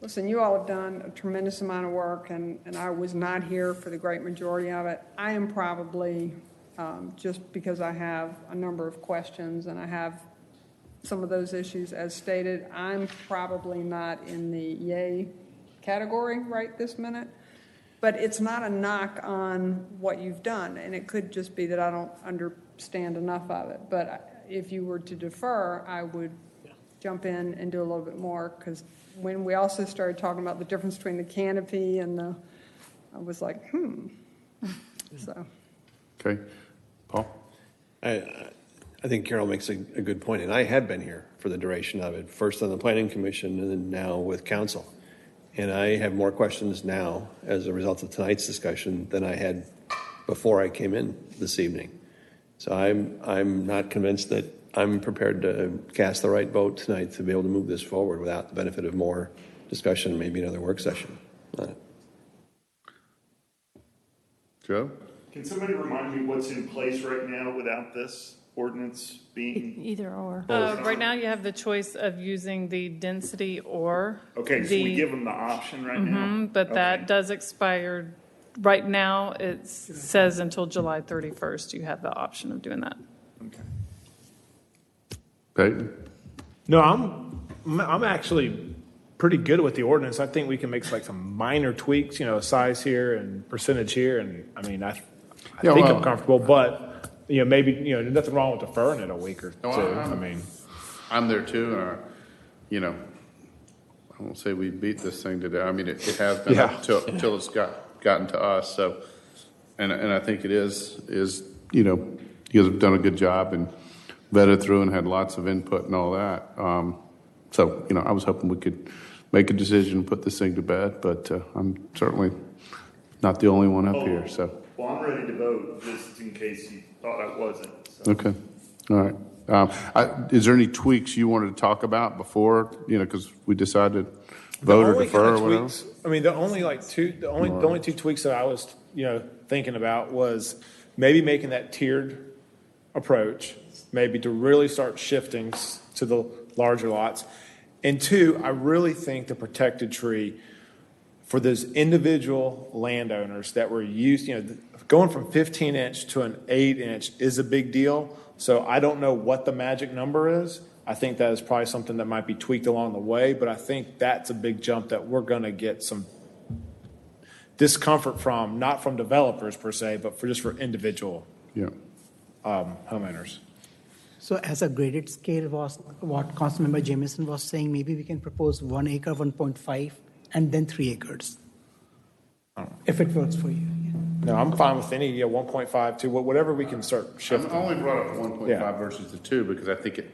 Listen, you all have done a tremendous amount of work, and I was not here for the great majority of it. I am probably, just because I have a number of questions and I have some of those issues as stated, I'm probably not in the yay category right this minute. But it's not a knock on what you've done, and it could just be that I don't understand enough of it. But if you were to defer, I would jump in and do a little bit more, because when we also started talking about the difference between the canopy and I was like, So. Okay. Paul? I think Carol makes a good point, and I have been here for the duration of it, first on the Planning Commission and then now with Council. And I have more questions now as a result of tonight's discussion than I had before I came in this evening. So I'm not convinced that I'm prepared to cast the right vote tonight to be able to move this forward without the benefit of more discussion, maybe another work session. Joe? Can somebody remind me what's in place right now without this ordinance being? Either or. Right now, you have the choice of using the density or. Okay, so we give them the option right now? But that does expire, right now, it says until July 31st, you have the option of doing that. Okay. Peyton? No, I'm actually pretty good with the ordinance. I think we can make like some minor tweaks, size here and percentage here, and I mean, I think I'm comfortable, but maybe there's nothing wrong with deferring it a week or two. I'm there too, and I won't say we beat this thing today. I mean, it has been up till it's gotten to us. So, and I think it is you guys have done a good job and vetted through and had lots of input and all that. So, I was hoping we could make a decision and put this thing to bed, but I'm certainly not the only one up here. So, well, I'm ready to vote, just in case you thought I wasn't. So. Okay, all right. Is there any tweaks you wanted to talk about before? Because we decided vote or defer or whatever. The only two tweaks that I was thinking about was maybe making that tiered approach, maybe to really start shifting to the larger lots. And two, I really think the protected tree for those individual landowners that were used, going from 15-inch to an 8-inch is a big deal. So I don't know what the magic number is. I think that is probably something that might be tweaked along the way, but I think that's a big jump that we're going to get some discomfort from, not from developers per se, but for individual homeowners. So as a graded scale was what Councilmember Jamison was saying, maybe we can propose 1 acre, 1.5, and then 3 acres. If it works for you. No, I'm fine with any 1.5 to whatever we can start shifting. I only brought up 1.5 versus the 2 because I think it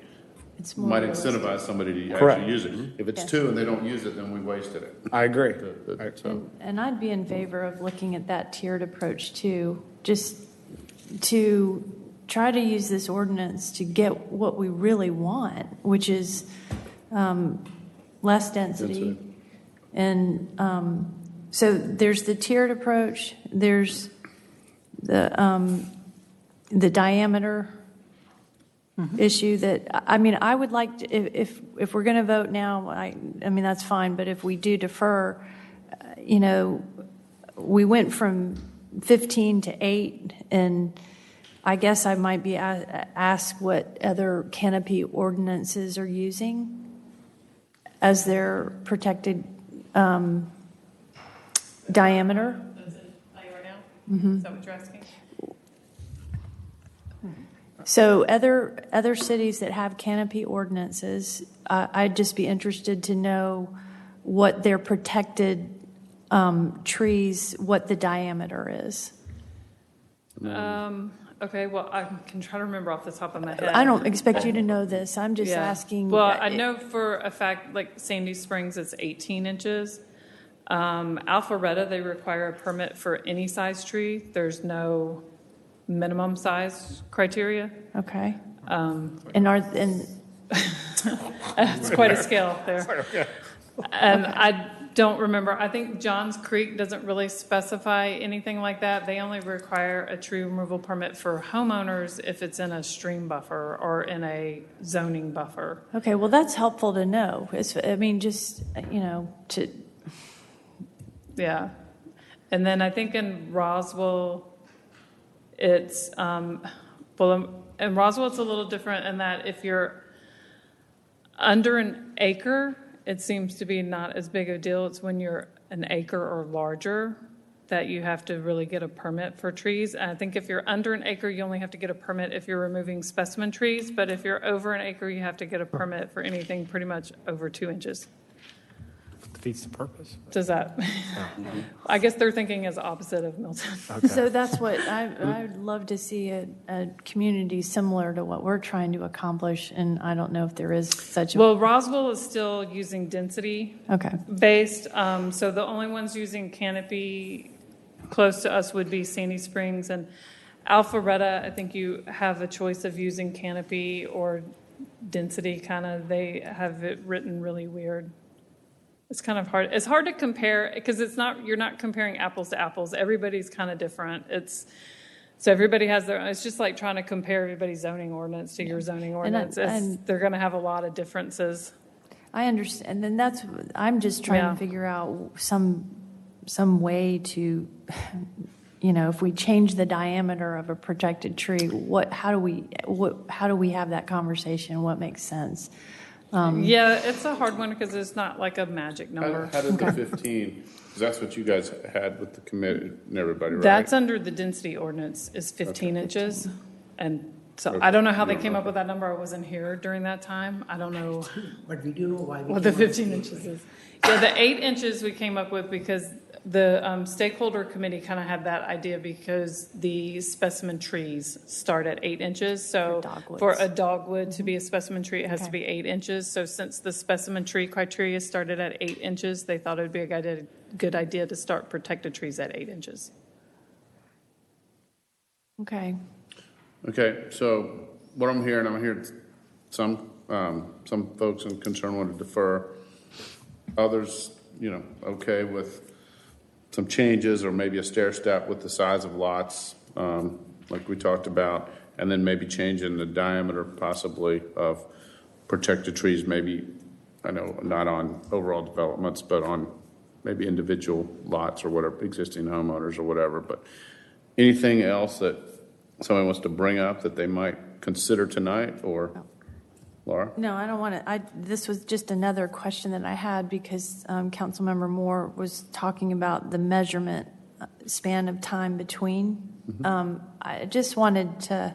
might incentivize somebody to Correct. actually use it. If it's 2 and they don't use it, then we wasted it. I agree. And I'd be in favor of looking at that tiered approach too, just to try to use this ordinance to get what we really want, which is less density. And so there's the tiered approach, there's the diameter issue that, I would like to, if we're going to vote now, that's fine, but if we do defer, we went from 15 to 8, and I guess I might be asked what other canopy ordinances are using as their protected diameter. Is it right now? Is that what you're asking? So other cities that have canopy ordinances, I'd just be interested to know what their protected trees, what the diameter is. Okay, well, I can try to remember off the top of my head. I don't expect you to know this. I'm just asking. Well, I know for a fact, like Sandy Springs, it's 18 inches. Alpharetta, they require a permit for any size tree. There's no minimum size criteria. Okay. And it's quite a scale there. And I don't remember. I think Johns Creek doesn't really specify anything like that. They only require a tree removal permit for homeowners if it's in a stream buffer or in a zoning buffer. Okay, well, that's helpful to know. Yeah. And then I think in Roswell, it's, in Roswell, it's a little different in that if you're under an acre, it seems to be not as big a deal. It's when you're an acre or larger that you have to really get a permit for trees. And I think if you're under an acre, you only have to get a permit if you're removing specimen trees. But if you're over an acre, you have to get a permit for anything pretty much over 2 inches. defeats the purpose. Does that? I guess they're thinking as opposite of Milton. So that's what I'd love to see a community similar to what we're trying to accomplish, and I don't know if there is such a. Well, Roswell is still using density based. So the only ones using Canopy close to us would be Sandy Springs and Alpharetta. I think you have a choice of using Canopy or density. Kind of, they have it written really weird. It's kind of hard. It's hard to compare because you're not comparing apples to apples. Everybody's kind of different. So everybody has their, it's just like trying to compare everybody's zoning ordinance to your zoning ordinance. They're going to have a lot of differences. I understand. And then I'm just trying to figure out some way to, if we change the diameter of a protected tree, how do we have that conversation? What makes sense? Yeah, it's a hard one because it's not like a magic number. How did the 15, because that's what you guys had with the committee and everybody, right? That's under the density ordinance is 15 inches. And so I don't know how they came up with that number. I wasn't here during that time. I don't know But we do know why what the 15 inches is. Yeah, the 8 inches we came up with because the stakeholder committee kind of had that idea because the specimen trees start at 8 inches. So for a dogwood to be a specimen tree, it has to be 8 inches. So since the specimen tree criteria started at 8 inches, they thought it would be a good idea to start protected trees at 8 inches. Okay. Okay, so what I'm hearing some folks in concern want to defer. Others, okay with some changes or maybe a stair step with the size of lots, like we talked about, and then maybe changing the diameter possibly of protected trees, maybe, I know not on overall developments, but on maybe individual lots or whatever, existing homeowners or whatever. But anything else that someone wants to bring up that they might consider tonight, or Laura? No, I don't want to. This was just another question that I had because Councilmember Moore was talking about the measurement span of time between. I just wanted to.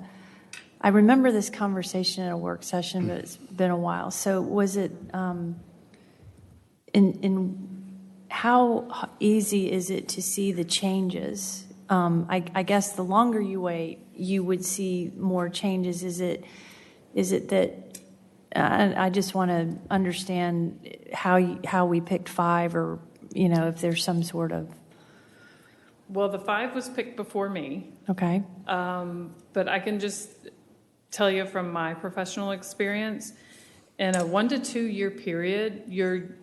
I remember this conversation at a work session, but it's been a while. So was it in how easy is it to see the changes? I guess the longer you wait, you would see more changes. Is it that? I just want to understand how we picked 5, or if there's some sort of. Well, the 5 was picked before me. Okay. But I can just tell you from my professional experience, in a 1 to 2 year period, you're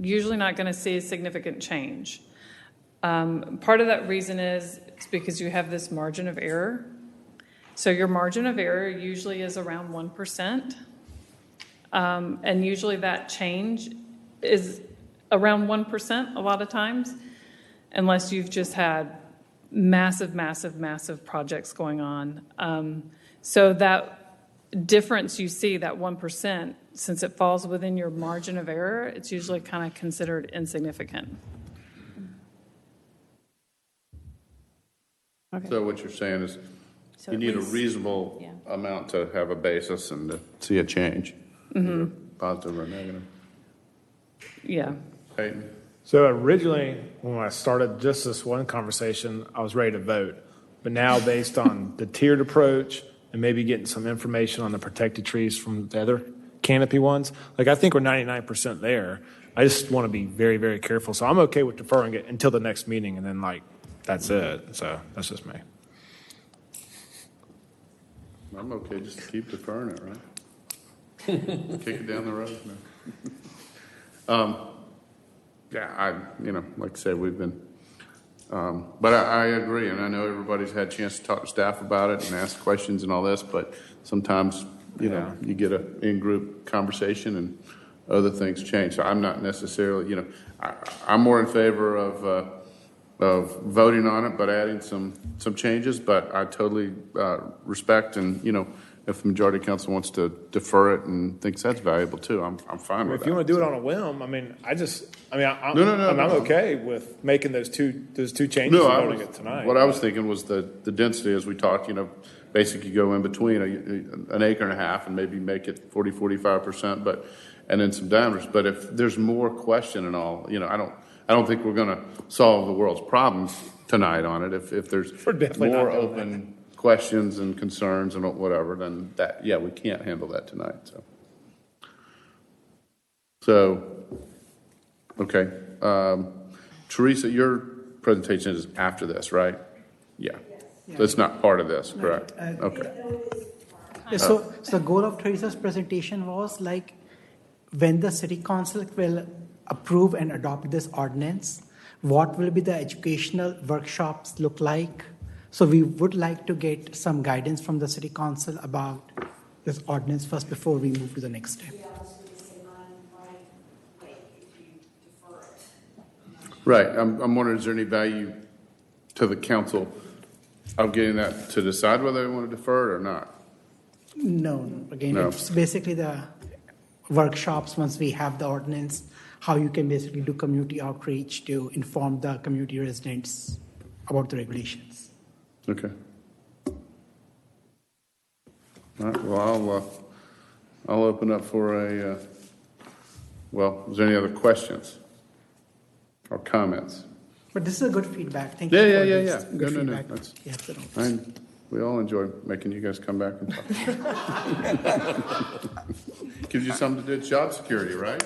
usually not going to see a significant change. Part of that reason is it's because you have this margin of error. So your margin of error usually is around 1%. And usually that change is around 1% a lot of times, unless you've just had massive projects going on. So that difference you see, that 1%, since it falls within your margin of error, it's usually kind of considered insignificant. Okay. So what you're saying is you need a reasonable amount to have a basis and to see a change. Positive or negative. Yeah. Peyton? So originally, when I started just this one conversation, I was ready to vote. But now, based on the tiered approach and maybe getting some information on the protected trees from the other canopy ones, I think we're 99% there. I just want to be very, very careful. So I'm okay with deferring it until the next meeting, and then, that's it. So that's just me. I'm okay just to keep deferring it, right? Kick it down the road. No. Like I said, we've been, but I agree, and I know everybody's had a chance to talk to staff about it and ask questions and all this, but sometimes, you get an in-group conversation and other things change. So I'm not necessarily, I'm more in favor of voting on it, but adding some changes, but I totally respect and, if the majority of council wants to defer it and thinks that's valuable too, I'm fine with that. If you want to do it on a whim, I'm okay with making those two changes and voting it tonight. What I was thinking was the density, as we talked, basically go in between an acre and a half and maybe make it 40-45%, and then some diameters. But if there's more question and all, I don't think we're going to solve the world's problems tonight on it. If there's definitely not more doing open questions and concerns and whatever, then we can't handle that tonight. So okay. Teresa, your presentation is after this, right? Yeah. So it's not part of this, correct? Okay. So the goal of Teresa's presentation was like when the city council will approve and adopt this ordinance, what will be the educational workshops look like? So we would like to get some guidance from the city council about this ordinance first before we move to the next step. Right. I'm wondering, is there any value to the council of getting that to decide whether they want to defer it or not? No. Again, No. it's basically the workshops once we have the ordinance, how you can basically do community outreach to inform the community residents about the regulations. Okay. All right. Well, I'll open up for is there any other questions or comments? But this is a good feedback. Thank you Yeah. for this. Good No. feedback. That's, Yeah, so- we all enjoy making you guys come back and talk. Gives you something to do at job security, right?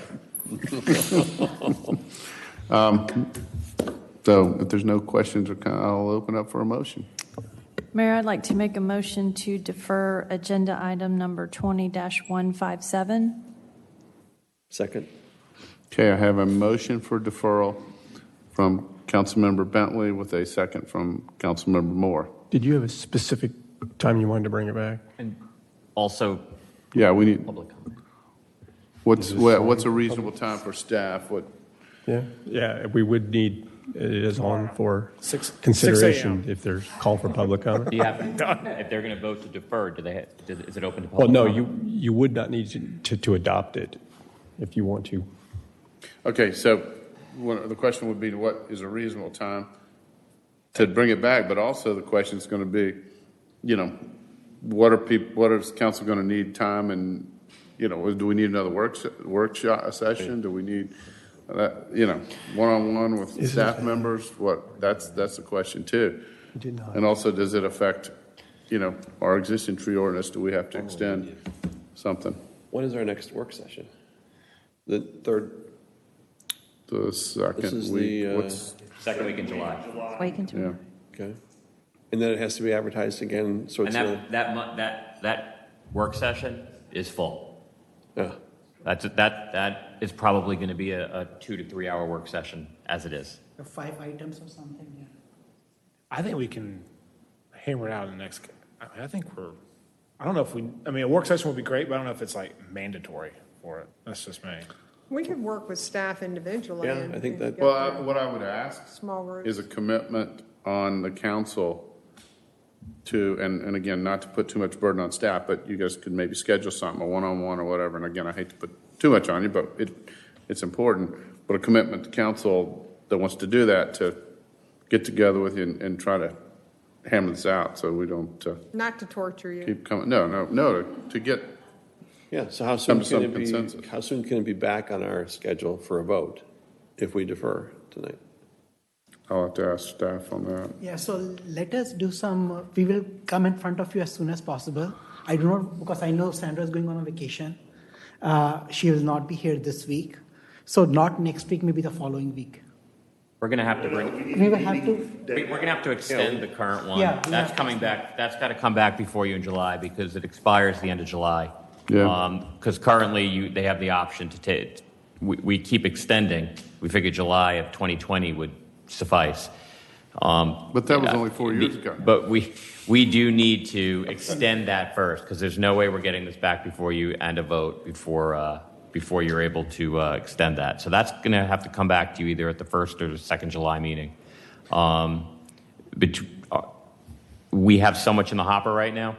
So if there's no questions, I'll open up for a motion. Mayor, I'd like to make a motion to defer agenda item number 20-157. Second. Okay, I have a motion for deferral from Councilmember Bentley with a second from Councilmember Moore. Did you have a specific time you wanted to bring it back? And also, Yeah, we need, public comment. what's a reasonable time for staff? Yeah, we would need it is on for 6 consideration 6 a.m. if there's call for public comment. Do you have, if they're going to vote to defer, is it open to Well, public no, comment? you would not need to adopt it if you want to. Okay, so the question would be, what is a reasonable time to bring it back? But also the question is going to be, what is council going to need time, and do we need another workshop session? Do we need one-on-one with staff members? That's the question too. Did not. And also, does it affect our existing tree ordinance? Do we have to extend something? When is our next work session? The third? The second week. Second week in July. Yeah. Okay. And then it has to be advertised again, so And it's that work session is full. yeah. That is probably going to be a 2 to 3 hour work session as it is. 5 items or something, yeah. I think we can hammer it out in the next, I don't know if a work session would be great, but I don't know if it's like mandatory for it. That's just me. We could work with staff individually. Yeah, and- I think that- and go through What I would ask Small groups. is a commitment on the council to, and again, not to put too much burden on staff, but you guys could maybe schedule something, a one-on-one or whatever. And again, I hate to put too much on you, but it's important. But a commitment to council that wants to do that, to get together with you and try to hammer this out so we don't Not to torture you. keep coming. No, to get. Yeah, so how soon Some can it be, consensus. how soon can it be back on our schedule for a vote if we defer tonight? I'll have to ask staff on that. Yeah, so let us do some, we will come in front of you as soon as possible. I do not, because I know Sandra is going on a vacation. She will not be here this week. So not next week, maybe the following week. We're going to have to bring. We will have to, We're going to have to extend the current one. Yeah, we That's have to coming back. That's got to come back before you in July because it expires the end of July. Yeah. Because currently they have the option to take. We keep extending. We figured July of 2020 would suffice. But that was only 4 years ago. But we do need to extend that first because there's no way we're getting this back before you and a vote before you're able to extend that. So that's going to have to come back to you either at the first or the second July meeting. We have so much in the hopper right now.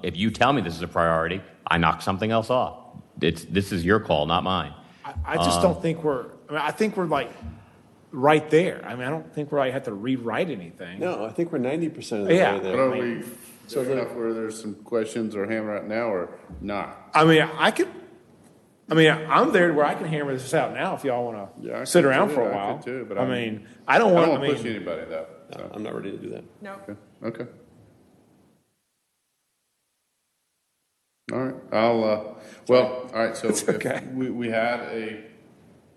If you tell me this is a priority, I knock something else off. This is your call, not mine. I just don't think I think we're like right there. I don't think we have to rewrite anything. No, I think we're 90% of the Yeah. way But there. are we fair enough where there's some questions or hammer out now or not? I I mean, I'm there where I can hammer this out now if y'all want Yeah, I to sit could around too, for a I while. could too, but I I'm- mean, I don't want, I don't want to push anybody though. No, I'm not ready to do that. No. Okay. All right, all right, so It's okay. if we had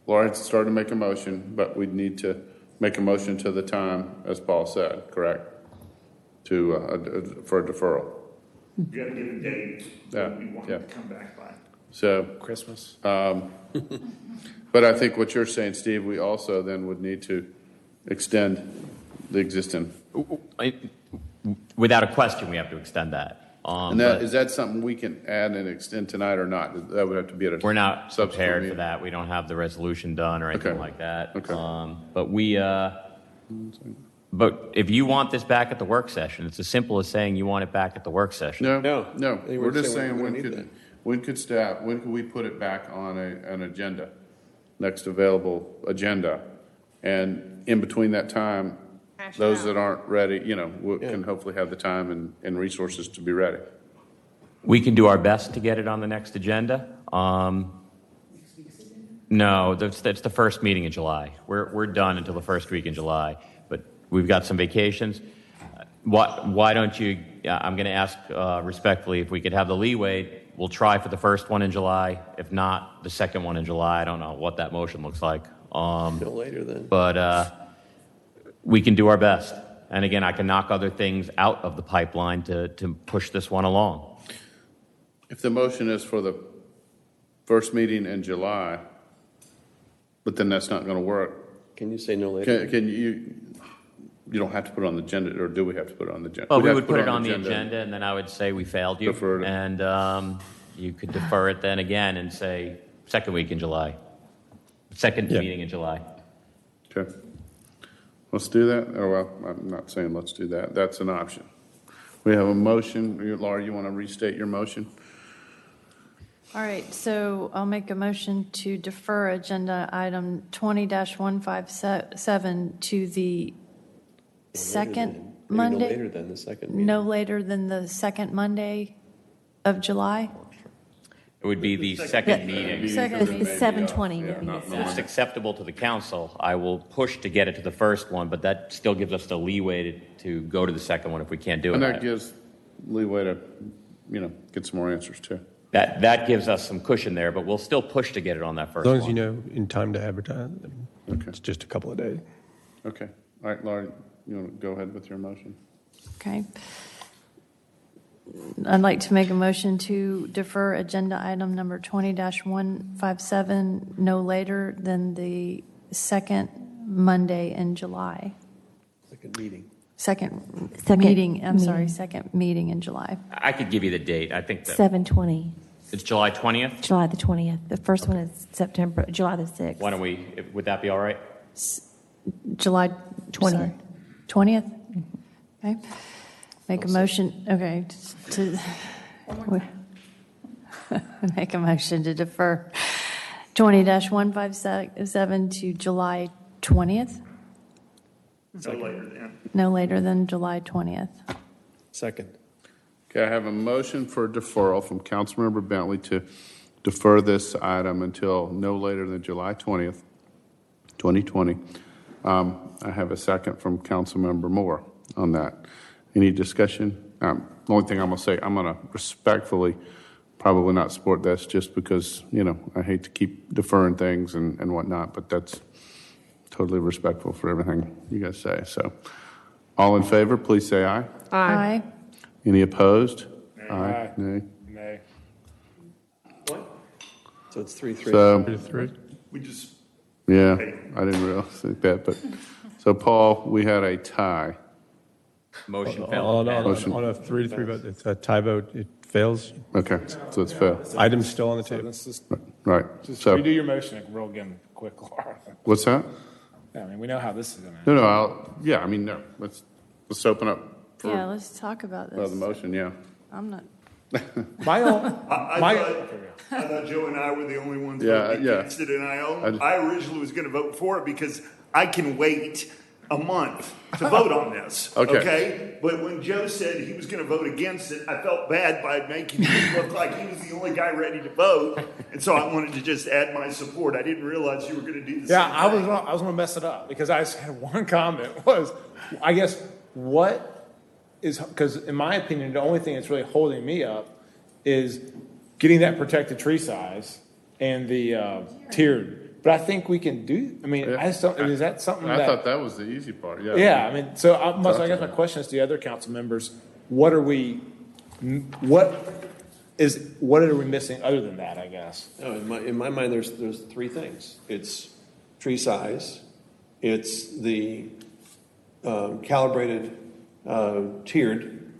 Laura had started to make a motion, but we'd need to make a motion to the time, as Paul said, correct? For a deferral. You gotta give a date Yeah, that we want yeah. to come back by. So, Christmas. but I think what you're saying, Steve, we also then would need to extend the existing. Without a question, we have to extend that. And But is that something we can add and extend tonight or not? That would have to be at a. we're not subsequent prepared for meeting. that. We don't have the resolution done or anything Okay. like that. Okay. But if you want this back at the work session, it's as simple as saying you want it back at the work session. No. I think We're just saying saying we when don't need could we put it back on an agenda, next available agenda, and in between that time, Hash it those out. that aren't ready, can hopefully have the time and resources to be ready. We can do our best to get it on the next agenda. No, that's the first meeting in July. We're done until the first week in July, but we've got some vacations. Why don't you, I'm going to ask respectfully if we could have the leeway. We'll try for the first one in July. If not, the second one in July. I don't know what that motion looks like. No later then. But we can do our best. And again, I can knock other things out of the pipeline to push this one along. If the motion is for the first meeting in July, but then that's not going to work, Can you say no later? can you don't have to put it on the agenda, or do we have to put it on the agenda? Well, We'd we have to would put it on the agenda, and then I would say we failed you. Deferred it. And you could defer it then again and say second week in July, second meeting in July. Okay. Let's do that. Or, well, I'm not saying let's do that. That's an option. We have a motion. Laura, you want to restate your motion? All right, so I'll make a motion to defer agenda item 20-157 to the second Maybe Monday. No later than the second meeting. No later than the second Monday of July? It would be the second meeting. Second meeting. It's 7:20. Yeah, not If it's acceptable to the council, I will push to get it to the first one, but that still gives us the leeway to go to the second one if we can't do it. And that gives leeway to, get some more answers too. That gives us some cushion there, but we'll still push to get it on that As first long one. as you know in time to advertise, Okay. it's just a couple of days. Okay. All right, Laura, you want to go ahead with your motion? Okay. I'd like to make a motion to defer agenda item number 20-157 no later than the second Monday in July. Second meeting. Second Second meeting, I'm sorry, meeting. second meeting in July. I could give you the date. I think that 7:20, it's July 20th. July the 20th. The first one is July the 6th. Why don't would that be all right? July 20th. sorry, 20th? Okay. Make a motion, okay, to make a motion to defer 20-157 to July 20th, No later than. no later than July 20th. Second. Okay, I have a motion for deferral from Councilmember Bentley to defer this item until no later than July 20th, 2020. I have a second from Councilmember Moore on that. Any discussion? The only thing I'm going to say, I'm going to respectfully probably not support this just because, I hate to keep deferring things and whatnot, but that's totally respectful for everything you guys say. So all in favor, please say aye. Aye. Any opposed? Aye. Nay. Nay. So it's 3-3. So, We just, yeah, I didn't realize that, but, so Paul, we had a tie. Motion On failed. a Motion. 3-3 vote, it's a tie vote, it fails. Okay, so it's fair. Item's still on the table. Let's just Right. redo So, your motion and roll again quick, Laura. what's that? Yeah, I mean, we know how this is going to No, no, let's open up for Yeah, let's talk about the this. motion, yeah. I'm not, My own, I thought Joe and I were the only ones Yeah, voting yeah. against it, and I originally was going to vote for it because I can wait a month to vote on this. Okay. But when Joe said he was going to vote against it, I felt bad by making him look like he was the only guy ready to vote. And so I wanted to just add my support. I didn't realize you were going to do the same Yeah, I thing. was going to mess it up because I just had one comment was, I guess, what is, because in my opinion, the only thing that's really holding me up is getting that protected tree size and the tiered. But I think we can do, I mean, I just don't, is that something I thought that was the easy part, yeah. Yeah, I mean, so I guess my question is to the other council members, what are we missing other than that, I guess? No, in my mind, there's three things. It's tree size, it's the calibrated tiered,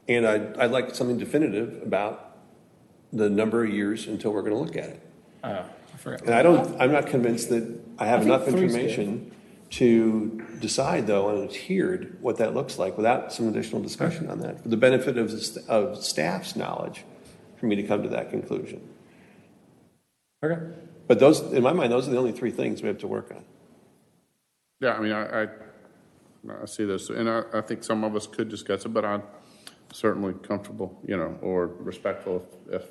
and I'd like something definitive about the number of years until we're going to look at it. I forgot. And I'm not convinced that I have enough information to decide, though, on a tiered, what that looks like without some additional discussion on that, for the benefit of staff's knowledge, for me to come to that conclusion. Okay. But those, in my mind, those are the only three things we have to work on. Yeah, I mean, I see those, and I think some of us could discuss it, but I'm certainly comfortable, or respectful if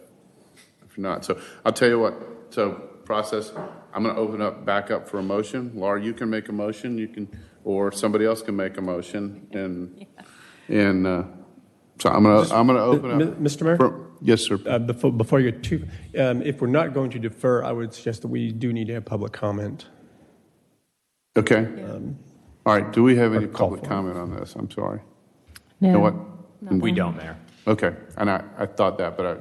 you're not. So I'll tell you what. So process. I'm going to open up back up for a motion. Laura, you can make a motion. You can, or somebody else can make a motion, and so I'm going to open up. Mr. Mayor? Yes, sir. Before you get too, if we're not going to defer, I would suggest that we do need to have public comment. Okay. All right. Do we have any public comment on this? I'm sorry. No. You know what? We don't, Mayor. Okay. And I thought that, but I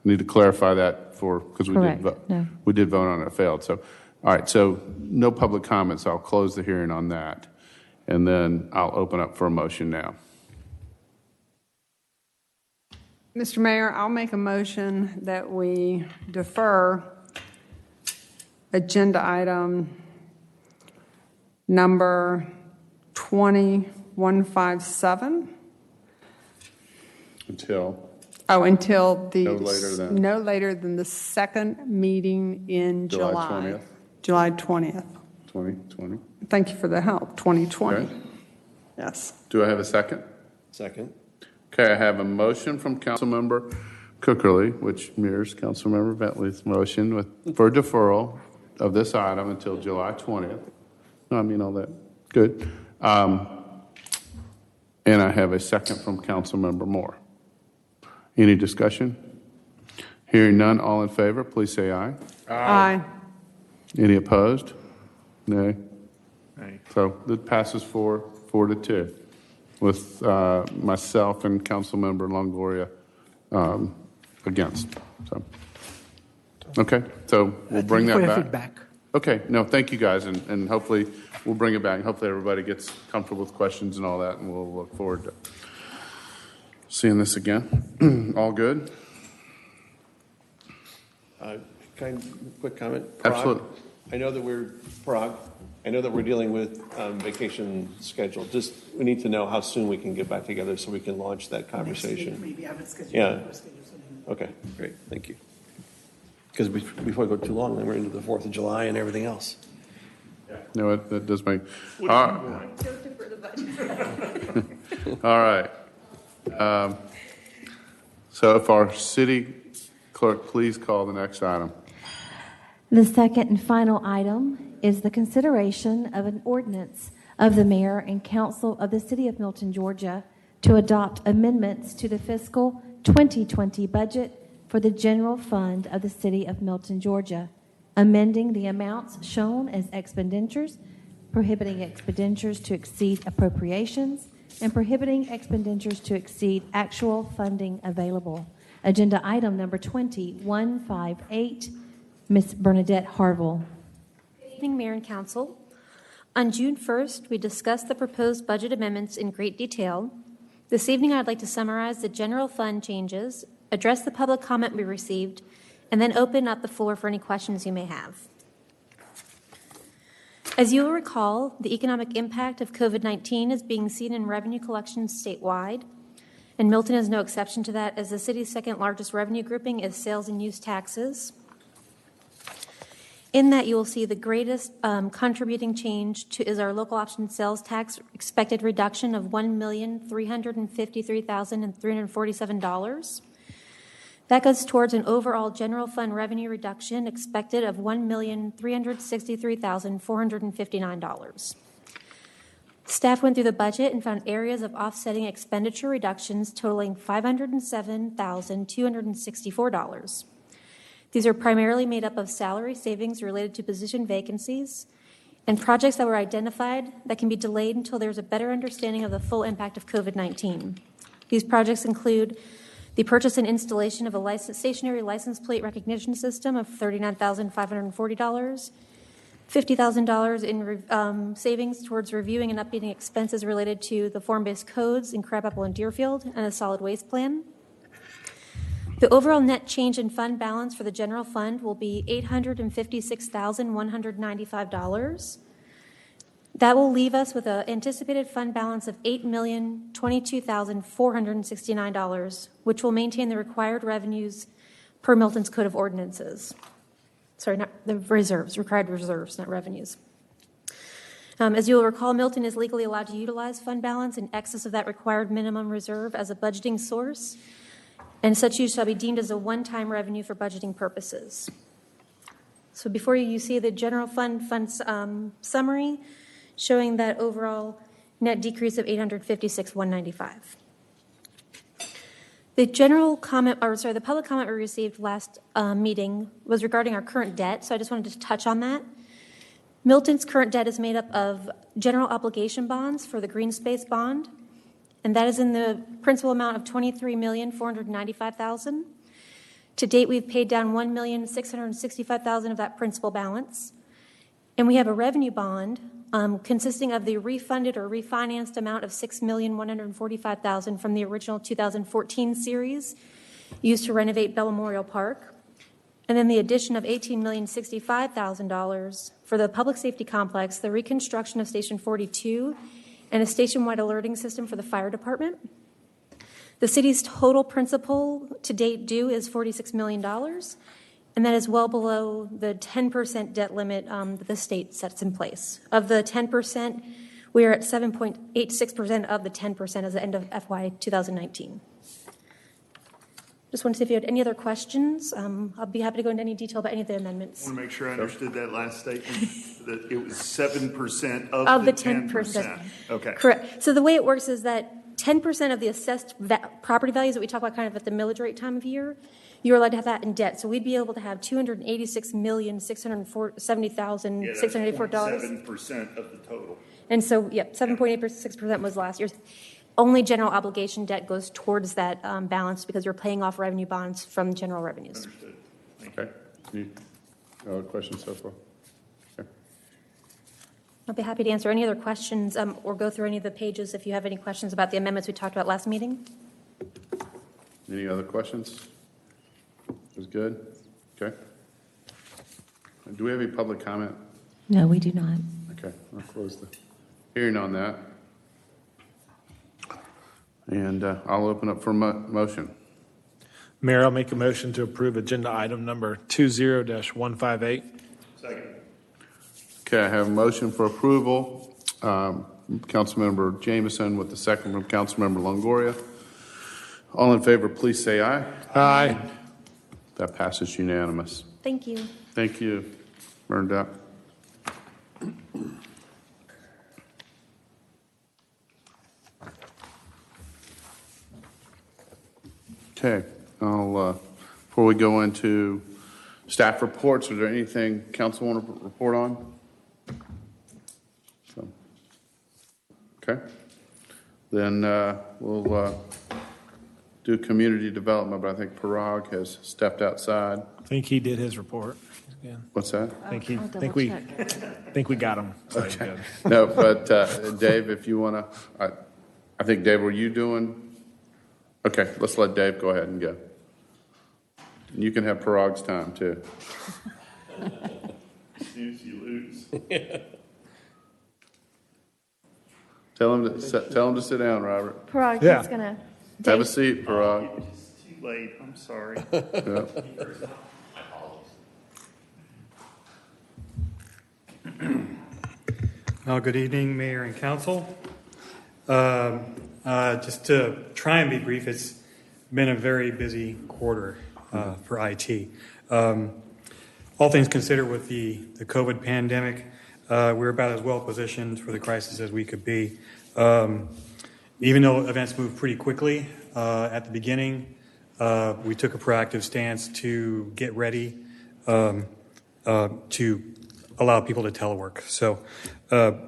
need to clarify that because we did vote. No. We did vote on it. It failed. So, all right. So no public comments. I'll close the hearing on that, and then I'll open up for a motion now. Mr. Mayor, I'll make a motion that we defer agenda item number 20157 Until the no later than the second meeting in July July 20th. 2020. Thank you for the help. 2020. Okay. Yes. Do I have a second? Second. Okay, I have a motion from Councilmember Cookerly, which mirrors Councilmember Bentley's motion for deferral of this item until July 20th. No, I mean all that. Good. And I have a second from Councilmember Moore. Any discussion? Hearing none, all in favor, please say aye. Aye. Any opposed? Nay. Nay. So it passes 4-2 with myself and Councilmember Longoria against. So, okay, so we'll bring that back. Feedback. Okay, no, thank you guys, and hopefully we'll bring it back. Hopefully everybody gets comfortable with questions and all that, and we'll look forward to seeing this again. All good? Quick comment? Prague, Absolutely. I know that we're dealing with vacation schedule. Just, we need to know how soon we can get back together so we can launch that conversation. Maybe I would schedule. Yeah. Okay, great, thank you. Because before we go too long, then we're into the 4th of July and everything else. No, that does make. All right. So if our city clerk, please call the next item. The second and final item is the consideration of an ordinance of the mayor and council of the city of Milton, Georgia, to adopt amendments to the fiscal 2020 budget for the general fund of the city of Milton, Georgia, amending the amounts shown as expenditures, prohibiting expenditures to exceed appropriations, and prohibiting expenditures to exceed actual funding available. Agenda item number 20158, Ms. Bernadette Harville. Good evening, Mayor and Council. On June 1st, we discussed the proposed budget amendments in great detail. This evening, I'd like to summarize the general fund changes, address the public comment we received, and then open up the floor for any questions you may have. As you will recall, the economic impact of COVID-19 is being seen in revenue collections statewide, and Milton is no exception to that, as the city's second largest revenue grouping is sales and use taxes. In that, you will see the greatest contributing change is our local option sales tax expected reduction of $1,353,347. That goes towards an overall general fund revenue reduction expected of $1,363,459. Staff went through the budget and found areas of offsetting expenditure reductions totaling $507,264. These are primarily made up of salary savings related to position vacancies and projects that were identified that can be delayed until there's a better understanding of the full impact of COVID-19. These projects include the purchase and installation of a stationary license plate recognition system of $39,540, $50,000 in savings towards reviewing and updating expenses related to the form-based codes in Crabapple and Deerfield, and a solid waste plan. The overall net change in fund balance for the general fund will be $856,195. That will leave us with an anticipated fund balance of $8,022,469, which will maintain the required revenues per Milton's Code of Ordinances. Sorry, not the reserves, required reserves, not revenues. As you will recall, Milton is legally allowed to utilize fund balance in excess of that required minimum reserve as a budgeting source, and such use shall be deemed as a one-time revenue for budgeting purposes. So before you see the general fund summary showing that overall net decrease of $856,195. The public comment we received last meeting was regarding our current debt, so I just wanted to touch on that. Milton's current debt is made up of general obligation bonds for the green space bond, and that is in the principal amount of $23,495,000. To date, we've paid down $1,665,000 of that principal balance. And we have a revenue bond consisting of the refunded or refinanced amount of $6,145,000 from the original 2014 series used to renovate Bell Memorial Park. And then the addition of $18,065,000 for the public safety complex, the reconstruction of Station 42, and a station-wide alerting system for the fire department. The city's total principal to date due is $46 million, and that is well below the 10% debt limit that the state sets in place. Of the 10%, we are at 7.86% of the 10% as the end of FY 2019. Just want to see if you had any other questions. I'll be happy to go into any detail about any of the amendments. I want to make sure I understood that last statement, that it was 7% of the 10%. Okay. Correct. So the way it works is that 10% of the assessed property values that we talk about kind of at the millage rate time of year, you're allowed to have that in debt. So we'd be able to have $286,670,684. 7% of the total. And so, 7.86% was last year's. Only general obligation debt goes towards that balance because we're paying off revenue bonds from general revenues. Understood. Okay. Any other questions so far? Okay. I'll be happy to answer any other questions or go through any of the pages if you have any questions about the amendments we talked about last meeting. Any other questions? Was good? Okay. Do we have any public comment? No, we do not. Okay, I'll close the hearing on that. And I'll open up for motion. Mayor, I'll make a motion to approve agenda item number 20-158. Second. Okay, I have a motion for approval. Councilmember Jameson with the second from Councilmember Longoria. All in favor, please say aye. Aye. That passes unanimous. Thank you. Thank you. Burned up. Okay, before we go into staff reports, is there anything council want to report on? So, okay, then we'll do community development, but I think Parag has stepped outside. I think he did his report. Again. What's that? I think we got him. So okay. No, but Dave, if you want to, I think Dave, were you doing? Okay, let's let Dave go ahead and go. And you can have Parag's time too. Snooze, you lose. Tell him to sit down, Robert. Parag, Yeah. he's gonna. Have a seat, Parag. It's too late. I'm sorry. Yeah. Well, good evening, Mayor and Council. Just to try and be brief, it's been a very busy quarter for IT. All things considered, with the COVID pandemic, we're about as well positioned for the crisis as we could be. Even though events moved pretty quickly at the beginning, we took a proactive stance to get ready to allow people to telework. So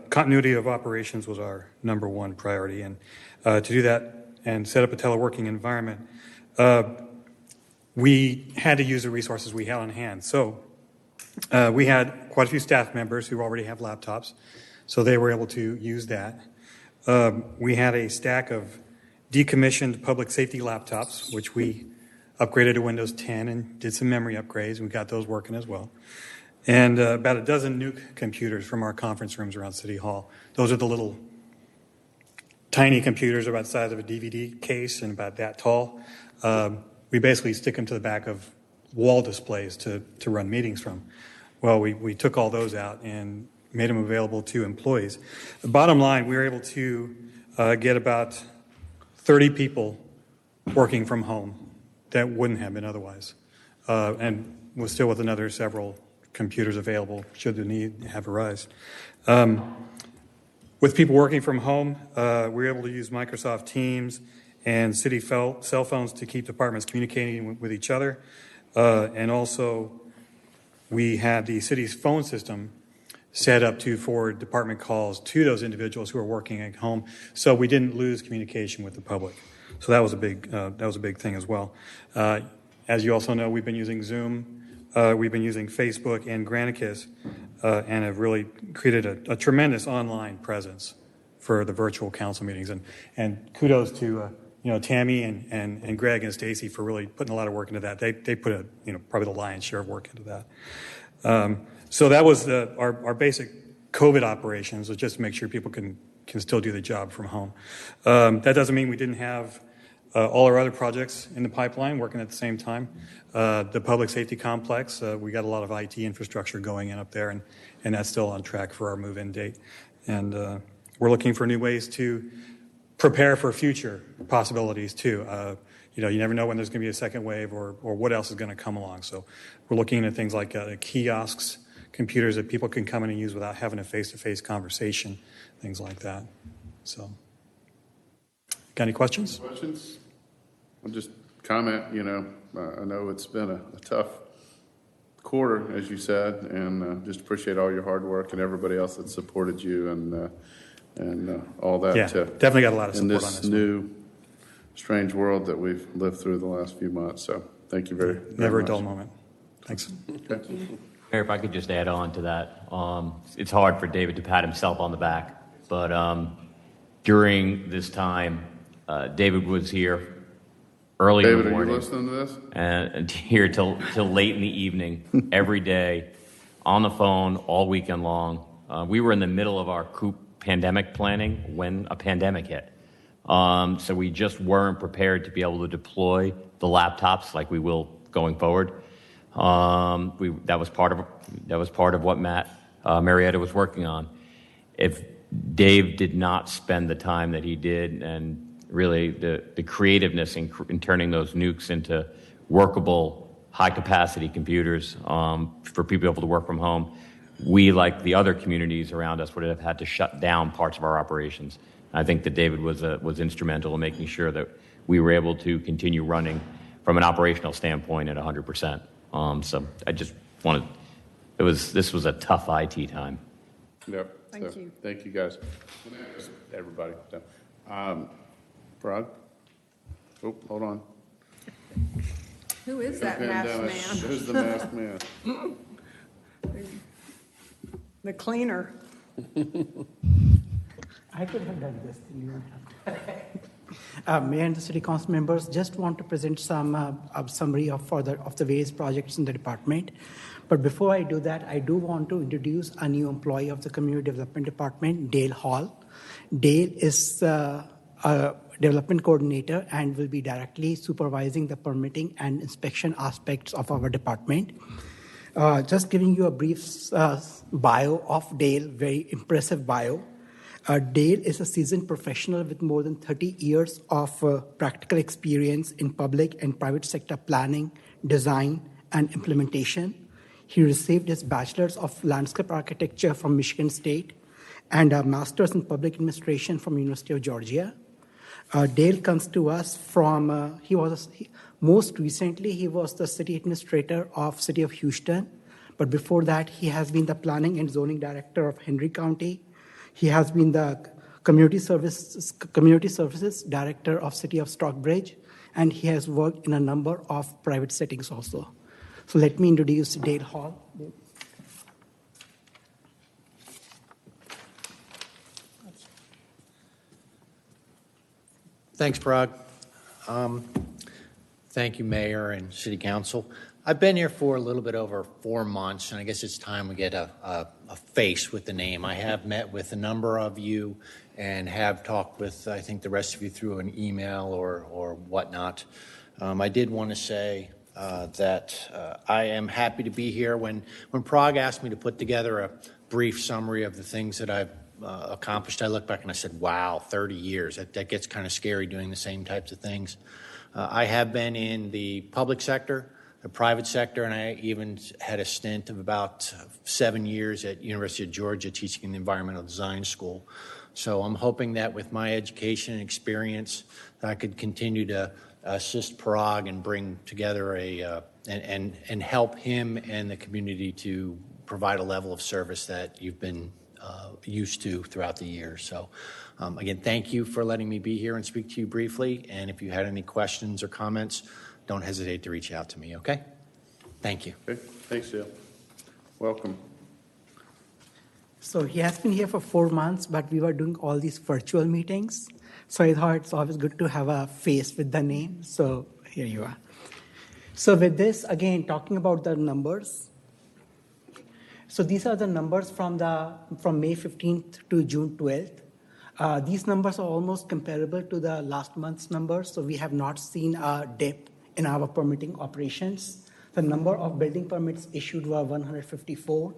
continuity of operations was our number one priority. And to do that and set up a teleworking environment, we had to use the resources we had on hand. So we had quite a few staff members who already have laptops, so they were able to use that. We had a stack of decommissioned public safety laptops, which we upgraded to Windows 10 and did some memory upgrades. We got those working as well. And about a dozen Nuke computers from our conference rooms around City Hall. Those are the little tiny computers about the size of a DVD case and about that tall. We basically stick them to the back of wall displays to run meetings from. Well, we took all those out and made them available to employees. The bottom line, we were able to get about 30 people working from home that wouldn't have been otherwise, and was still with another several computers available should the need have arise. With people working from home, we were able to use Microsoft Teams and city cell phones to keep departments communicating with each other. And also, we had the city's phone system set up to forward department calls to those individuals who are working at home, so we didn't lose communication with the public. So that was a big thing as well. As you also know, we've been using Zoom. We've been using Facebook and Granicus, and have really created a tremendous online presence for the virtual council meetings. And kudos to Tammy and Greg and Stacy for really putting a lot of work into that. They put probably the lion's share of work into that. So that was our basic COVID operations, was just to make sure people can still do the job from home. That doesn't mean we didn't have all our other projects in the pipeline working at the same time. The public safety complex, we got a lot of IT infrastructure going in up there, and that's still on track for our move-in date. And we're looking for new ways to prepare for future possibilities too. You never know when there's going to be a second wave or what else is going to come along. So we're looking at things like kiosks, computers that people can come in and use without having a face-to-face conversation, things like that. So, got any questions? Questions? I'll just comment, I know it's been a tough quarter, as you said, and just appreciate all your hard work and everybody else that supported you and all that. Yeah, definitely got a lot of support in on this new, strange world that we've lived through the last few months. So thank you very Never much. a dull moment. Thanks. Okay. Mayor, if I could just add on to that. It's hard for David to pat himself on the back, but during this time, David was here early in the morning. David, are you listening to this? And here till late in the evening, every day, on the phone, all weekend long. We were in the middle of our COOP pandemic planning when a pandemic hit. So we just weren't prepared to be able to deploy the laptops like we will going forward. That was part of what Marietta was working on. If Dave did not spend the time that he did, and really the creativeness in turning those nukes into workable, high-capacity computers for people able to work from home, we, like the other communities around us, would have had to shut down parts of our operations. I think that David was instrumental in making sure that we were able to continue running from an operational standpoint at 100%. So I just wanted, this was a tough IT time. Yep. Thank you. Thank you, guys. Everybody. Parag? Oh, hold on. Who is that masked man? Who's the masked man? The cleaner. I could have done this. You don't have to. Mayor and the City Council members, just want to present some summary of the various projects in the department. But before I do that, I do want to introduce a new employee of the Community Development Department, Dale Hall. Dale is a development coordinator and will be directly supervising the permitting and inspection aspects of our department. Just giving you a brief bio of Dale, very impressive bio. Dale is a seasoned professional with more than 30 years of practical experience in public and private sector planning, design, and implementation. He received his Bachelor's of Landscape Architecture from Michigan State and a Master's in Public Administration from University of Georgia. Dale comes to us from, most recently, he was the city administrator of City of Houston, but before that, he has been the planning and zoning director of Henry County. He has been the community services director of City of Stockbridge, and he has worked in a number of private settings also. So let me introduce Dale Hall. Thanks, Parag. Thank you, Mayor and City Council. I've been here for a little bit over 4 months, and I guess it's time we get a face with the name. I have met with a number of you and have talked with, I think, the rest of you through an email or whatnot. I did want to say that I am happy to be here. When Parag asked me to put together a brief summary of the things that I've accomplished, I look back and I said, wow, 30 years. That gets kind of scary doing the same types of things. I have been in the public sector, the private sector, and I even had a stint of about 7 years at University of Georgia teaching in the environmental design school. So I'm hoping that with my education and experience, I could continue to assist Parag and bring together and help him and the community to provide a level of service that you've been used to throughout the years. So again, thank you for letting me be here and speak to you briefly. And if you had any questions or comments, don't hesitate to reach out to me, okay? Thank you. Okay. Thanks, Dale. Welcome. So he has been here for 4 months, but we were doing all these virtual meetings. So I thought it's always good to have a face with the name. So here you are. So with this, again, talking about the numbers. So these are the numbers from May 15th to June 12th. These numbers are almost comparable to the last month's numbers. So we have not seen a dip in our permitting operations. The number of building permits issued were 154.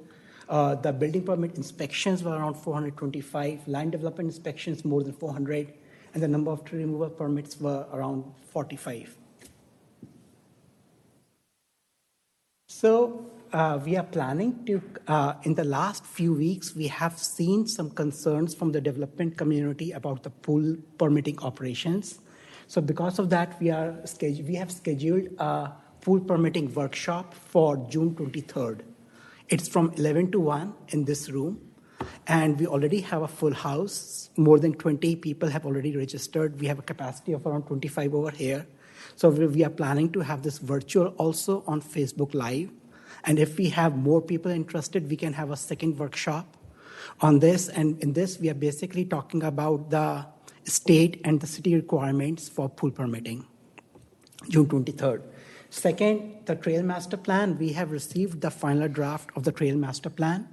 The building permit inspections were around 425. Land development inspections more than 400. And the number of tree removal permits were around 45. So we are planning to, in the last few weeks, we have seen some concerns from the development community about the pool permitting operations. So because of that, we have scheduled a pool permitting workshop for June 23rd. It's from 11 to 1 in this room. And we already have a full house. More than 20 people have already registered. We have a capacity of around 25 over here. So we are planning to have this virtual also on Facebook Live. And if we have more people interested, we can have a second workshop on this. And in this, we are basically talking about the state and the city requirements for pool permitting, June 23rd. Second, the Trail Master Plan. We have received the final draft of the Trail Master Plan.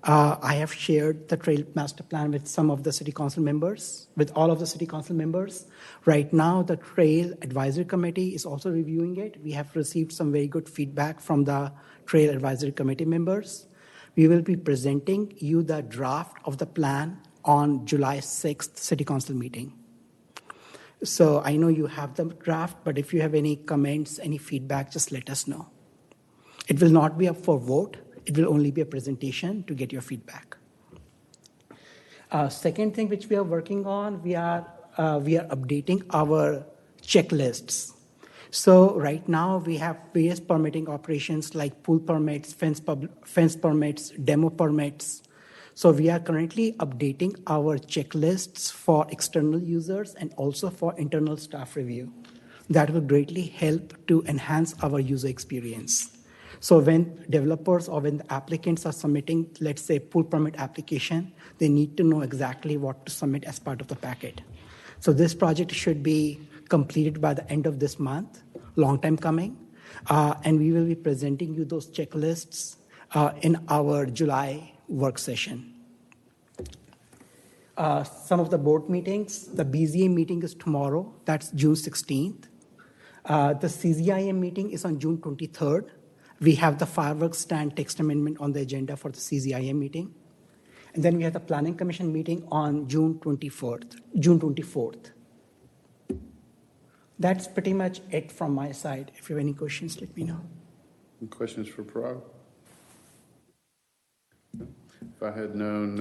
I have shared the Trail Master Plan with some of the City Council members, with all of the City Council members. Right now, the Trail Advisory Committee is also reviewing it. We have received some very good feedback from the Trail Advisory Committee members. We will be presenting you the draft of the plan on July 6th City Council meeting. So I know you have the draft, but if you have any comments, any feedback, just let us know. It will not be up for vote. It will only be a presentation to get your feedback. Second thing which we are working on, we are updating our checklists. So right now we have various permitting operations like pool permits, fence permits, demo permits. So we are currently updating our checklists for external users and also for internal staff review. That will greatly help to enhance our user experience. So when developers or when the applicants are submitting, let's say, pool permit application, they need to know exactly what to submit as part of the packet. So this project should be completed by the end of this month, long time coming. And we will be presenting you those checklists in our July work session. Some of the board meetings, the BZA meeting is tomorrow, that's June 16th. The CZIM meeting is on June 23rd. We have the fireworks stand text amendment on the agenda for the CZIA meeting. And then we have the Planning Commission meeting on June 24th. That's pretty much it from my side. If you have any questions, let me know. Any questions for Parag? If I had known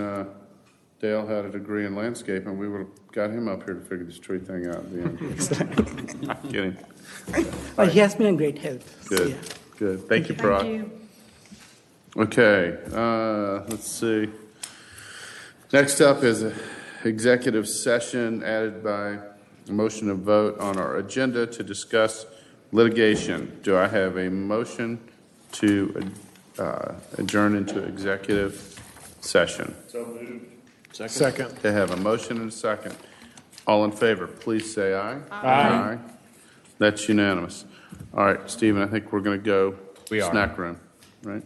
Dale had a degree in landscaping, we would have got him up here to figure this tree thing out at the end. I'm kidding. He has been a great help. Good, Yeah. good. Thank you, Parag. Thank you. Okay, let's see. Next up is an executive session added by a motion of vote on our agenda to discuss litigation. Do I have a motion to adjourn into executive session? So moved. Second. To have a motion and a second. All in favor, please say aye. Aye. That's unanimous. All right, Stephen, I think we're going to go We are. snack room, right?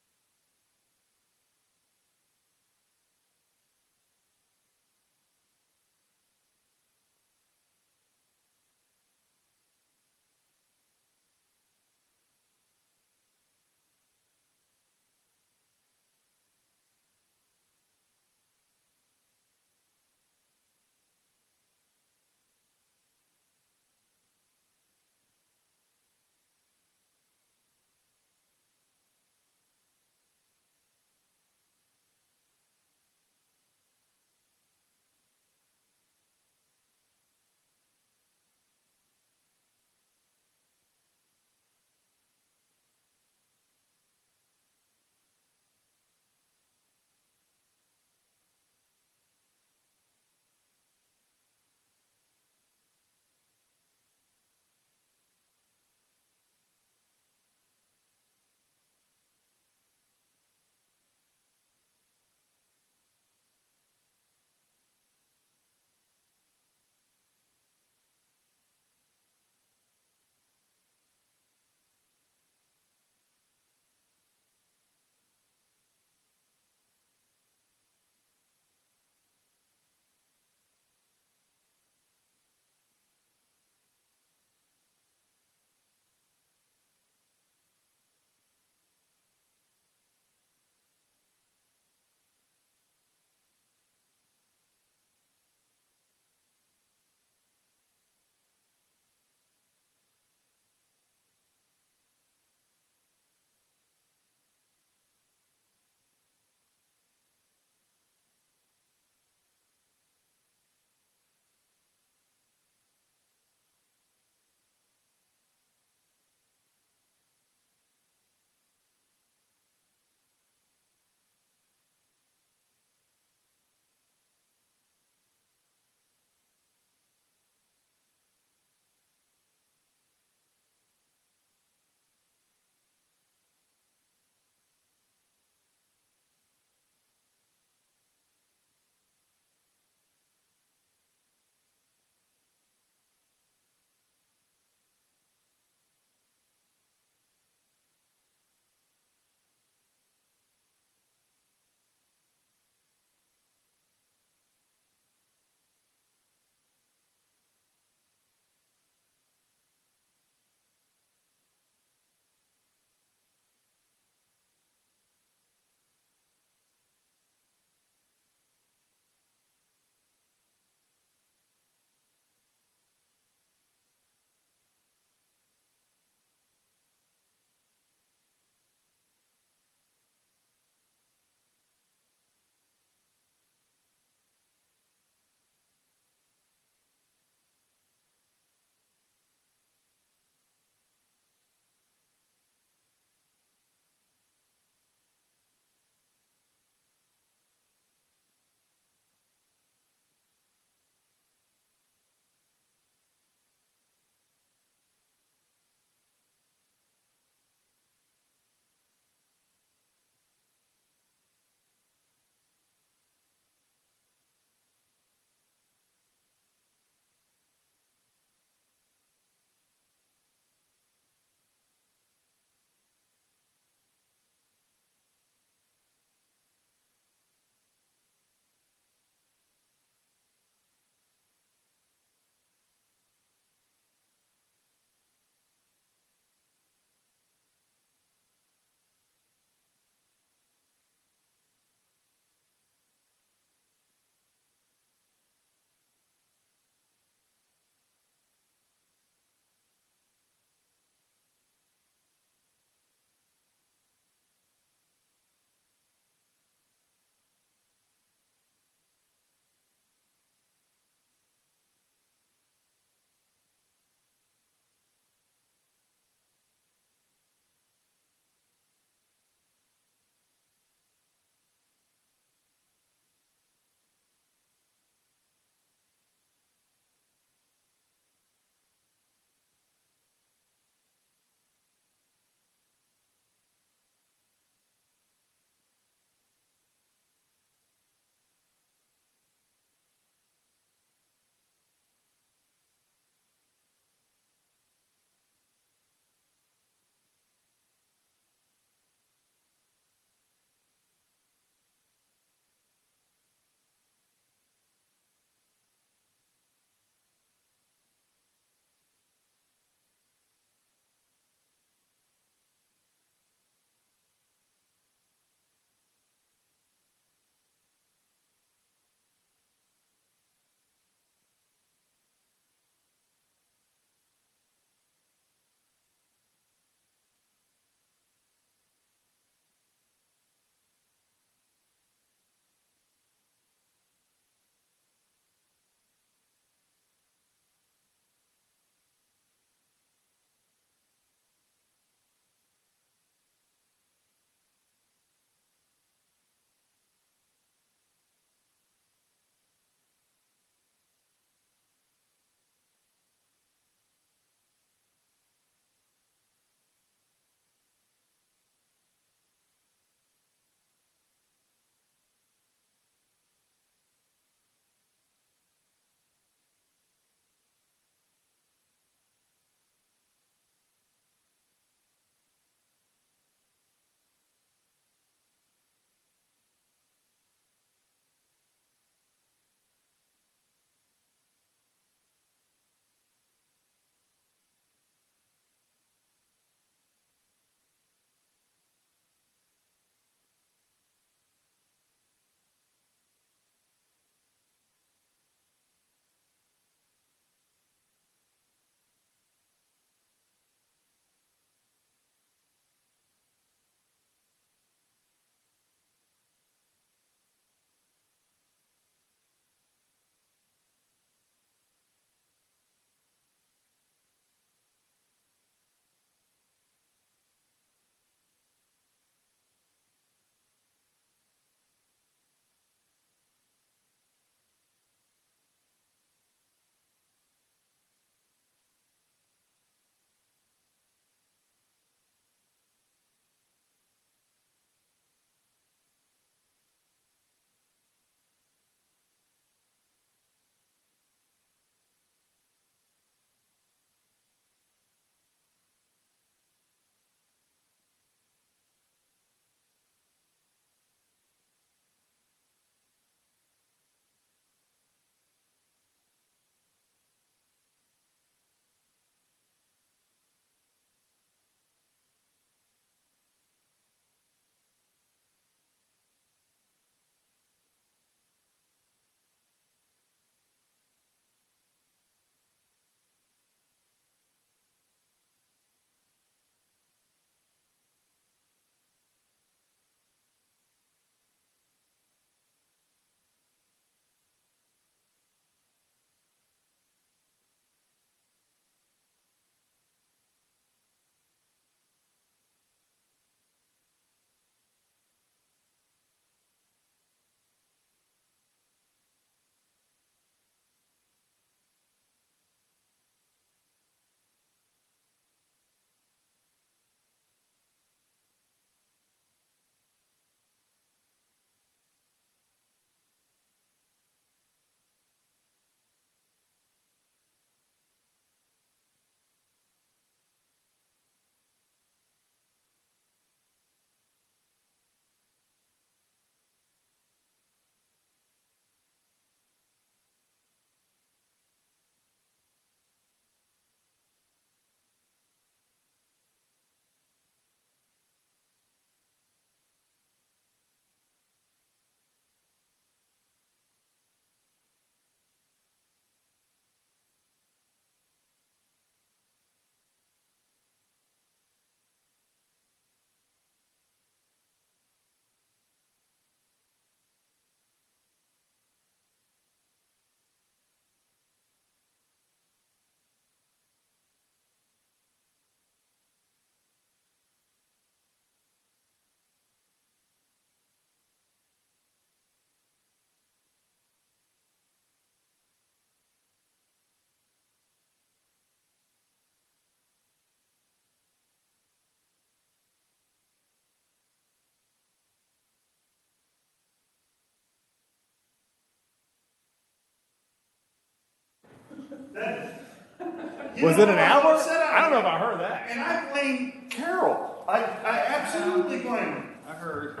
Was it an hour? I don't know if I heard that. And I blame Carol. I absolutely blame her. I heard.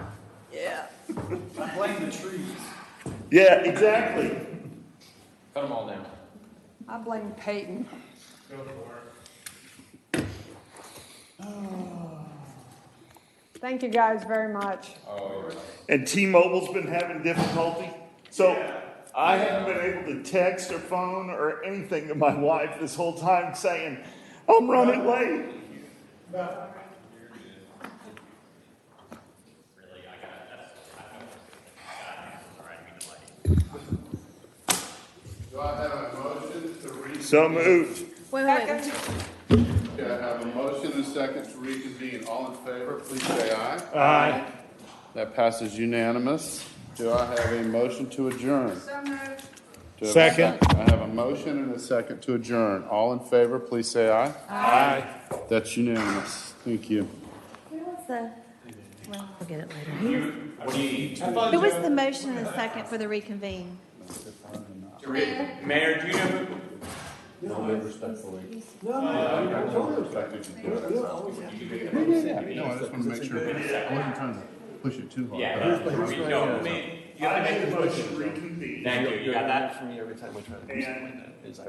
Yeah. I blame the trees. Yeah, exactly. Cut them all down. I blame Peyton. Go for it. Thank you guys very much. And T-Mobile's been having difficulty. So I haven't been able to text or phone or anything to my wife this whole time saying, I'm running late. Do I have a motion to reconvene? So moved. Wait. Okay, I have a motion and a second to reconvene. All in favor, please say aye. Aye. That passes unanimous. Do I have a motion to adjourn? So moved. Do I have a Second. I have a motion and a second to adjourn. All in favor, please say aye. Aye. That's unanimous. Thank you. Who was the, well, we'll get it later. Who was the motion and the second for the reconvene? Mayor, do you know who? No, respectfully. No, respectfully. No, I just want to make sure. I wasn't trying to push it too hard. Yeah. No, you have to make the motion. Reconvene. Thank you. You got that? For me, every time we try to do something like that, is I